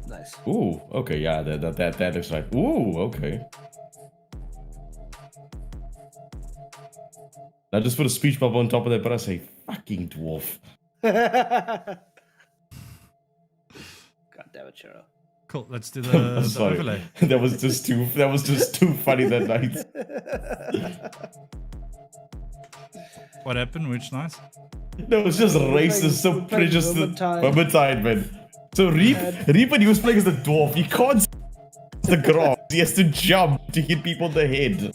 Speaker 2: Nice.
Speaker 3: Ooh, okay, yeah, that looks right. Ooh, okay. Now just put a speech bubble on top of that, but I say fucking dwarf.
Speaker 2: God damn it, Churro.
Speaker 1: Cool. Let's do the
Speaker 3: Sorry,
Speaker 1: overlay.
Speaker 3: that was just too funny that night.
Speaker 1: What happened? Which night?
Speaker 3: No, it's just racist, so
Speaker 2: we're playing
Speaker 3: prejudiced.
Speaker 2: Vermintide.
Speaker 3: Man. So Reaper, he was playing as the dwarf. He can't see the grass. He has to jump to hit people in the head.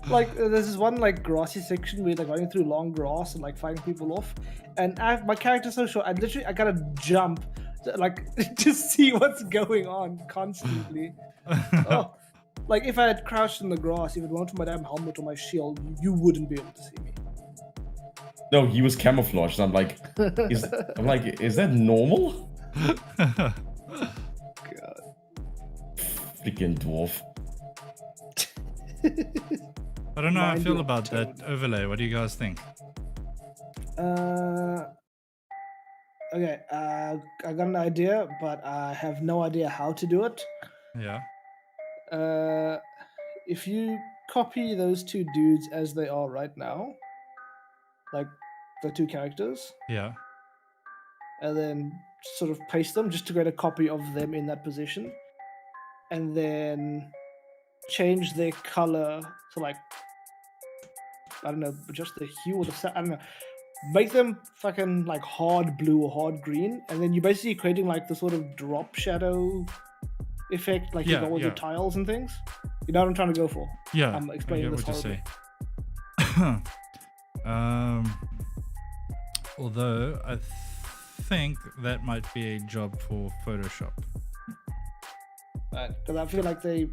Speaker 2: Like there's this one like grassy section where you're like running through long grass and like fighting people off, and my character's so short. I gotta jump, like to see what's going on constantly. Oh, like if I had crouched in the grass, if it weren't for my damn helmet or my shield, you wouldn't be able to see me.
Speaker 3: No, he was camouflaged. I'm like, is that normal?
Speaker 2: God.
Speaker 3: Freaking dwarf.
Speaker 1: I don't know how I
Speaker 2: Mind
Speaker 1: feel
Speaker 2: your
Speaker 1: about
Speaker 2: tone.
Speaker 1: that overlay. What do you guys think?
Speaker 2: Okay, I got an idea, but I have no idea how to do it.
Speaker 1: Yeah.
Speaker 2: If you copy those two dudes as they are right now, like the two characters,
Speaker 1: Yeah.
Speaker 2: and then sort of paste them just to get a copy of them in that position, and then change their color to like, I don't know, just the hue or the, I don't know, make them fucking like hard blue or hard green, and then you're basically creating like the sort of drop shadow effect, like you
Speaker 1: Yeah,
Speaker 2: got with
Speaker 1: yeah.
Speaker 2: the tiles and things. You know what I'm trying to go for?
Speaker 1: Yeah.
Speaker 2: I'm
Speaker 1: I
Speaker 2: explaining
Speaker 1: get
Speaker 2: this
Speaker 1: what you
Speaker 2: horribly.
Speaker 1: say. Although I think that might be a job for Photoshop.
Speaker 2: Because I feel like they.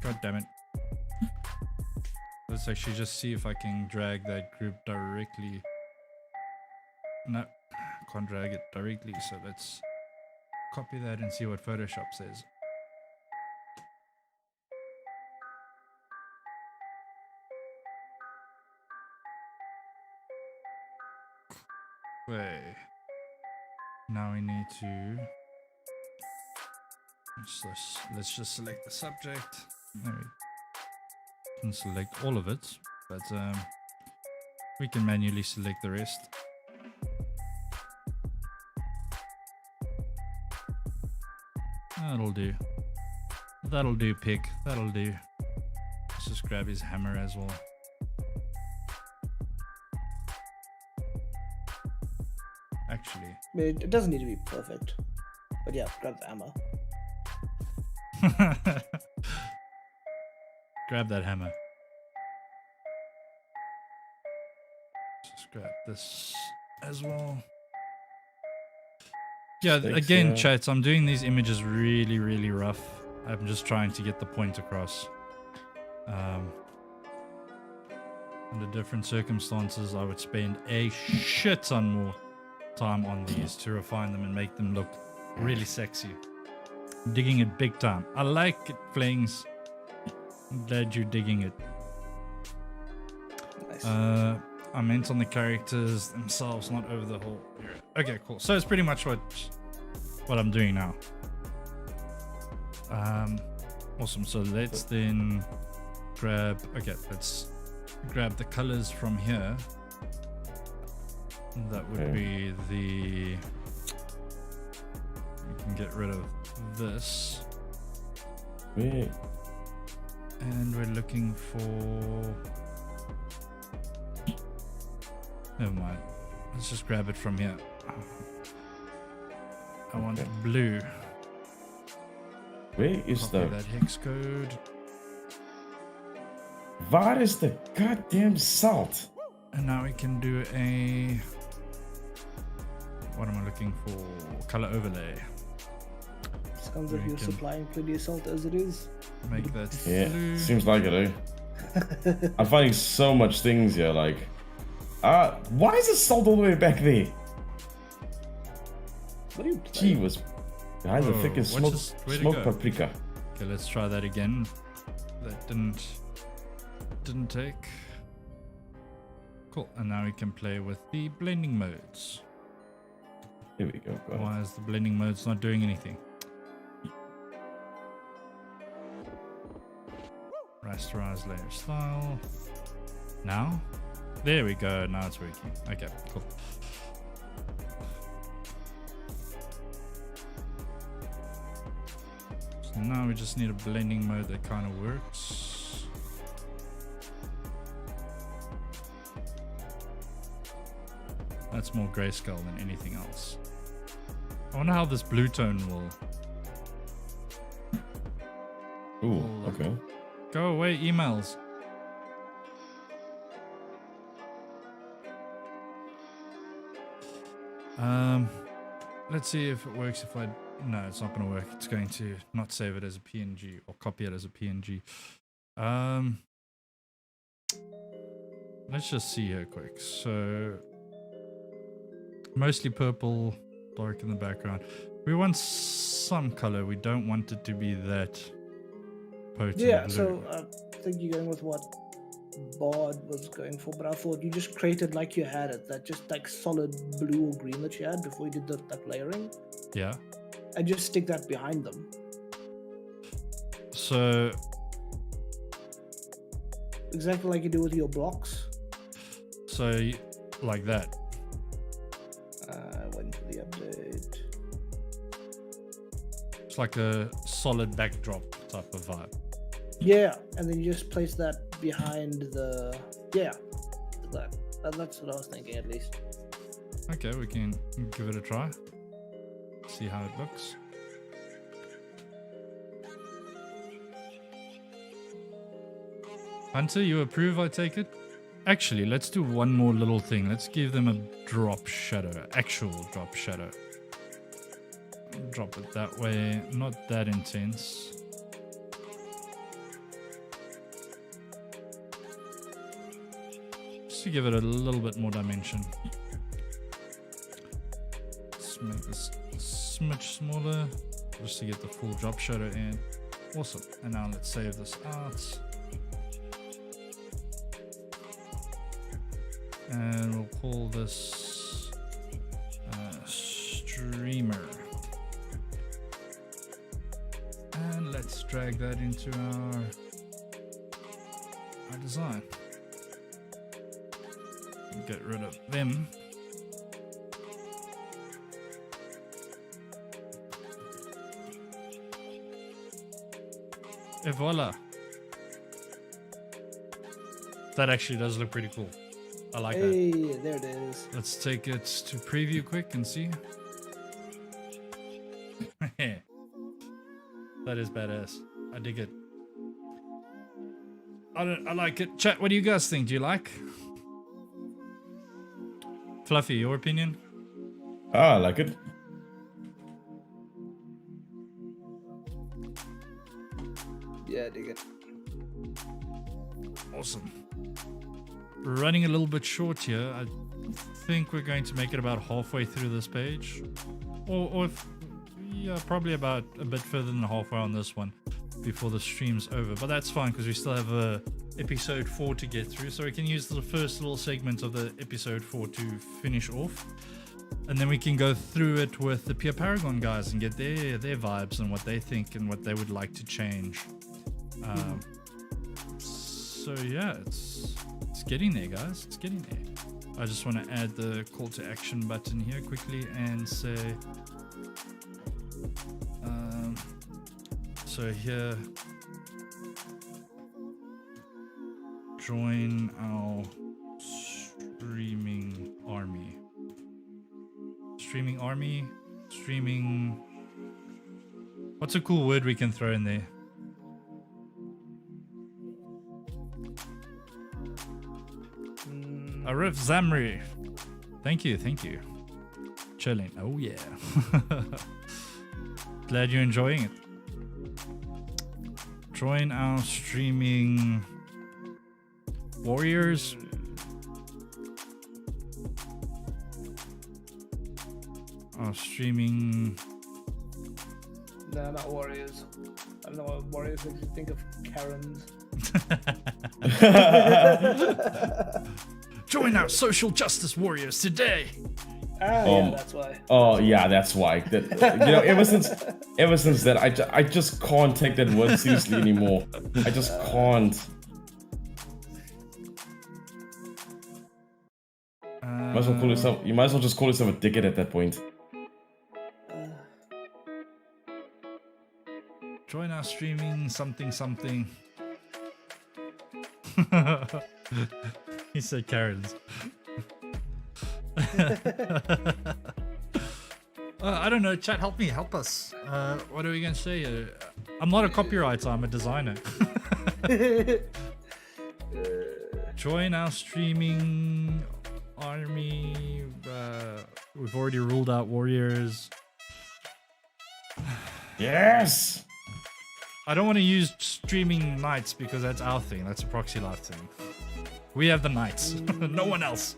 Speaker 1: God damn it. Let's actually just see if I can drag that group directly. No, I can't drag it directly, so let's copy that and see what Photoshop says. Okay. Now we need to let's just select the subject. There we can select all of it, but we can manually select the rest. That'll do. That'll do, pig. That'll do. Let's just grab his hammer as well. Actually.
Speaker 2: I mean, it doesn't need to be perfect. But yeah, grab the hammer.
Speaker 1: Grab that hammer. Just grab this as well. Yeah,
Speaker 3: Thanks,
Speaker 1: again, chats, I'm doing these images really, really rough. I'm just trying to get the point across. Under different circumstances, I would spend a shit ton more time on these to refine them and make them look really sexy. I'm digging it big time. I like it, Flings. I'm glad you're digging it.
Speaker 2: Nice.
Speaker 1: I meant on the characters themselves, not over the whole area. Okay, cool. So it's pretty much what I'm doing now. Awesome. So let's then grab. Okay, let's grab the colors from here. That would be the. We can get rid of this.
Speaker 3: Wait.
Speaker 1: And we're looking for. Never mind. Let's just grab it from here. I want blue.
Speaker 3: Where is
Speaker 1: Copy that hex code.
Speaker 3: Waar is the goddamn salt?
Speaker 1: And now we can do a. What am I looking for? Color overlay.
Speaker 2: Sounds like you're supplying plenty of salt as it is.
Speaker 1: Make that
Speaker 3: Yeah,
Speaker 1: blue.
Speaker 3: seems like it, eh? I'm finding so much things here, like. Why is the salt all the way back there?
Speaker 2: What are you
Speaker 3: Gee,
Speaker 2: playing?
Speaker 3: was behind the
Speaker 1: Oh,
Speaker 3: thickest
Speaker 1: what's
Speaker 3: smoke,
Speaker 1: this- where'd it
Speaker 3: smoke
Speaker 1: go?
Speaker 3: paprika.
Speaker 1: Okay, let's try that again. That didn't take. Cool. And now we can play with the blending modes.
Speaker 3: Here we go. Got it.
Speaker 1: Why is the blending modes not doing anything? Rasterize layer style. Now? There we go. Now it's working. Okay, cool. now we just need a blending mode that kind of works. That's more grayscale than anything else. I wonder how this blue tone will...
Speaker 3: Ooh, okay.
Speaker 1: Go away, emails. Let's see if it works. If I... No, it's not going to work. It's going to not save it as a PNG or copy it as a PNG. Let's just see here quick. So... mostly purple, dark in the background. We want some color. We don't want it to be that potent.
Speaker 2: Yeah,
Speaker 1: blue.
Speaker 2: so I think you're going with what Bard was going for, but I thought you just created like you had it, that just like solid blue or green that you had before you did that layering.
Speaker 1: Yeah.
Speaker 2: And just stick that behind them.
Speaker 1: So
Speaker 2: exactly like you do with your blocks.
Speaker 1: So like that.
Speaker 2: Waiting for the update.
Speaker 1: It's like a solid backdrop type of vibe.
Speaker 2: Yeah, and then you just place that behind the... Yeah, that's what I was thinking at least.
Speaker 1: Okay, we can give it a try. See how it looks. Hunter, you approve, I take it? Actually, let's do one more little thing. Let's give them a drop shadow, actual drop shadow. Drop it that way, not that intense. Just to give it a little bit more dimension. Let's make this a smidge smaller, just to get the full drop shadow in. Awesome. And now let's save this out. And we'll call this streamer. And let's drag that into our design. Get rid of them. Et voila. That actually does look pretty cool. I like that.
Speaker 2: Hey, there it is.
Speaker 1: Let's take it to preview quick and see. That is badass. I dig it. I like it. Chat, what do you guys think? Do you like? Fluffy, your opinion?
Speaker 3: I like it.
Speaker 2: Yeah, I dig it.
Speaker 1: Awesome. Running a little bit short here. I think we're going to make it about halfway through this page. Or if, yeah, probably about a bit further than halfway on this one before the stream's over. But that's fine because we still have episode 4 to get through. So we can use the first little segment of the episode 4 to finish off. And then we can go through it with the Pure Paragon guys and get their vibes and what they think and what they would like to change. So yeah, it's getting there, guys. It's getting there. I just want to add the call to action button here quickly and say, so here, join our streaming army. Streaming army, streaming. What's a cool word we can throw in there? Arif Zamri. Thank you, thank you. Chilling. Oh yeah. Glad you're enjoying it. Join our streaming warriors. Our streaming.
Speaker 2: No, not warriors. I don't know what warriors makes you think of Karens.
Speaker 1: Join our social justice warriors today.
Speaker 2: Yeah, that's why.
Speaker 3: Oh yeah, that's why. That, you know, ever since that, I just can't take that word seriously anymore. I just can't. Might as well call yourself. You might as well just call yourself a dickhead at that point.
Speaker 1: Join our streaming something something. He said Karens. I don't know, chat, help me, help us. What are we gonna say? I'm not a copywriter, I'm a designer. Join our streaming army. We've already ruled out warriors.
Speaker 3: Yes.
Speaker 1: I don't want to use streaming knights because that's our thing. That's a Proxy Life thing. We have the knights. No one else.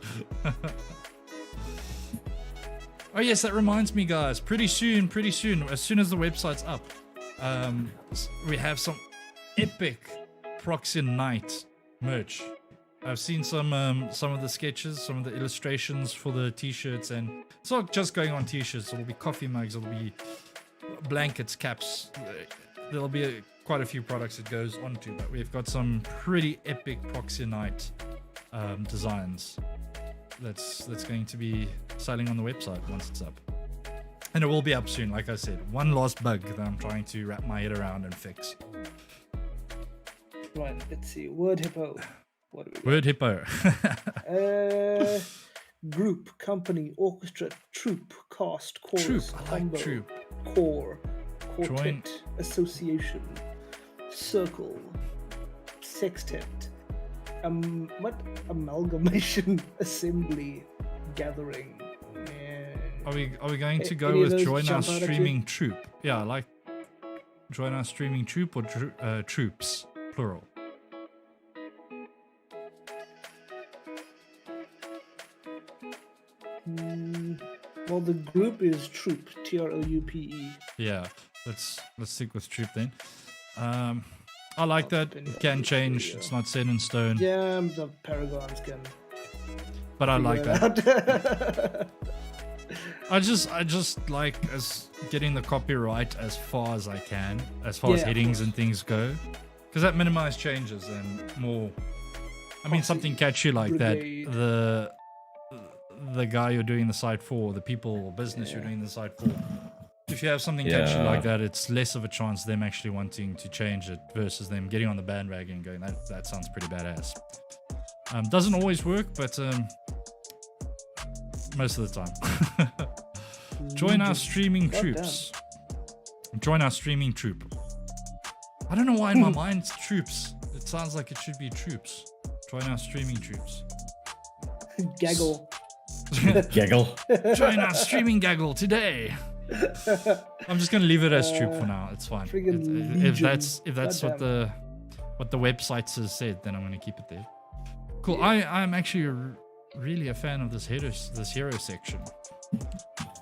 Speaker 1: Oh yes, that reminds me, guys. Pretty soon, as soon as the website's up, we have some epic Proxy Knight merch. I've seen some of the sketches, some of the illustrations for the t-shirts, and it's not just going on t-shirts. It'll be coffee mugs, it'll be blankets, caps. There'll be quite a few products it goes onto, but we've got some pretty epic Proxy Knight designs that's going to be selling on the website once it's up. And it will be up soon, like I said. One last bug that I'm trying to wrap my head around and fix.
Speaker 2: Right, let's see. Word Hippo. What do we got?
Speaker 1: Word Hippo.
Speaker 2: Group, company, orchestra, troupe, cast, chorus,
Speaker 1: Troop, I like
Speaker 2: combo,
Speaker 1: troop.
Speaker 2: core, quartet,
Speaker 1: Join.
Speaker 2: association, circle, sextet, what? Amalgamation, assembly, gathering.
Speaker 1: Are we going to go
Speaker 2: Any of
Speaker 1: with
Speaker 2: those
Speaker 1: join our
Speaker 2: jump out at you?
Speaker 1: streaming troop? Yeah, I like join our streaming troop or troops, plural.
Speaker 2: Well, the group is troupe, TROUPE.
Speaker 1: Yeah, let's stick with troop then. I like that. It can change. It's not set in stone.
Speaker 2: Yeah, the paragons can.
Speaker 1: But I like that.
Speaker 2: that.
Speaker 1: I just like as getting the copyright as far as I can, as far as
Speaker 2: Yeah, of
Speaker 1: headings
Speaker 2: course.
Speaker 1: and things go, because that minimizes changes and more. I mean, something catchy like
Speaker 2: Brigade.
Speaker 1: that. The guy you're doing the site for, the people or business you're doing the site for. If you have something catchy
Speaker 3: Yeah.
Speaker 1: like that, it's less of a chance them actually wanting to change it versus them getting on the bandwagon and going, that sounds pretty badass. Doesn't always work, but most of the time. Join our streaming
Speaker 2: God
Speaker 1: troops. Join our streaming troop. I don't know why in my mind it's troops. It sounds like it should be troops. Join our streaming troops.
Speaker 2: Gaggle.
Speaker 3: Gaggle.
Speaker 1: Join our streaming gaggle today. I'm just gonna leave it as troop for now. It's fine.
Speaker 2: friggin'
Speaker 1: If
Speaker 2: legion.
Speaker 1: that's what the website has said, then I'm gonna keep it there. Cool. I'm actually really a fan of this hero section.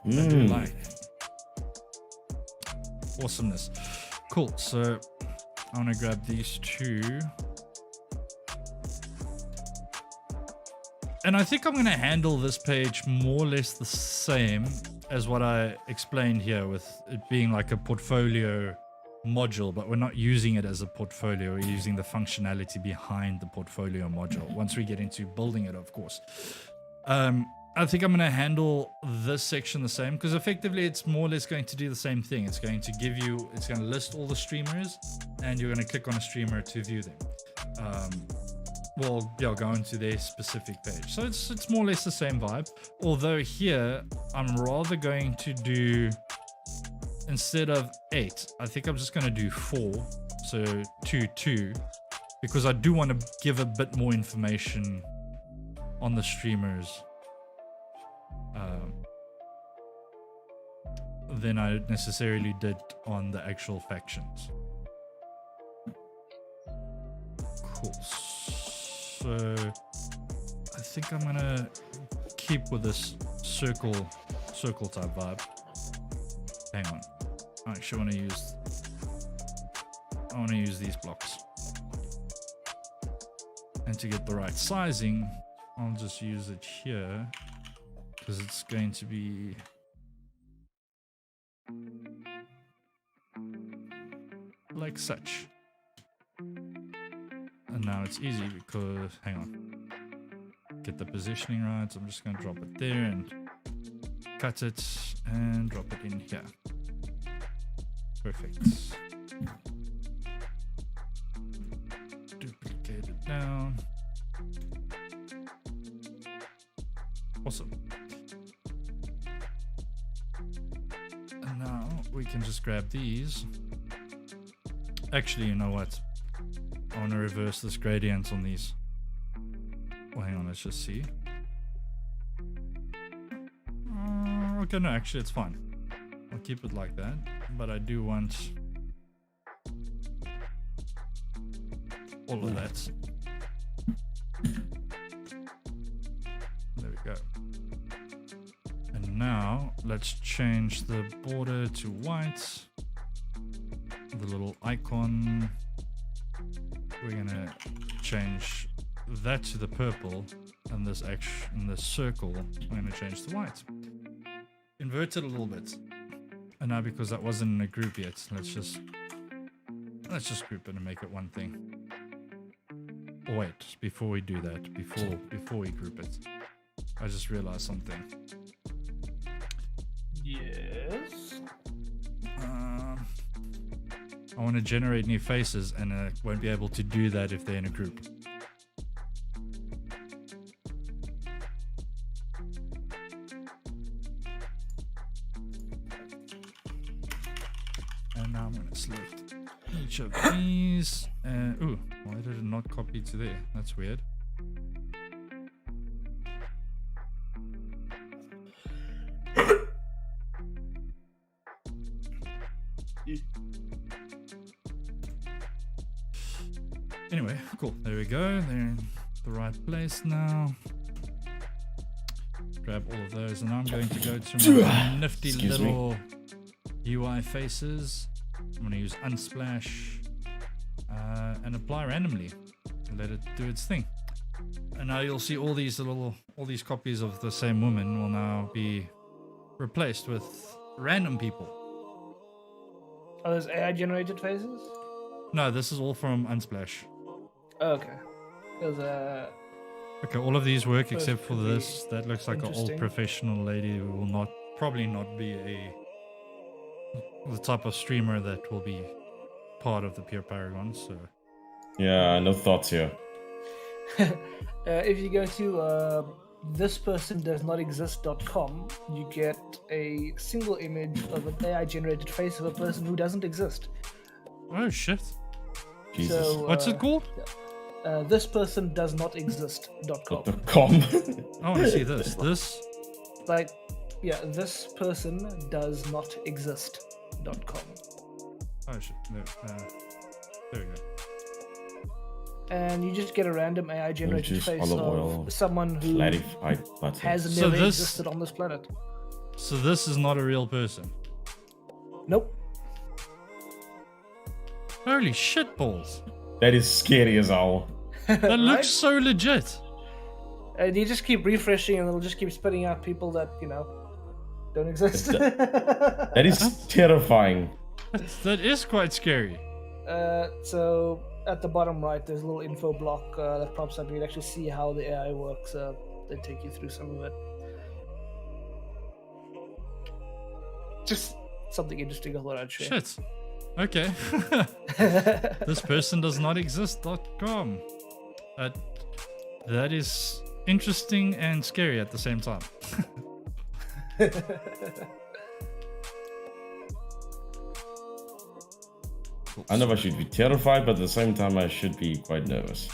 Speaker 1: I do like awesomeness. Cool. So I want to grab these two. And I think I'm going to handle this page more or less the same as what I explained here, with it being like a portfolio module, but we're not using it as a portfolio. We're using the functionality behind the portfolio module once we get into building it, of course. I think I'm going to handle this section the same, because effectively it's more or less going to do the same thing. It's going to list all the streamers, and you're going to click on a streamer to view them. Go into their specific page. So it's more or less the same vibe. Although here, I'm rather going to do, instead of 8, I think I'm just going to do 4. So 2, because I do want to give a bit more information on the streamers than I necessarily did on the actual factions. Cool. So I think I'm gonna keep with this circle type vibe. Hang on. I actually want to use these blocks. And to get the right sizing, I'll just use it here, because it's going to be like such. And now it's easy because, hang on, get the positioning right. So I'm just going to drop it there and cut it and drop it in here. Perfect. Awesome. And now we can just grab these. Actually, you know what? I want to reverse this gradient on these. Well, hang on, let's just see. Okay, no, actually, it's fine. I'll keep it like that. But I do want all of that. There we go. And now let's change the border to white. The little icon. We're gonna change that to the purple, and this circle I'm gonna change to white. Invert it a little bit. And now because that wasn't in a group yet, let's just group it and make it one thing. Oh, wait, before we do that, before we group it, I just realized something.
Speaker 2: Yes.
Speaker 1: I want to generate new faces, and I won't be able to do that if they're in a group. And now I'm going to select each of these. Ooh, why did it not copy to there? That's weird. Anyway, cool. There we go. They're in the right place now. Grab all of those, and now I'm going to go to my nifty little UI faces. I'm going to use Unsplash and apply randomly and let it do its thing. And now you'll see all these copies of the same woman will now be replaced with random people.
Speaker 2: Are those AI generated faces?
Speaker 1: No, this is all from Unsplash.
Speaker 2: Okay. Because
Speaker 1: Okay, all of these work
Speaker 2: Those
Speaker 1: except for
Speaker 2: could be
Speaker 1: this. That looks like an old
Speaker 2: interesting.
Speaker 1: professional lady who will probably not be the type of streamer that will be part of the Pure Paragon. So
Speaker 3: Yeah, no thoughts here.
Speaker 2: if you go to thispersondoesnotexist.com, you get a single image of an AI generated face of a person who doesn't exist.
Speaker 1: oh shit,
Speaker 3: Jesus.
Speaker 2: So,
Speaker 1: what's it called?
Speaker 2: thispersondoesnotexist.com.
Speaker 3: .com.
Speaker 1: I want to see this. This
Speaker 2: Like, yeah, this person does not exist.com.
Speaker 1: oh shit. No, there we go.
Speaker 2: And you just get a random AI generated
Speaker 3: choose
Speaker 2: face
Speaker 3: olive
Speaker 2: of
Speaker 3: oil,
Speaker 2: someone who
Speaker 3: Clarified button.
Speaker 2: has
Speaker 1: So
Speaker 2: never
Speaker 1: this-
Speaker 2: existed on this planet.
Speaker 1: So this is not a real person.
Speaker 2: Nope.
Speaker 1: Holy shit balls!
Speaker 3: That is scary as all.
Speaker 1: That looks so legit.
Speaker 2: And you just keep refreshing, and it'll just keep spitting out people that don't exist.
Speaker 3: That is terrifying.
Speaker 1: That is quite scary.
Speaker 2: So at the bottom right, there's a little info block that pops up. You can actually see how the AI works. They take you through some of it. Just something interesting I thought I'd share.
Speaker 1: Shit. Okay. This person does not exist.com. That is interesting and scary at the same time.
Speaker 3: I know I should be terrified, but at the same time I should be quite nervous.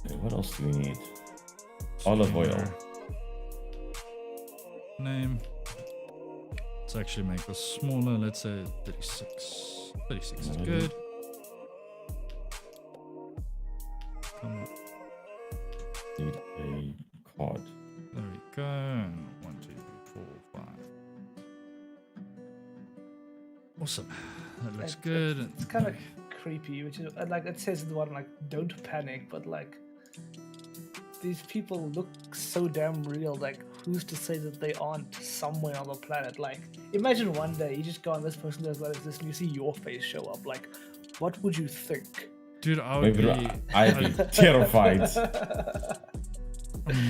Speaker 3: Okay, what else do we need? Olive oil.
Speaker 1: Name. Let's actually make this smaller. Let's say 36. 36 is good. Come on.
Speaker 3: Need a card.
Speaker 1: There we go. 1, 2, 3, 4, 5. Awesome. That looks good.
Speaker 2: It's kind of creepy, which is like it says in the one like "Don't panic," but like these people look so damn real. Like, who's to say that they aren't somewhere on the planet? Like, imagine one day you just go on this person does not exist and you see your face show up. Like, what would you think?
Speaker 1: Dude, I would be
Speaker 3: I'd be terrified.
Speaker 1: a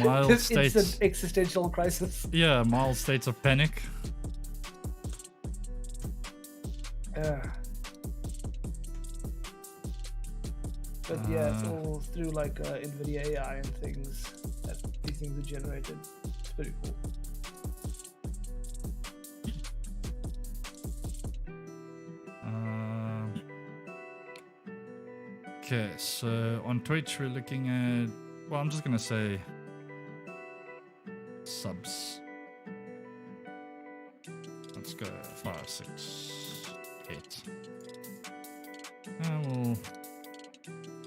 Speaker 1: mild
Speaker 2: This
Speaker 1: state.
Speaker 2: instant existential crisis.
Speaker 1: Yeah, mild states of panic.
Speaker 2: But yeah, it's all through like NVIDIA AI and things that these things are generated. It's pretty cool.
Speaker 1: Okay, so on Twitch we're looking at, well, I'm just gonna say subs. Let's go 5, 6, 8. And we'll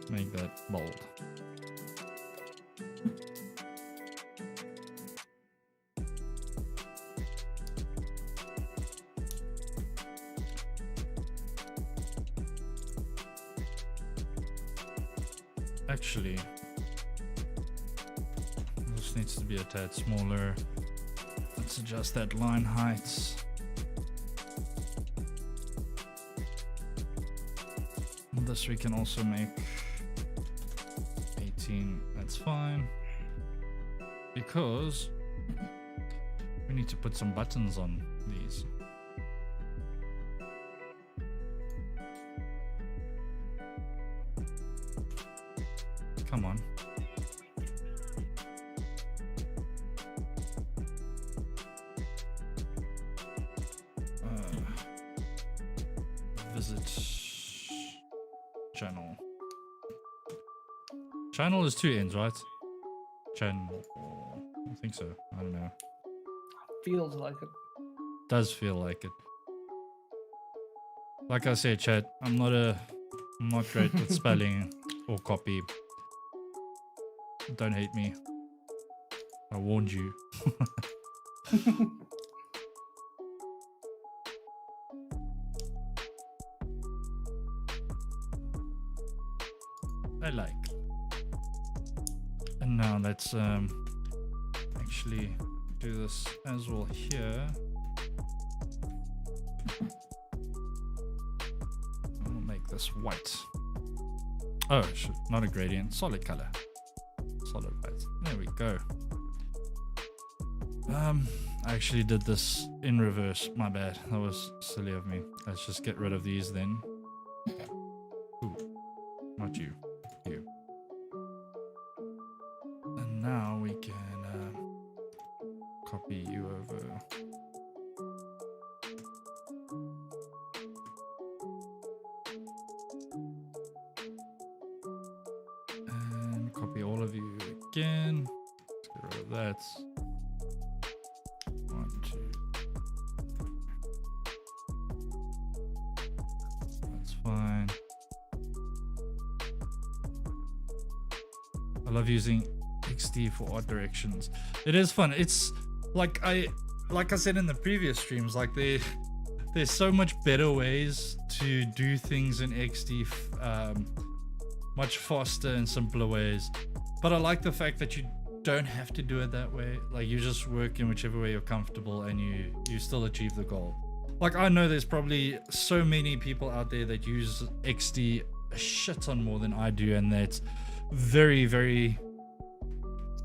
Speaker 1: make that bold. Actually, this needs to be a tad smaller. Let's adjust that line height. And this we can also make 18, that's fine. Because we need to put some buttons on these. Come on. Visit channel. Channel is 2 ends, right? Channel. I think so. I don't know.
Speaker 2: Feels like it.
Speaker 1: Does feel like it. Like I said, chat, I'm not great with spelling or copy. Don't hate me. I warned you. I like. And now let's actually do this as well here. We'll make this white. Oh, not a gradient, solid color. Solid white. There we go. I actually did this in reverse. My bad. That was silly of me. Let's just get rid of these then. Ooh, not you. You. And now we can copy you over. And copy all of you again. Let's get rid of that. 1, 2. That's fine. I love using XD for art directions. It is fun. It's like I said in the previous streams, like there's so much better ways to do things in XD, much faster and simpler ways. But I like the fact that you don't have to do it that way. Like you just work in whichever way you're comfortable and you still achieve the goal. Like I know there's probably so many people out there that use XD a shit ton more than I do, and that's very, very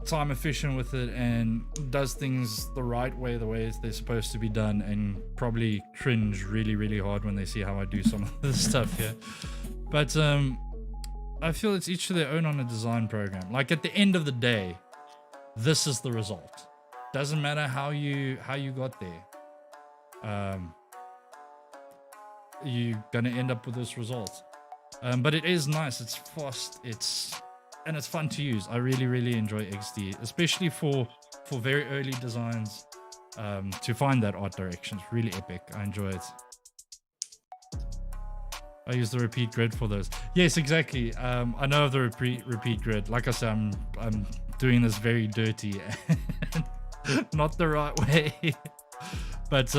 Speaker 1: time efficient with it and does things the right way, the way they're supposed to be done, and probably cringe really, really hard when they see how I do some of this stuff here. But I feel it's each to their own on a design program. Like at the end of the day, this is the result. Doesn't matter how you got there. You're gonna end up with this result. But it is nice. It's fast. And it's fun to use. I really, really enjoy XD, especially for very early designs. To find that art direction is really epic. I enjoy it. I use the repeat grid for those. Yes, exactly. I know of the repeat grid. Like I said, I'm doing this very dirty and not the right way. But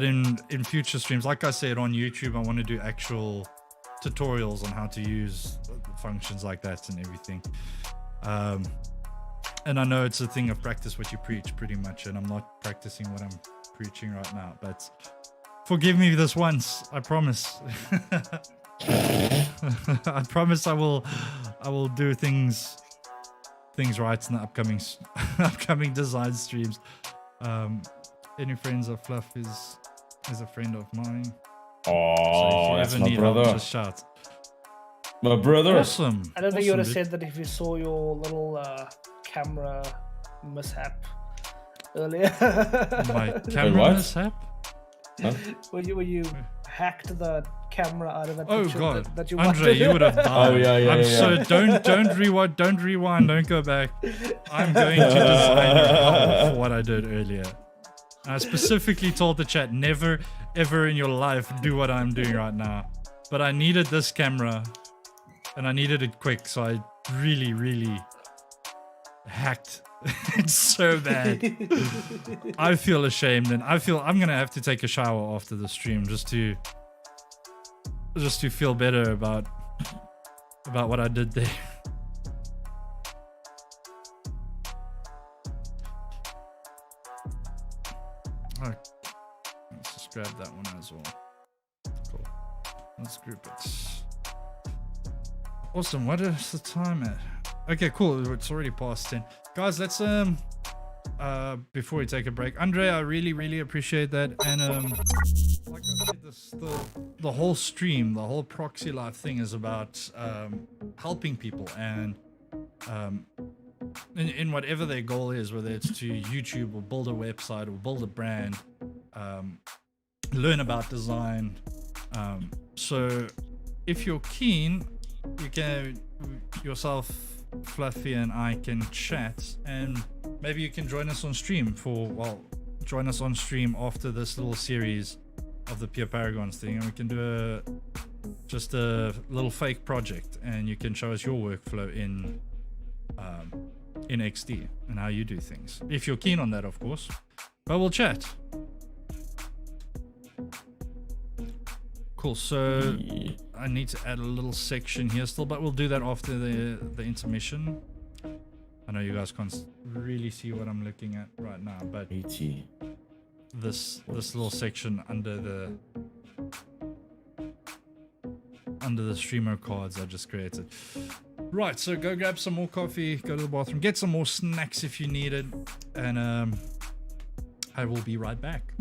Speaker 1: in future streams, like I said on YouTube, I want to do actual tutorials on how to use functions like that and everything. And I know it's a thing of practice what you preach, pretty much, and I'm not practicing what I'm preaching right now, but forgive me this once, I promise. I promise I will do things right in the upcoming design streams. Any friends of Fluff is a friend of mine.
Speaker 3: Oh,
Speaker 1: so
Speaker 3: that's my brother.
Speaker 1: Help, just shout.
Speaker 3: My brother.
Speaker 1: Awesome.
Speaker 2: I don't think you would have
Speaker 1: Awesome,
Speaker 2: said that if you saw your little camera mishap earlier.
Speaker 1: My camera
Speaker 3: what?
Speaker 1: mishap?
Speaker 3: Huh?
Speaker 2: when you hacked the camera out of that
Speaker 1: Oh
Speaker 2: picture
Speaker 1: god,
Speaker 2: that you
Speaker 1: Andre,
Speaker 2: wanted.
Speaker 1: you would have died.
Speaker 3: Oh, yeah,
Speaker 1: I'm
Speaker 3: yeah.
Speaker 1: so don't rewind, don't go back. I'm going to design hell for what I did earlier. I specifically told the chat, never ever in your life do what I'm doing right now. But I needed this camera, and I needed it quick, so I really hacked. It's so bad. I feel ashamed, and I feel I'm gonna have to take a shower after the stream just to feel better about what I did there. Alright, let's just grab that one as well. Cool. Let's group it. Awesome. What is the time at? Okay, cool. It's already past 10. Guys, let's before we take a break, Andre, I really appreciate that. And like I said, the whole stream, the whole Proxy Life thing is about helping people and in whatever their goal is, whether it's to YouTube or build a website or build a brand, learn about design. So if you're keen, you can yourself, Fluffy, and I can chat, and maybe you can join us on stream join us on stream after this little series of the Pure Paragons thing, and we can do just a little fake project, and you can show us your workflow in XD and how you do things. If you're keen on that, of course. But we'll chat. Cool, so I need to add a little section here still, but we'll do that after the intermission. I know you guys can't really see what I'm looking at right now, but this little section under the streamer cards I just created. Right, so go grab some more coffee, go to the bathroom, get some more snacks if you need it, and I will be right back.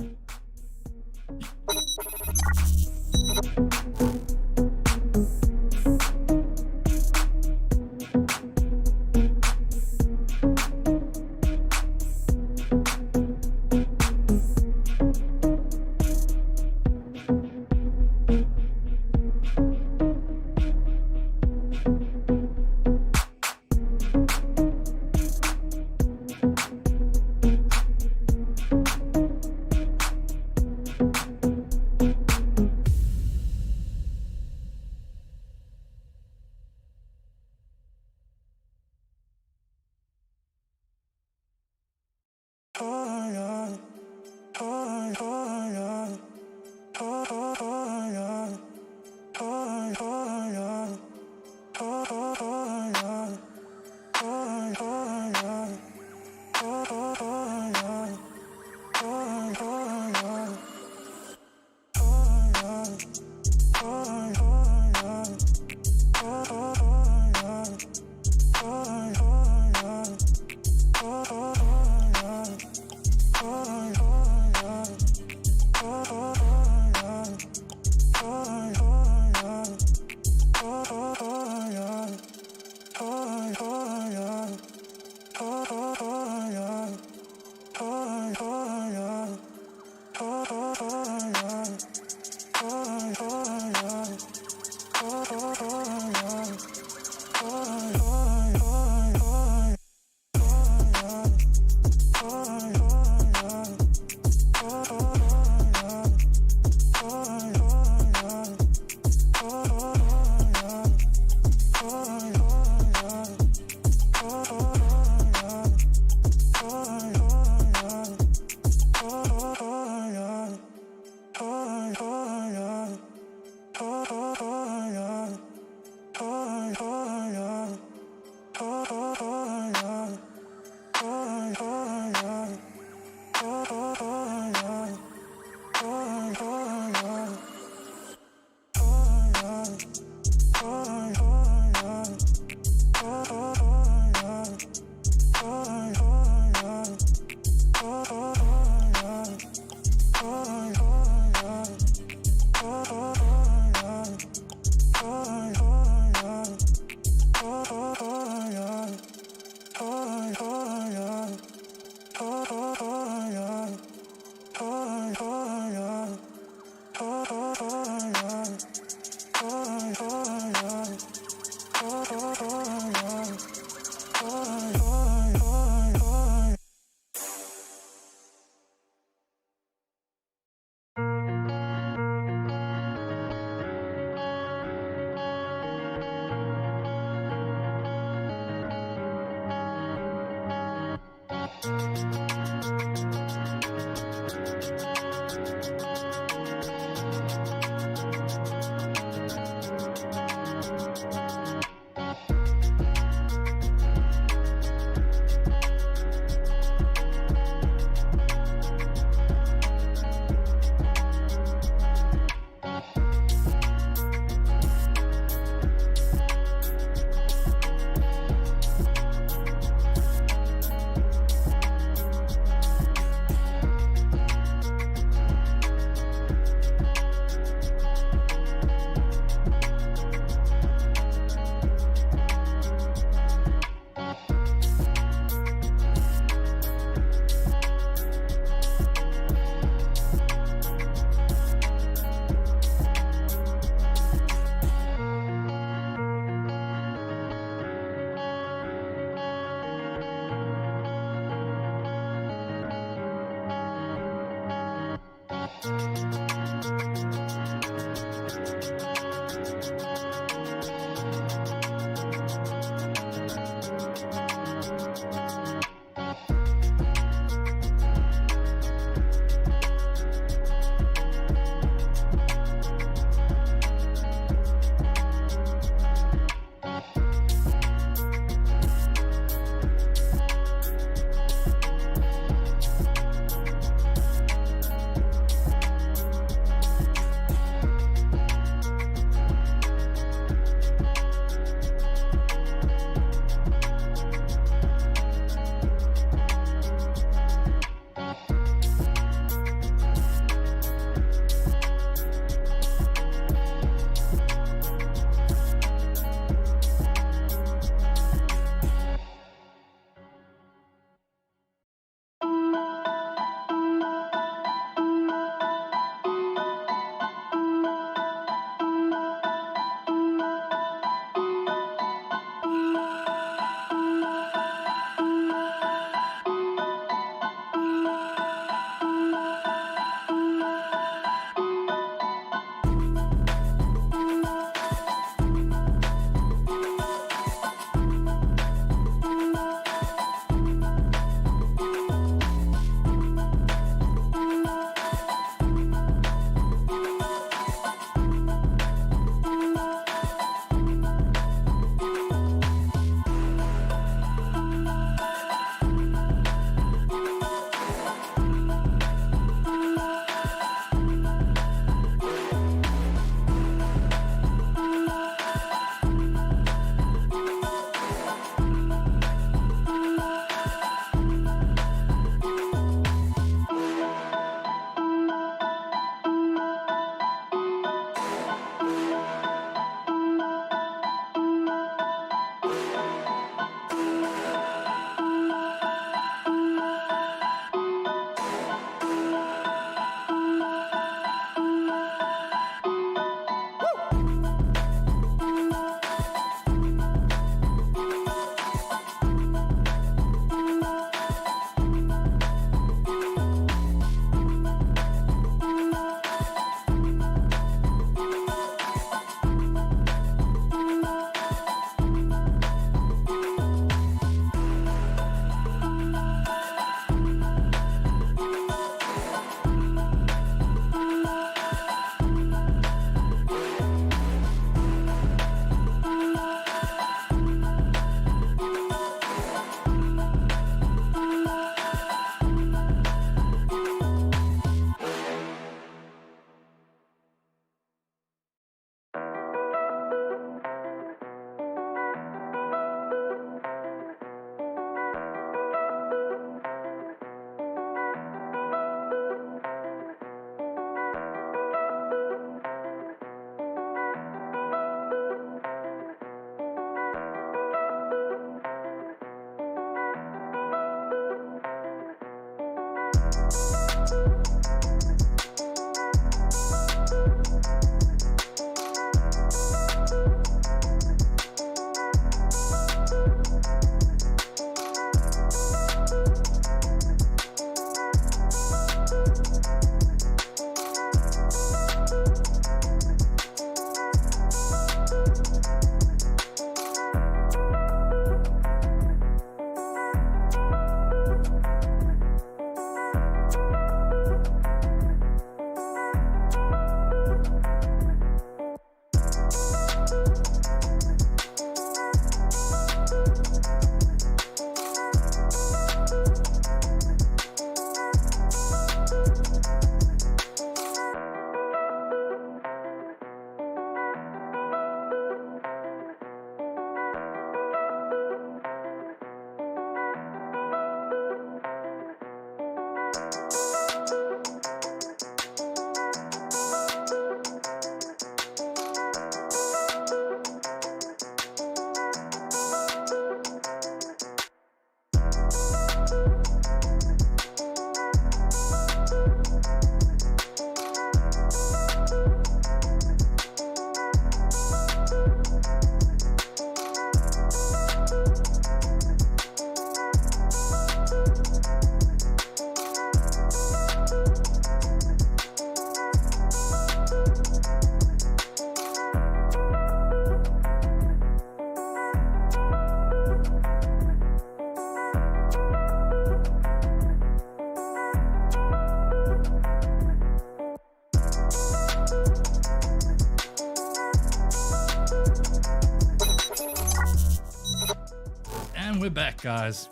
Speaker 1: we're back, guys.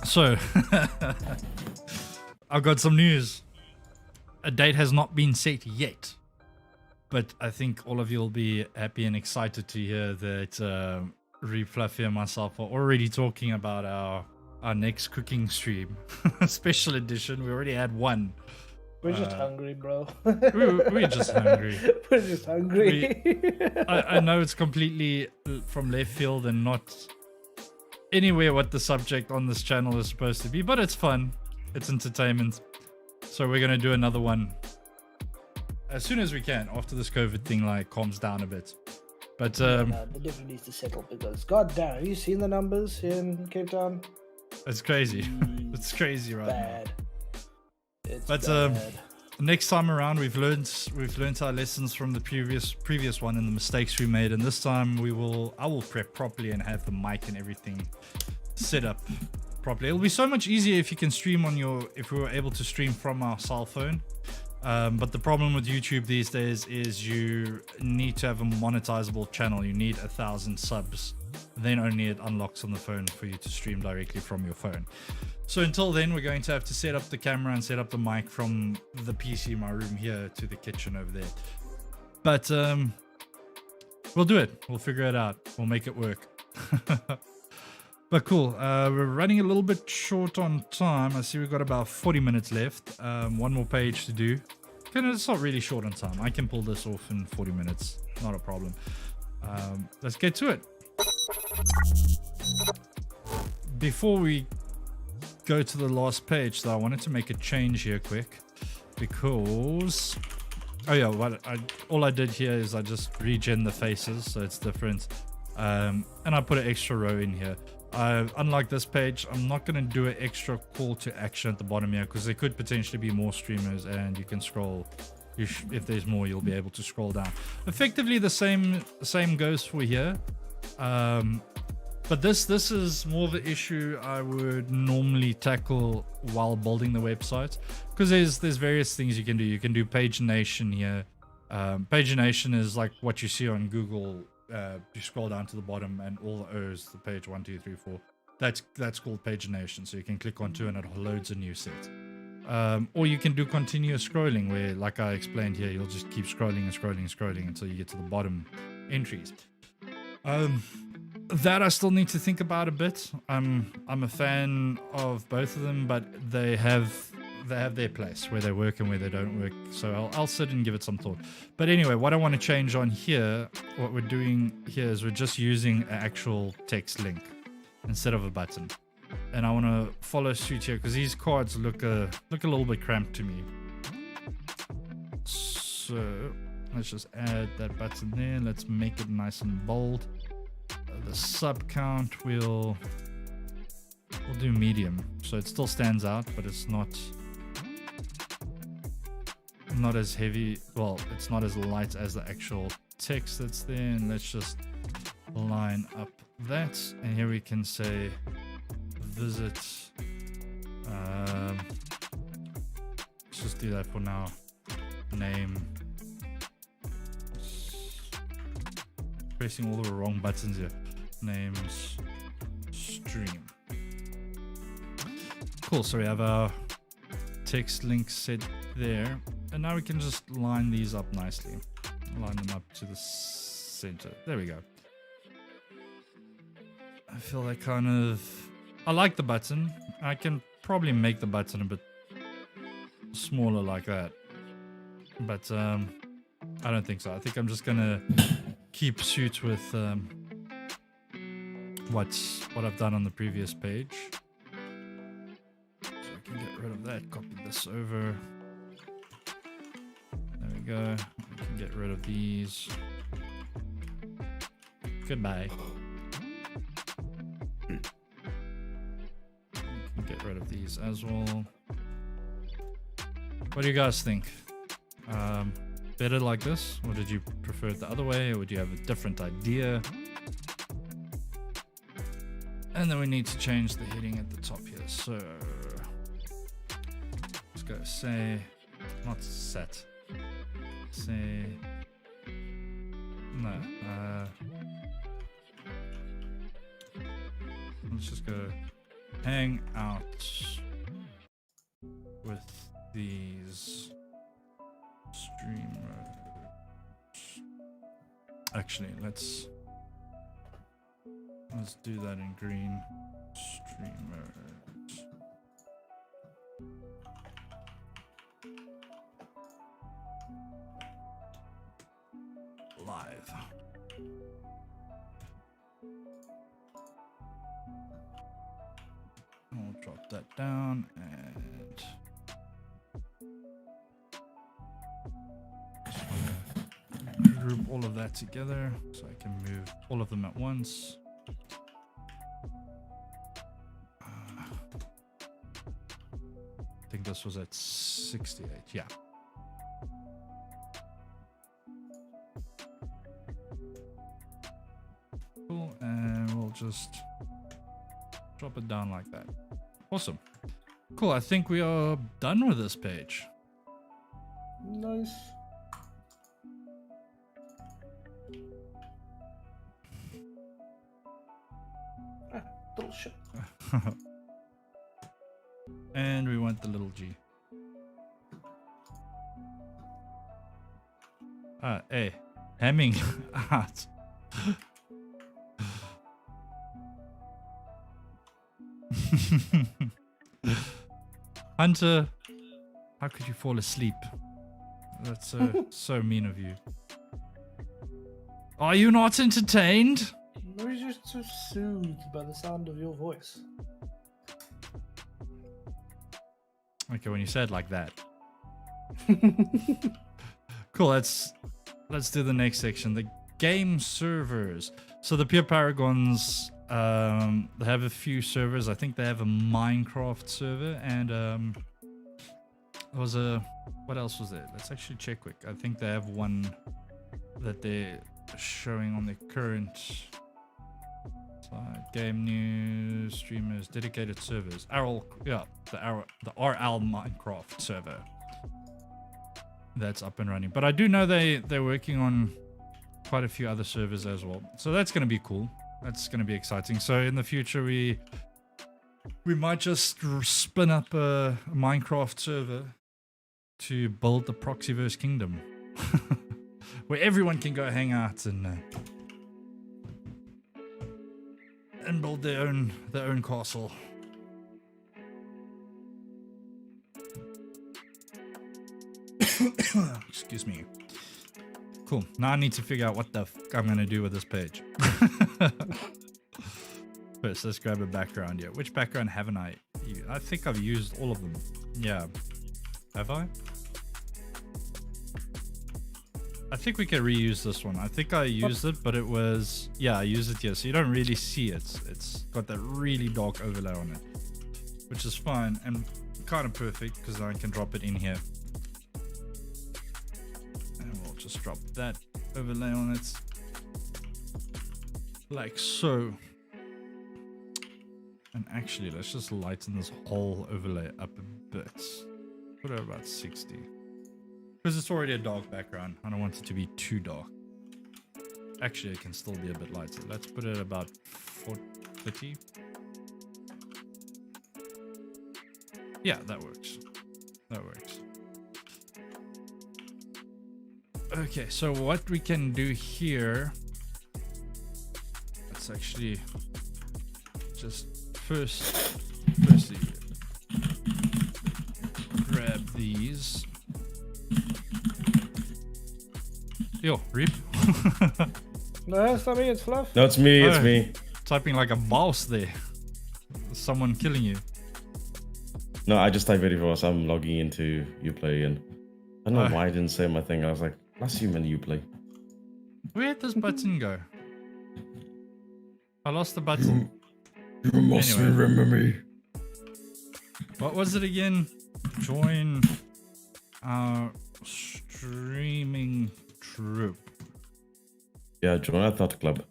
Speaker 1: So, I've got some news. A date has not been set yet, but I think all of you will be happy and excited to hear that Refluffy and myself are already talking about our next cooking stream. Special edition. We already had one.
Speaker 2: We're just hungry, bro.
Speaker 1: We're just hungry.
Speaker 2: We're just hungry.
Speaker 1: I know it's completely from left field and not anywhere what the subject on this channel is supposed to be, but it's fun. It's entertainment. So we're going to do another one as soon as we can after this COVID thing calms down a bit. But
Speaker 2: the difference needs to settle because god damn, have you seen the numbers in Cape Town?
Speaker 1: It's crazy. It's crazy right
Speaker 2: bad.
Speaker 1: now.
Speaker 2: It's
Speaker 1: but
Speaker 2: bad.
Speaker 1: Next time around we've learned our lessons from the previous one and the mistakes we made, and this time I will prep properly and have the mic and everything set up properly. It'll be so much easier if you can stream if we were able to stream from our cell phone. But the problem with YouTube these days is you need to have a monetizable channel. You need 1,000 subs. Then only it unlocks on the phone for you to stream directly from your phone. So until then, we're going to have to set up the camera and set up the mic from the PC in my room here to the kitchen over there. But we'll do it. We'll figure it out. We'll make it work. But cool. We're running a little bit short on time. I see we've got about 40 minutes left. One more page to do. It's not really short on time. I can pull this off in 40 minutes. Not a problem. Let's get to it. Before we go to the last page, though, I wanted to make a change here quick. Because... oh yeah, all I did here is I just regen the faces, so it's different. And I put an extra row in here. Unlike this page, I'm not going to do an extra call to action at the bottom here because there could potentially be more streamers and you can scroll. If there's more, you'll be able to scroll down. Effectively, the same goes for here. But this is more of an issue I would normally tackle while building the website because there's various things you can do. You can do pagination here. Pagination is like what you see on Google. You scroll down to the bottom and all the O's, the page 1, 2, 3, 4. That's called pagination. So you can click on 2 and it loads a new set. Or you can do continuous scrolling where, like I explained here, you'll just keep scrolling and scrolling and scrolling until you get to the bottom entries. That I still need to think about a bit. I'm a fan of both of them, but they have their place where they work and where they don't work. So I'll sit and give it some thought. But anyway, what I want to change on here, what we're doing here is we're just using an actual text link instead of a button. And I want to follow suit here because these cards look a little bit cramped to me. So let's just add that button there. Let's make it nice and bold. The sub count we'll do medium, so it still stands out, but it's not as heavy. Well, it's not as light as the actual text that's there. And let's just line up that, and here we can say visit. Let's just do that for now. Name. Pressing all the wrong buttons here. Names stream. Cool, so we have our text link set there, and now we can just line these up nicely. Line them up to the center. There we go. I feel like I like the button. I can probably make the button a bit smaller like that, but I don't think so. I think I'm just gonna keep suit with what I've done on the previous page. So I can get rid of that, copy this over. There we go. I can get rid of these. Goodbye. Can get rid of these as well. What do you guys think? Better like this, or did you prefer it the other way, or would you have a different idea? And then we need to change the heading at the top here. So let's go say, not set. Say no. let's just go hang out with these streamers. Actually, let's do that in green. Streamers. Live. I'll drop that down and group all of that together so I can move all of them at once. I think this was at 68, yeah. Cool, and we'll just drop it down like that. Awesome. Cool, I think we are done with this page.
Speaker 2: Nice. Little shit.
Speaker 1: And we want the little G. Hey, hemming out. Hunter, how could you fall asleep? That's so mean of you. Are you not entertained?
Speaker 2: We're just so soothed by the sound of your voice.
Speaker 1: Okay, when you say it like that. Cool, let's do the next section. The game servers. So the Pure Paragons, they have a few servers. I think they have a Minecraft server and there was what else was there? Let's actually check quick. I think they have one that they're showing on the current side. Game news, streamers, dedicated servers. RL, yeah, the RL Minecraft server. That's up and running. But I do know they're working on quite a few other servers as well. So that's going to be cool. That's going to be exciting. So in the future, we might just spin up a Minecraft server to build the Proxyverse kingdom. Where everyone can go hang out and build their own castle. Excuse me. Cool. Now I need to figure out what the fuck I'm gonna do with this page. First, let's grab a background here. Which background haven't I used? I think I've used all of them. Yeah. Have I? I think we can reuse this one. I think I used it, but it was... Yeah, I used it here. So you don't really see it. It's got that really dark overlay on it. Which is fine and kind of perfect because I can drop it in here. And we'll just drop that overlay on it. Like so. And actually, let's just lighten this whole overlay up a bit. Put it about 60. Because it's already a dark background. I don't want it to be too dark. Actually, it can still be a bit lighter. Let's put it about 30. Yeah, that works. That works. Okay, so what we can do here... Let's actually just firstly grab these. Yo, Reap.
Speaker 2: No, it's not me, it's Fluff.
Speaker 3: No, it's me. It's me.
Speaker 1: Typing like a mouse there. Someone killing you.
Speaker 3: No, I just typed very fast. I'm logging into Uplay and I don't know why I didn't say my thing. I was like, last human Uplay.
Speaker 1: Where'd this button go? I lost the button.
Speaker 3: You must remember me.
Speaker 1: What was it again? Join our streaming troop.
Speaker 3: Yeah, join our Thought Club.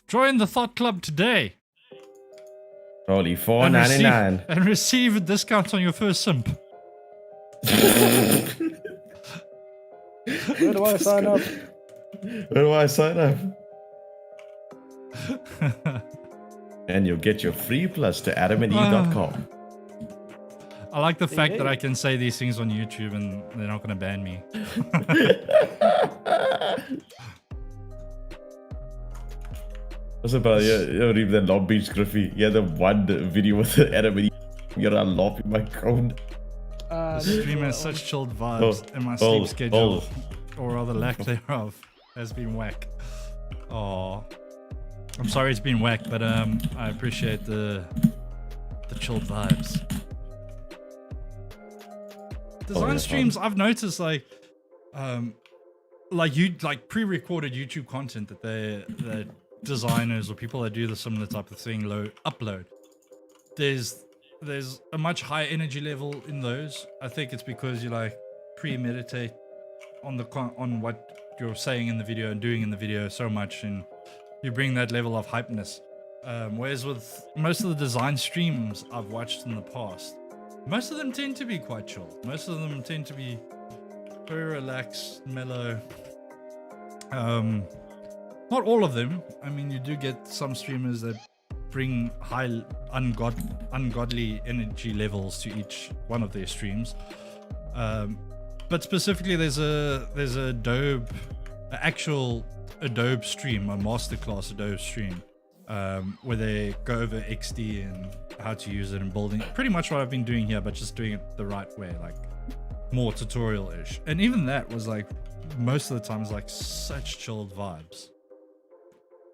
Speaker 1: Join the Thought Club today.
Speaker 3: Only $4.99.
Speaker 1: And receive a discount on your first simp.
Speaker 2: Where do I sign up?
Speaker 3: Where do I sign up? and you'll get your free plus to adamande.com.
Speaker 1: I like the fact that
Speaker 2: Hey.
Speaker 1: I can say these things on YouTube and they're not going to ban me.
Speaker 3: What's about you read the Long Beach Griffy? Yeah, the one video with the Adamande. You're not laughing my cone.
Speaker 1: The stream has such chilled vibes, and my sleep schedule, or rather lack thereof, has been whack. Oh, I'm sorry it's been whack, but I appreciate the chilled vibes. Design streams, I've noticed like pre-recorded YouTube content that the designers or people that do the similar type of thing upload. There's a much higher energy level in those. I think it's because you like premeditate on what you're saying in the video and doing in the video so much, and you bring that level of hypeness. Whereas with most of the design streams I've watched in the past, most of them tend to be quite chill. Most of them tend to be very relaxed, mellow. Not all of them. I mean, you do get some streamers that bring high ungodly energy levels to each one of their streams. But specifically, there's a actual Adobe stream, a masterclass Adobe stream, where they go over XD and how to use it and building. Pretty much what I've been doing here, but just doing it the right way, like more tutorial-ish. And even that was like, most of the time, is like such chilled vibes.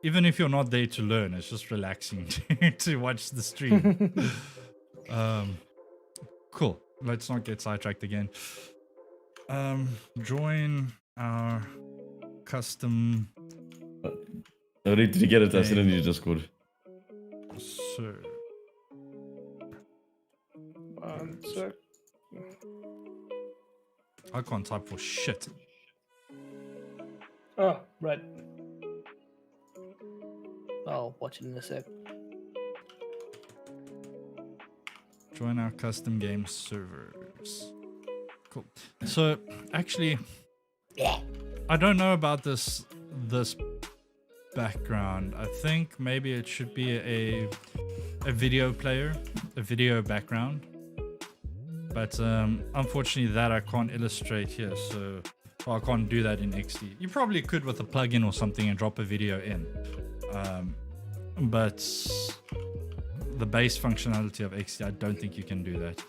Speaker 1: Even if you're not there to learn, it's just relaxing to watch the stream. Cool. Let's not get sidetracked again. Join our custom.
Speaker 3: Did you get it? I said in your Discord.
Speaker 1: So.
Speaker 2: One sec.
Speaker 1: I can't type for shit.
Speaker 2: Oh, right. I'll watch it in a sec.
Speaker 1: Join our custom game servers. Cool. So actually, I don't know about this background. I think maybe it should be a video player, a video background. But unfortunately, that I can't illustrate here, so I can't do that in XD. You probably could with a plugin or something and drop a video in. But the base functionality of XD, I don't think you can do that.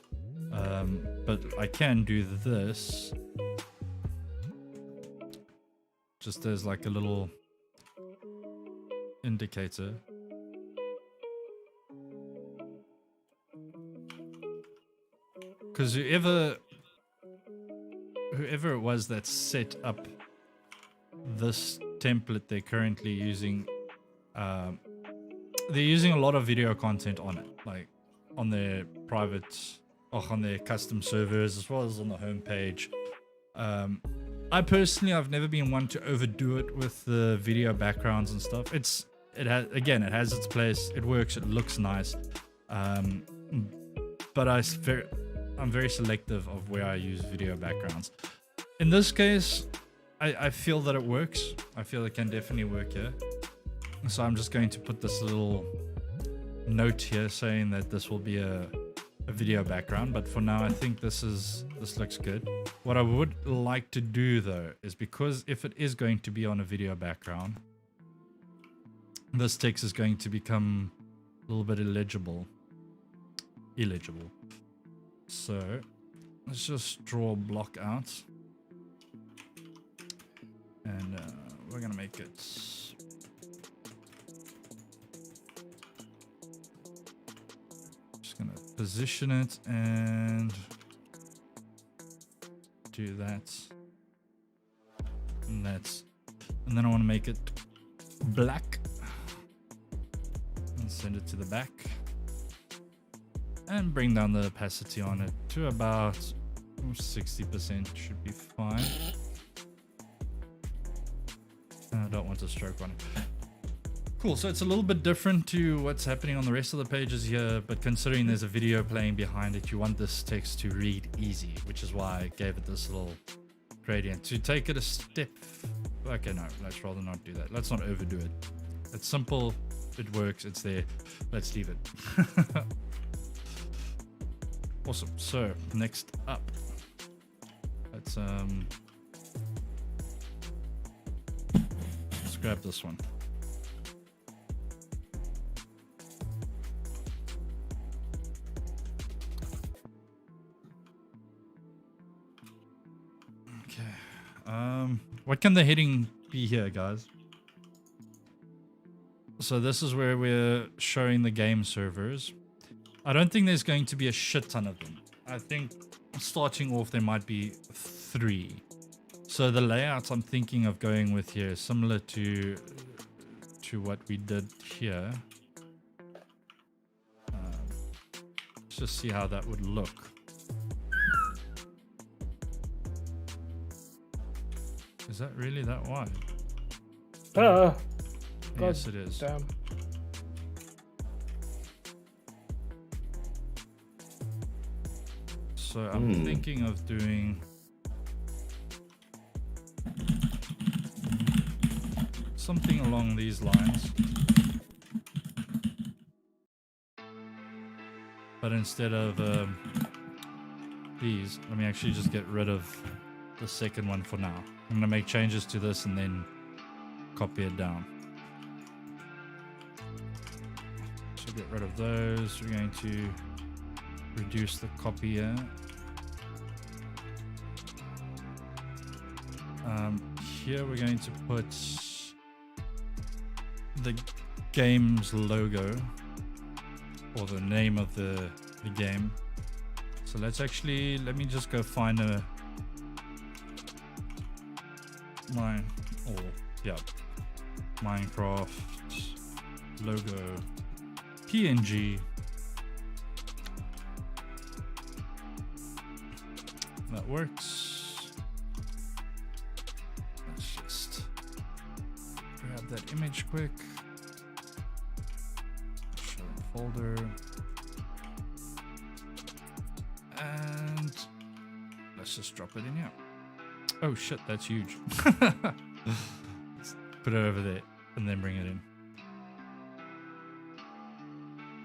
Speaker 1: But I can do this. Just as like a little indicator. Because whoever it was that set up this template they're currently using, they're using a lot of video content on it, like on their on their custom servers as well as on the homepage. I've never been one to overdo it with the video backgrounds and stuff. It has its place. It works. It looks nice. But I'm very selective of where I use video backgrounds. In this case, I feel that it works. I feel it can definitely work here. So I'm just going to put this little note here saying that this will be a video background. But for now, I think this looks good. What I would like to do though is, because if it is going to be on a video background, this text is going to become a little bit illegible. So let's just draw a block out, and we're gonna make it just gonna position it and do that and that, and then I want to make it black and send it to the back. And bring down the opacity on it to about 60%, should be fine. I don't want to stroke on it. Cool, so it's a little bit different to what's happening on the rest of the pages here, but considering there's a video playing behind it, you want this text to read easy, which is why I gave it this little gradient. To take it a step... Okay, no, let's rather not do that. Let's not overdo it. It's simple. It works. It's there. Let's leave it. Awesome. So next up, let's grab this one. Okay. What can the heading be here, guys? So this is where we're showing the game servers. I don't think there's going to be a shit ton of them. I think starting off there might be 3. So the layout I'm thinking of going with here is similar to what we did here. Let's just see how that would look. Is that really that wide? Yes, it is.
Speaker 2: Damn.
Speaker 1: So I'm thinking of doing something along these lines. But instead of these, let me actually just get rid of the second one for now. I'm going to make changes to this and then copy it down. So get rid of those. We're going to reduce the copier. Here we're going to put the game's logo or the name of the game. So let me just go find Minecraft logo PNG. That works. Let's just grab that image quick. Show in folder. And let's just drop it in here. Oh shit, that's huge. Let's put it over there and then bring it in.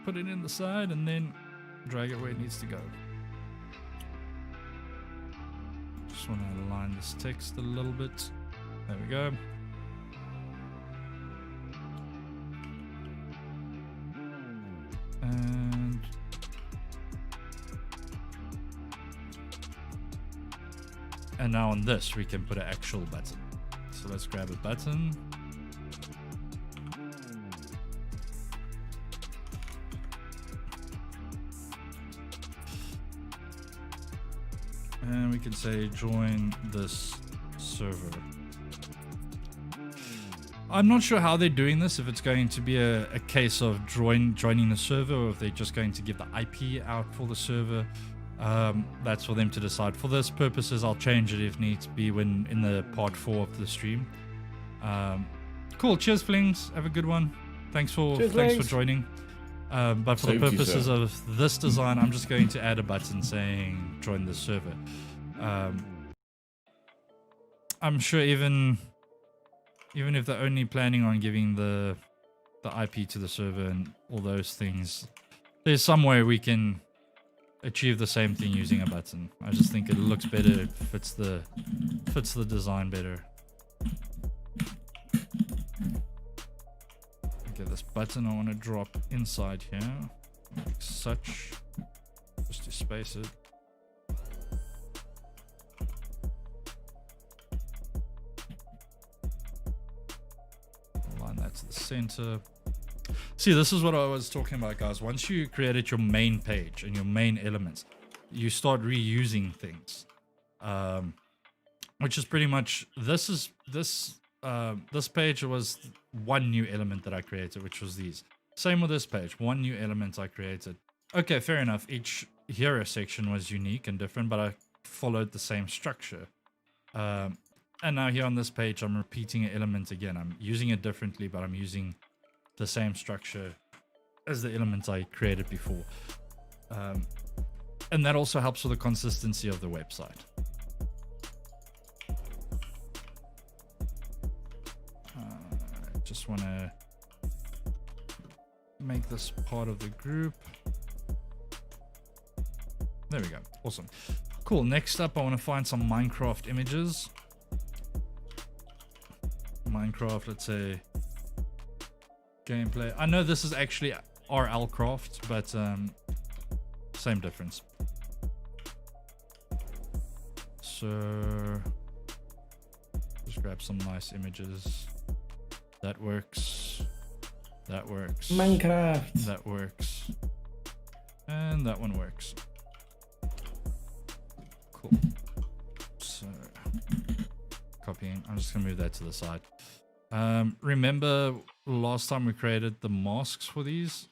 Speaker 1: Put it in the side and then drag it where it needs to go. Just want to align this text a little bit. There we go. And now on this we can put an actual button. So let's grab a button. And we can say join this server. I'm not sure how they're doing this, if it's going to be a case of joining the server or if they're just going to give the IP out for the server. That's for them to decide. For this purposes, I'll change it if needs be when in the part 4 of the stream. Cool. Cheers, Flings. Have a good one. Thanks for joining. But for the purposes of this design, I'm just going to add a button saying join the server. I'm sure even if they're only planning on giving the IP to the server and all those things, there's some way we can achieve the same thing using a button. I just think it looks better, it fits the design better. Okay, this button I want to drop inside here, like such, just to space it. Align that to the center. See, this is what I was talking about, guys. Once you created your main page and your main elements, you start reusing things, which is pretty much this page was one new element that I created, which was these. Same with this page, one new element I created. Okay, fair enough. Each hero section was unique and different, but I followed the same structure. And now here on this page, I'm repeating an element again. I'm using it differently, but I'm using the same structure as the elements I created before. And that also helps with the consistency of the website. Just want to make this part of the group. There we go. Awesome. Cool. Next up, I want to find some Minecraft images. Minecraft, let's say gameplay. I know this is actually RL Craft, but same difference. So just grab some nice images. That works. That works.
Speaker 3: Minecraft.
Speaker 1: That works. And that one works. Cool. So copying. I'm just gonna move that to the side. Remember last time we created the masks for these?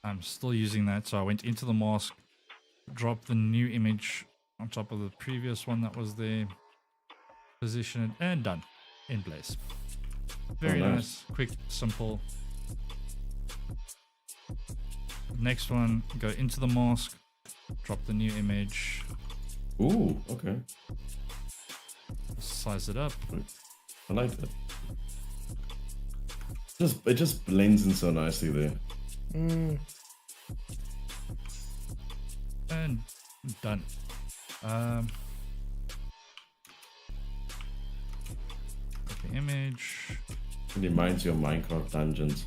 Speaker 1: I'm still using that. So I went into the mask, dropped the new image on top of the previous one that was there, position it, and done. In place. Very nice, quick, simple. Next one, go into the mask, drop the new image.
Speaker 3: Ooh, okay.
Speaker 1: Size it up.
Speaker 3: I like that. It just blends in so nicely there.
Speaker 1: And done. The image.
Speaker 3: It reminds you of Minecraft dungeons.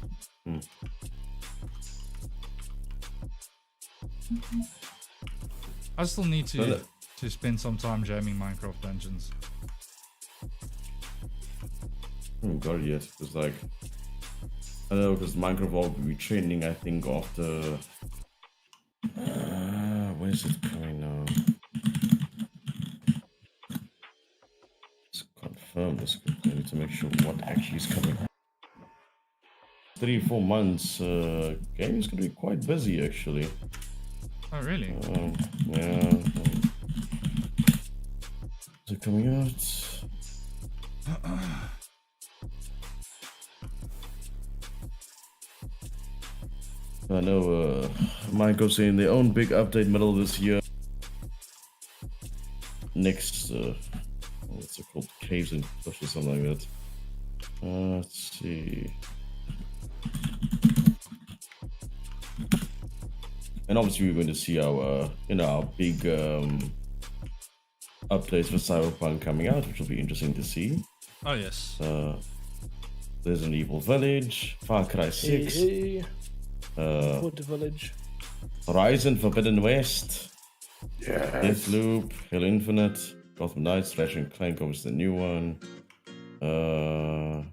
Speaker 1: I still need to spend some time jamming Minecraft dungeons.
Speaker 3: I haven't got it yet. It's like, I don't know, because Minecraft will be trending, I think, after. When is it coming now? Let's confirm this quickly. I need to make sure what actually is coming. 3-4 months. Game is going to be quite busy, actually.
Speaker 1: Oh, really?
Speaker 3: Yeah. Is it coming out? I know Micro's saying their own big update middle of this year. Next, what's it called? Caves and Cliffs or something like that. Let's see. And obviously we're going to see our, our big updates for Cyberpunk coming out, which will be interesting to see.
Speaker 1: Oh, yes.
Speaker 3: There's an Evil Village, Far Cry 6.
Speaker 2: Hey. The Village.
Speaker 3: Horizon Forbidden West.
Speaker 2: Yes.
Speaker 3: Deathloop, Halo Infinite, Gotham Knights, Ratchet & Clank, obviously the new one. The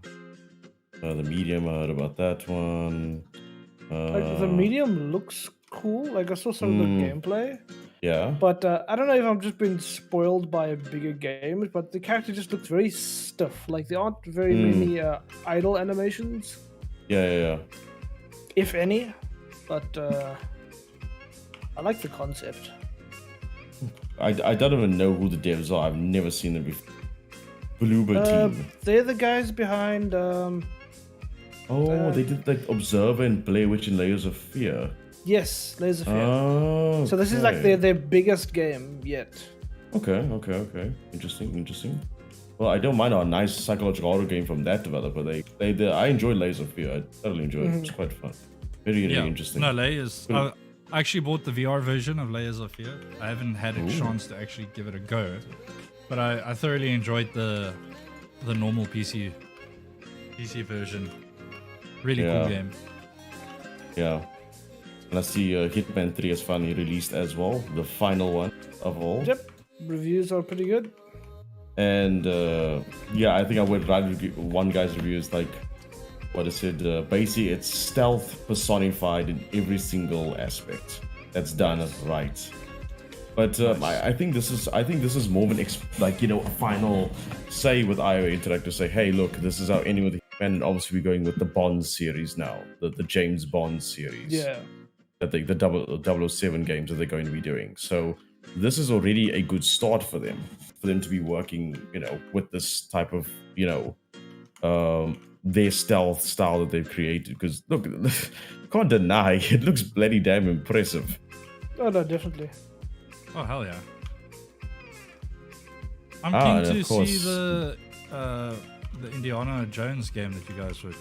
Speaker 3: Medium, I heard about that one.
Speaker 2: Like the Medium looks cool. Like I saw some of the gameplay.
Speaker 3: Yeah.
Speaker 2: But I don't know if I'm just been spoiled by bigger games, but the character just looks very stiff. Like there aren't very many idle animations.
Speaker 3: Yeah.
Speaker 2: If any. But I like the concept.
Speaker 3: I don't even know who the devs are. I've never seen them before. Bloober Team.
Speaker 2: They're the guys behind.
Speaker 3: They did like Observer and Blair Witch and Layers of Fear.
Speaker 2: Yes, Layers of Fear.
Speaker 3: Oh,
Speaker 2: so this is like their biggest game yet.
Speaker 3: Okay. Interesting. Well, I don't mind a nice psychological horror game from that developer. I enjoyed Layers of Fear. I totally enjoyed it. It's quite fun. Very interesting.
Speaker 1: No, Layers. I actually bought the VR version of Layers of Fear. I haven't had a chance to actually give it a go, but I thoroughly enjoyed the normal PC version. Really cool game.
Speaker 3: Yeah. And I see Hitman 3 is finally released as well, the final one of all.
Speaker 2: Yep, reviews are pretty good.
Speaker 3: And I think I would write one guy's review is like, what is it? Basically, it's stealth personified in every single aspect. That's done right. But I think this is more of an a final say with IO Interactive. Say, hey, look, this is our ending with Hitman, and obviously we're going with the Bond series now, the James Bond series.
Speaker 2: Yeah.
Speaker 3: The 007 games that they're going to be doing. So this is already a good start for them to be working, with this type of, their stealth style that they've created. Because look, can't deny it looks bloody damn impressive.
Speaker 2: Oh no, definitely.
Speaker 1: Oh hell yeah! I'm keen to see the Indiana Jones game that you guys were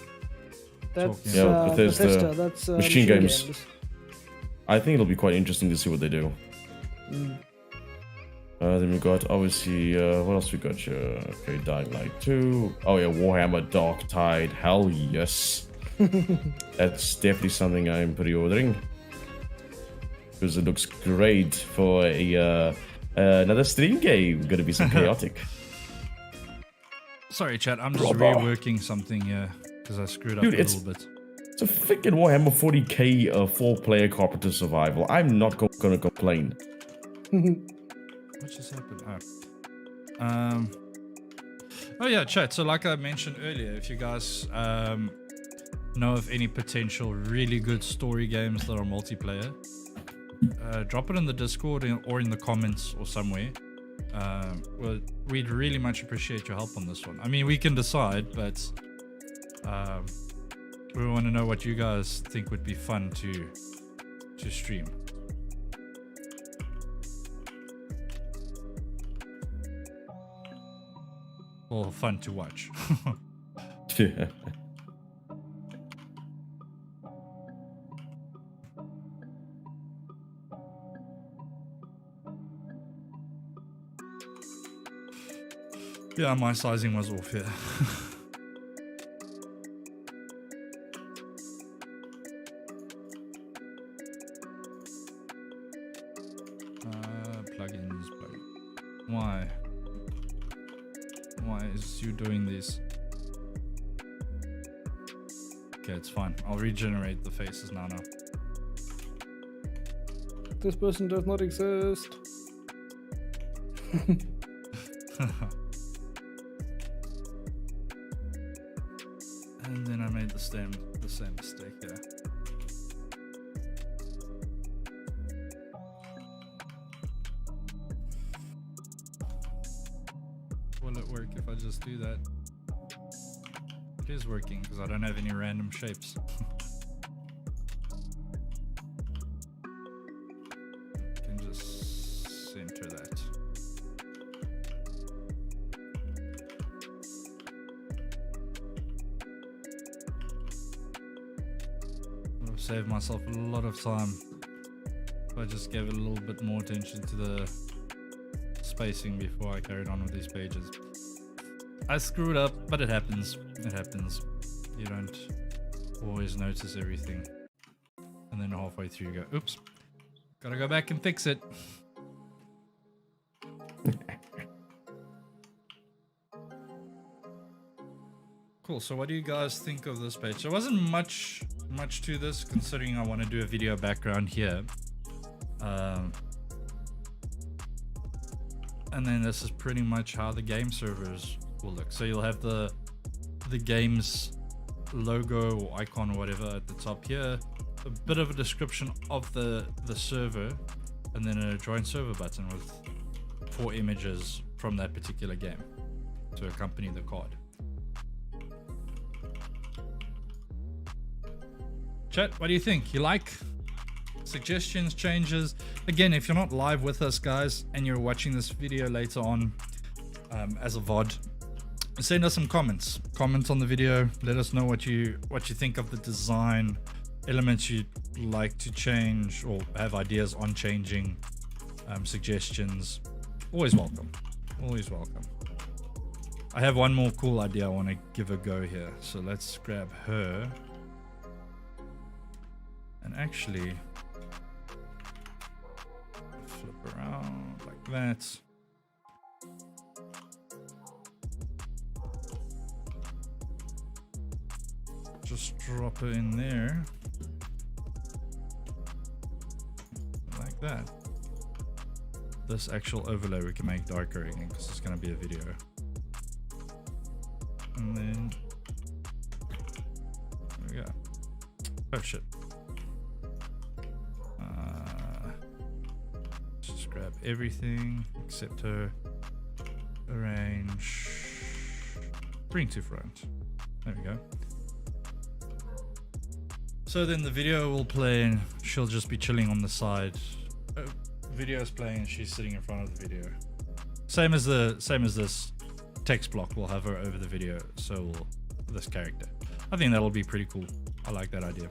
Speaker 2: That's
Speaker 1: talking
Speaker 3: Yeah,
Speaker 1: about?
Speaker 3: Bethesda.
Speaker 2: That's
Speaker 3: Machine Games. I think it'll be quite interesting to see what they do.
Speaker 2: Mm.
Speaker 3: Then we got, obviously, what else we got here? Okay, Dying Light 2. Oh yeah, Warhammer Dark Tide. Hell yes. That's definitely something I'm pre-ordering. Because it looks great for a another stream game. Gonna be so chaotic.
Speaker 1: Sorry, chat. I'm just
Speaker 3: Brother.
Speaker 1: reworking something here because I screwed up
Speaker 3: Dude,
Speaker 1: a little bit.
Speaker 3: It's a freaking Warhammer 40k 4-player cooperative survival. I'm not gonna complain.
Speaker 1: What just happened? Oh yeah, chat. So like I mentioned earlier, if you guys know of any potential really good story games that are multiplayer, drop it in the Discord or in the comments or somewhere. Well, we'd really much appreciate your help on this one. I mean, we can decide, but we want to know what you guys think would be fun to stream. Or fun to watch.
Speaker 3: Yeah.
Speaker 1: Yeah, my sizing was off here. Plugins. Why? Why is you doing this? Okay, it's fine. I'll regenerate the faces now.
Speaker 2: This person does not exist.
Speaker 1: And then I made the same mistake here. Will it work if I just do that? It is working because I don't have any random shapes. Can just center that. I'll save myself a lot of time if I just gave it a little bit more attention to the spacing before I carried on with these pages. I screwed up, but it happens. It happens. You don't always notice everything. And then halfway through you go, oops, gotta go back and fix it. Cool, so what do you guys think of this page? There wasn't much to this, considering I want to do a video background here. And then this is pretty much how the game servers will look. So you'll have the game's logo or icon or whatever at the top here, a bit of a description of the server, and then a join server button with 4 images from that particular game to accompany the card. Chat, what do you think? You like? Suggestions, changes? Again, if you're not live with us, guys, and you're watching this video later on as a VOD, send us some comments. Comment on the video. Let us know what you think of the design, elements you'd like to change or have ideas on changing, suggestions. Always welcome. Always welcome. I have one more cool idea I want to give a go here. So let's grab her. And actually flip around like that. Just drop it in there like that. This actual overlay we can make darker again because it's going to be a video. And then there we go. Oh shit. Just grab everything except her. Arrange. Bring to front. There we go. So then the video will play and she'll just be chilling on the side. Video's playing and she's sitting in front of the video. Same as this text block. We'll have her over the video. So will this character. I think that'll be pretty cool. I like that idea.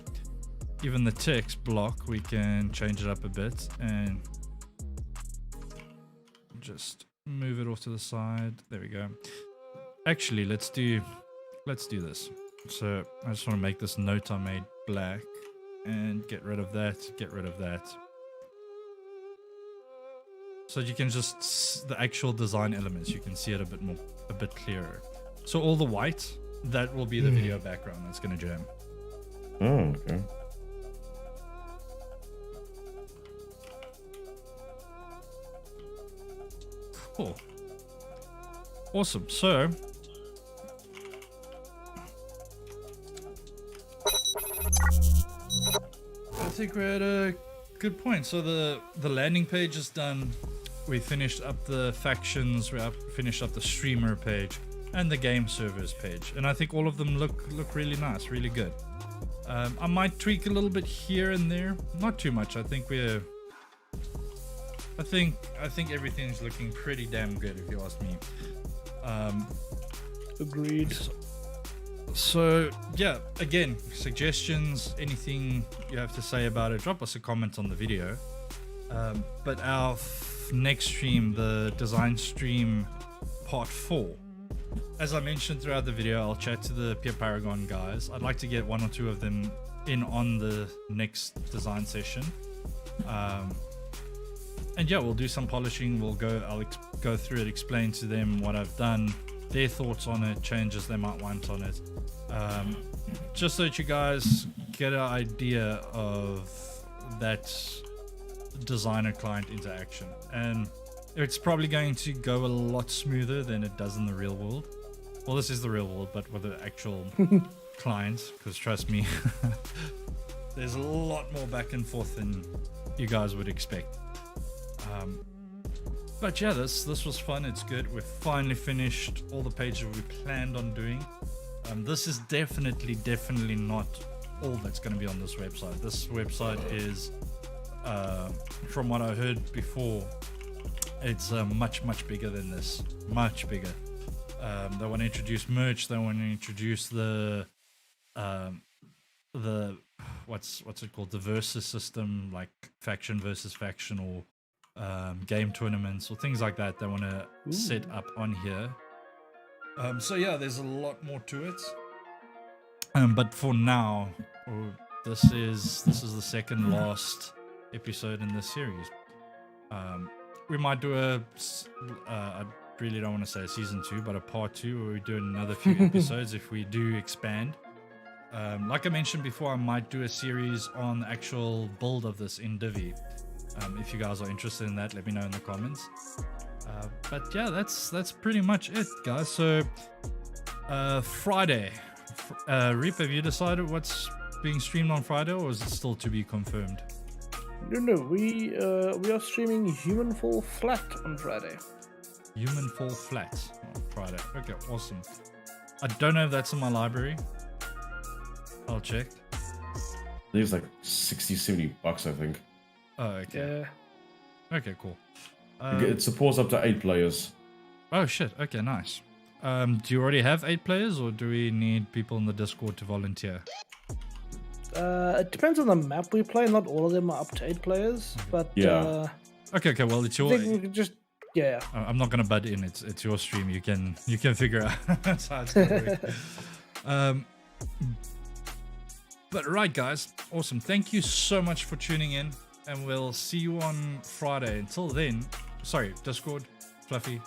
Speaker 1: Even the text block, we can change it up a bit and just move it off to the side. There we go. Actually, let's do this. So I just want to make this note I made black and get rid of that, get rid of that. So you can just, the actual design elements, you can see it a bit clearer. So all the white, that will be the video background that's going to jam.
Speaker 3: Oh, okay.
Speaker 1: Cool. Awesome. So I think we're at a good point. So the landing page is done. We finished up the factions. Finished up the streamer page and the game servers page. And I think all of them look really nice, really good. I might tweak a little bit here and there, not too much. I think everything's looking pretty damn good, if you ask me.
Speaker 2: Agreed.
Speaker 1: So yeah, again, suggestions, anything you have to say about it, drop us a comment on the video. But our next stream, the design stream part 4, as I mentioned throughout the video, I'll chat to the Pure Paragon guys. I'd like to get 1 or 2 of them in on the next design session. And yeah, we'll do some polishing. I'll go through it, explain to them what I've done, their thoughts on it, changes they might want on it. Just so that you guys get an idea of that designer client interaction. And it's probably going to go a lot smoother than it does in the real world. Well, this is the real world, but with the actual clients, because trust me, there's a lot more back and forth than you guys would expect. But yeah, this was fun. It's good. We've finally finished all the pages we planned on doing. This is definitely not all that's going to be on this website. This website is, from what I heard before, it's much bigger than this. Much bigger. They want to introduce merch. They want to introduce the what's it called? The versus system, like faction versus faction, or game tournaments or things like that. They want to set up on here. So yeah, there's a lot more to it. But for now, this is the second last episode in this series. We might do I really don't want to say season 2, but a part 2 where we do another few episodes if we do expand. Like I mentioned before, I might do a series on the actual build of this in Divi. If you guys are interested in that, let me know in the comments. But yeah, that's pretty much it, guys. So Friday, Reap, have you decided what's being streamed on Friday, or is it still to be confirmed?
Speaker 2: No, we are streaming Human Fall Flat on Friday.
Speaker 1: Human Fall Flat on Friday. Okay, awesome. I don't know if that's in my library. I'll check.
Speaker 3: I think it's like $60-70, I think.
Speaker 1: Oh, okay.
Speaker 2: Yeah.
Speaker 1: Okay, cool.
Speaker 3: It supports up to 8 players.
Speaker 1: Oh shit. Okay, nice. Do you already have 8 players, or do we need people in the Discord to volunteer?
Speaker 2: It depends on the map we play. Not all of them are up to 8 players, but
Speaker 3: Yeah.
Speaker 1: Okay. Well, it's your.
Speaker 2: I think we can just
Speaker 1: I'm not gonna butt in. It's your stream. You can figure out how it's gonna work. But right, guys, awesome. Thank you so much for tuning in, and we'll see you on Friday. Until then, sorry, Discord, Fluffy,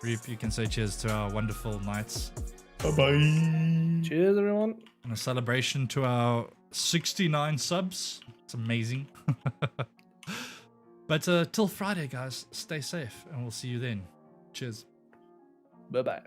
Speaker 1: Reap, you can say cheers to our wonderful knights.
Speaker 3: Bye-bye.
Speaker 2: Cheers, everyone.
Speaker 1: And a celebration to our 69 subs. It's amazing. But till Friday, guys, stay safe, and we'll see you then. Cheers.
Speaker 2: Bye-bye.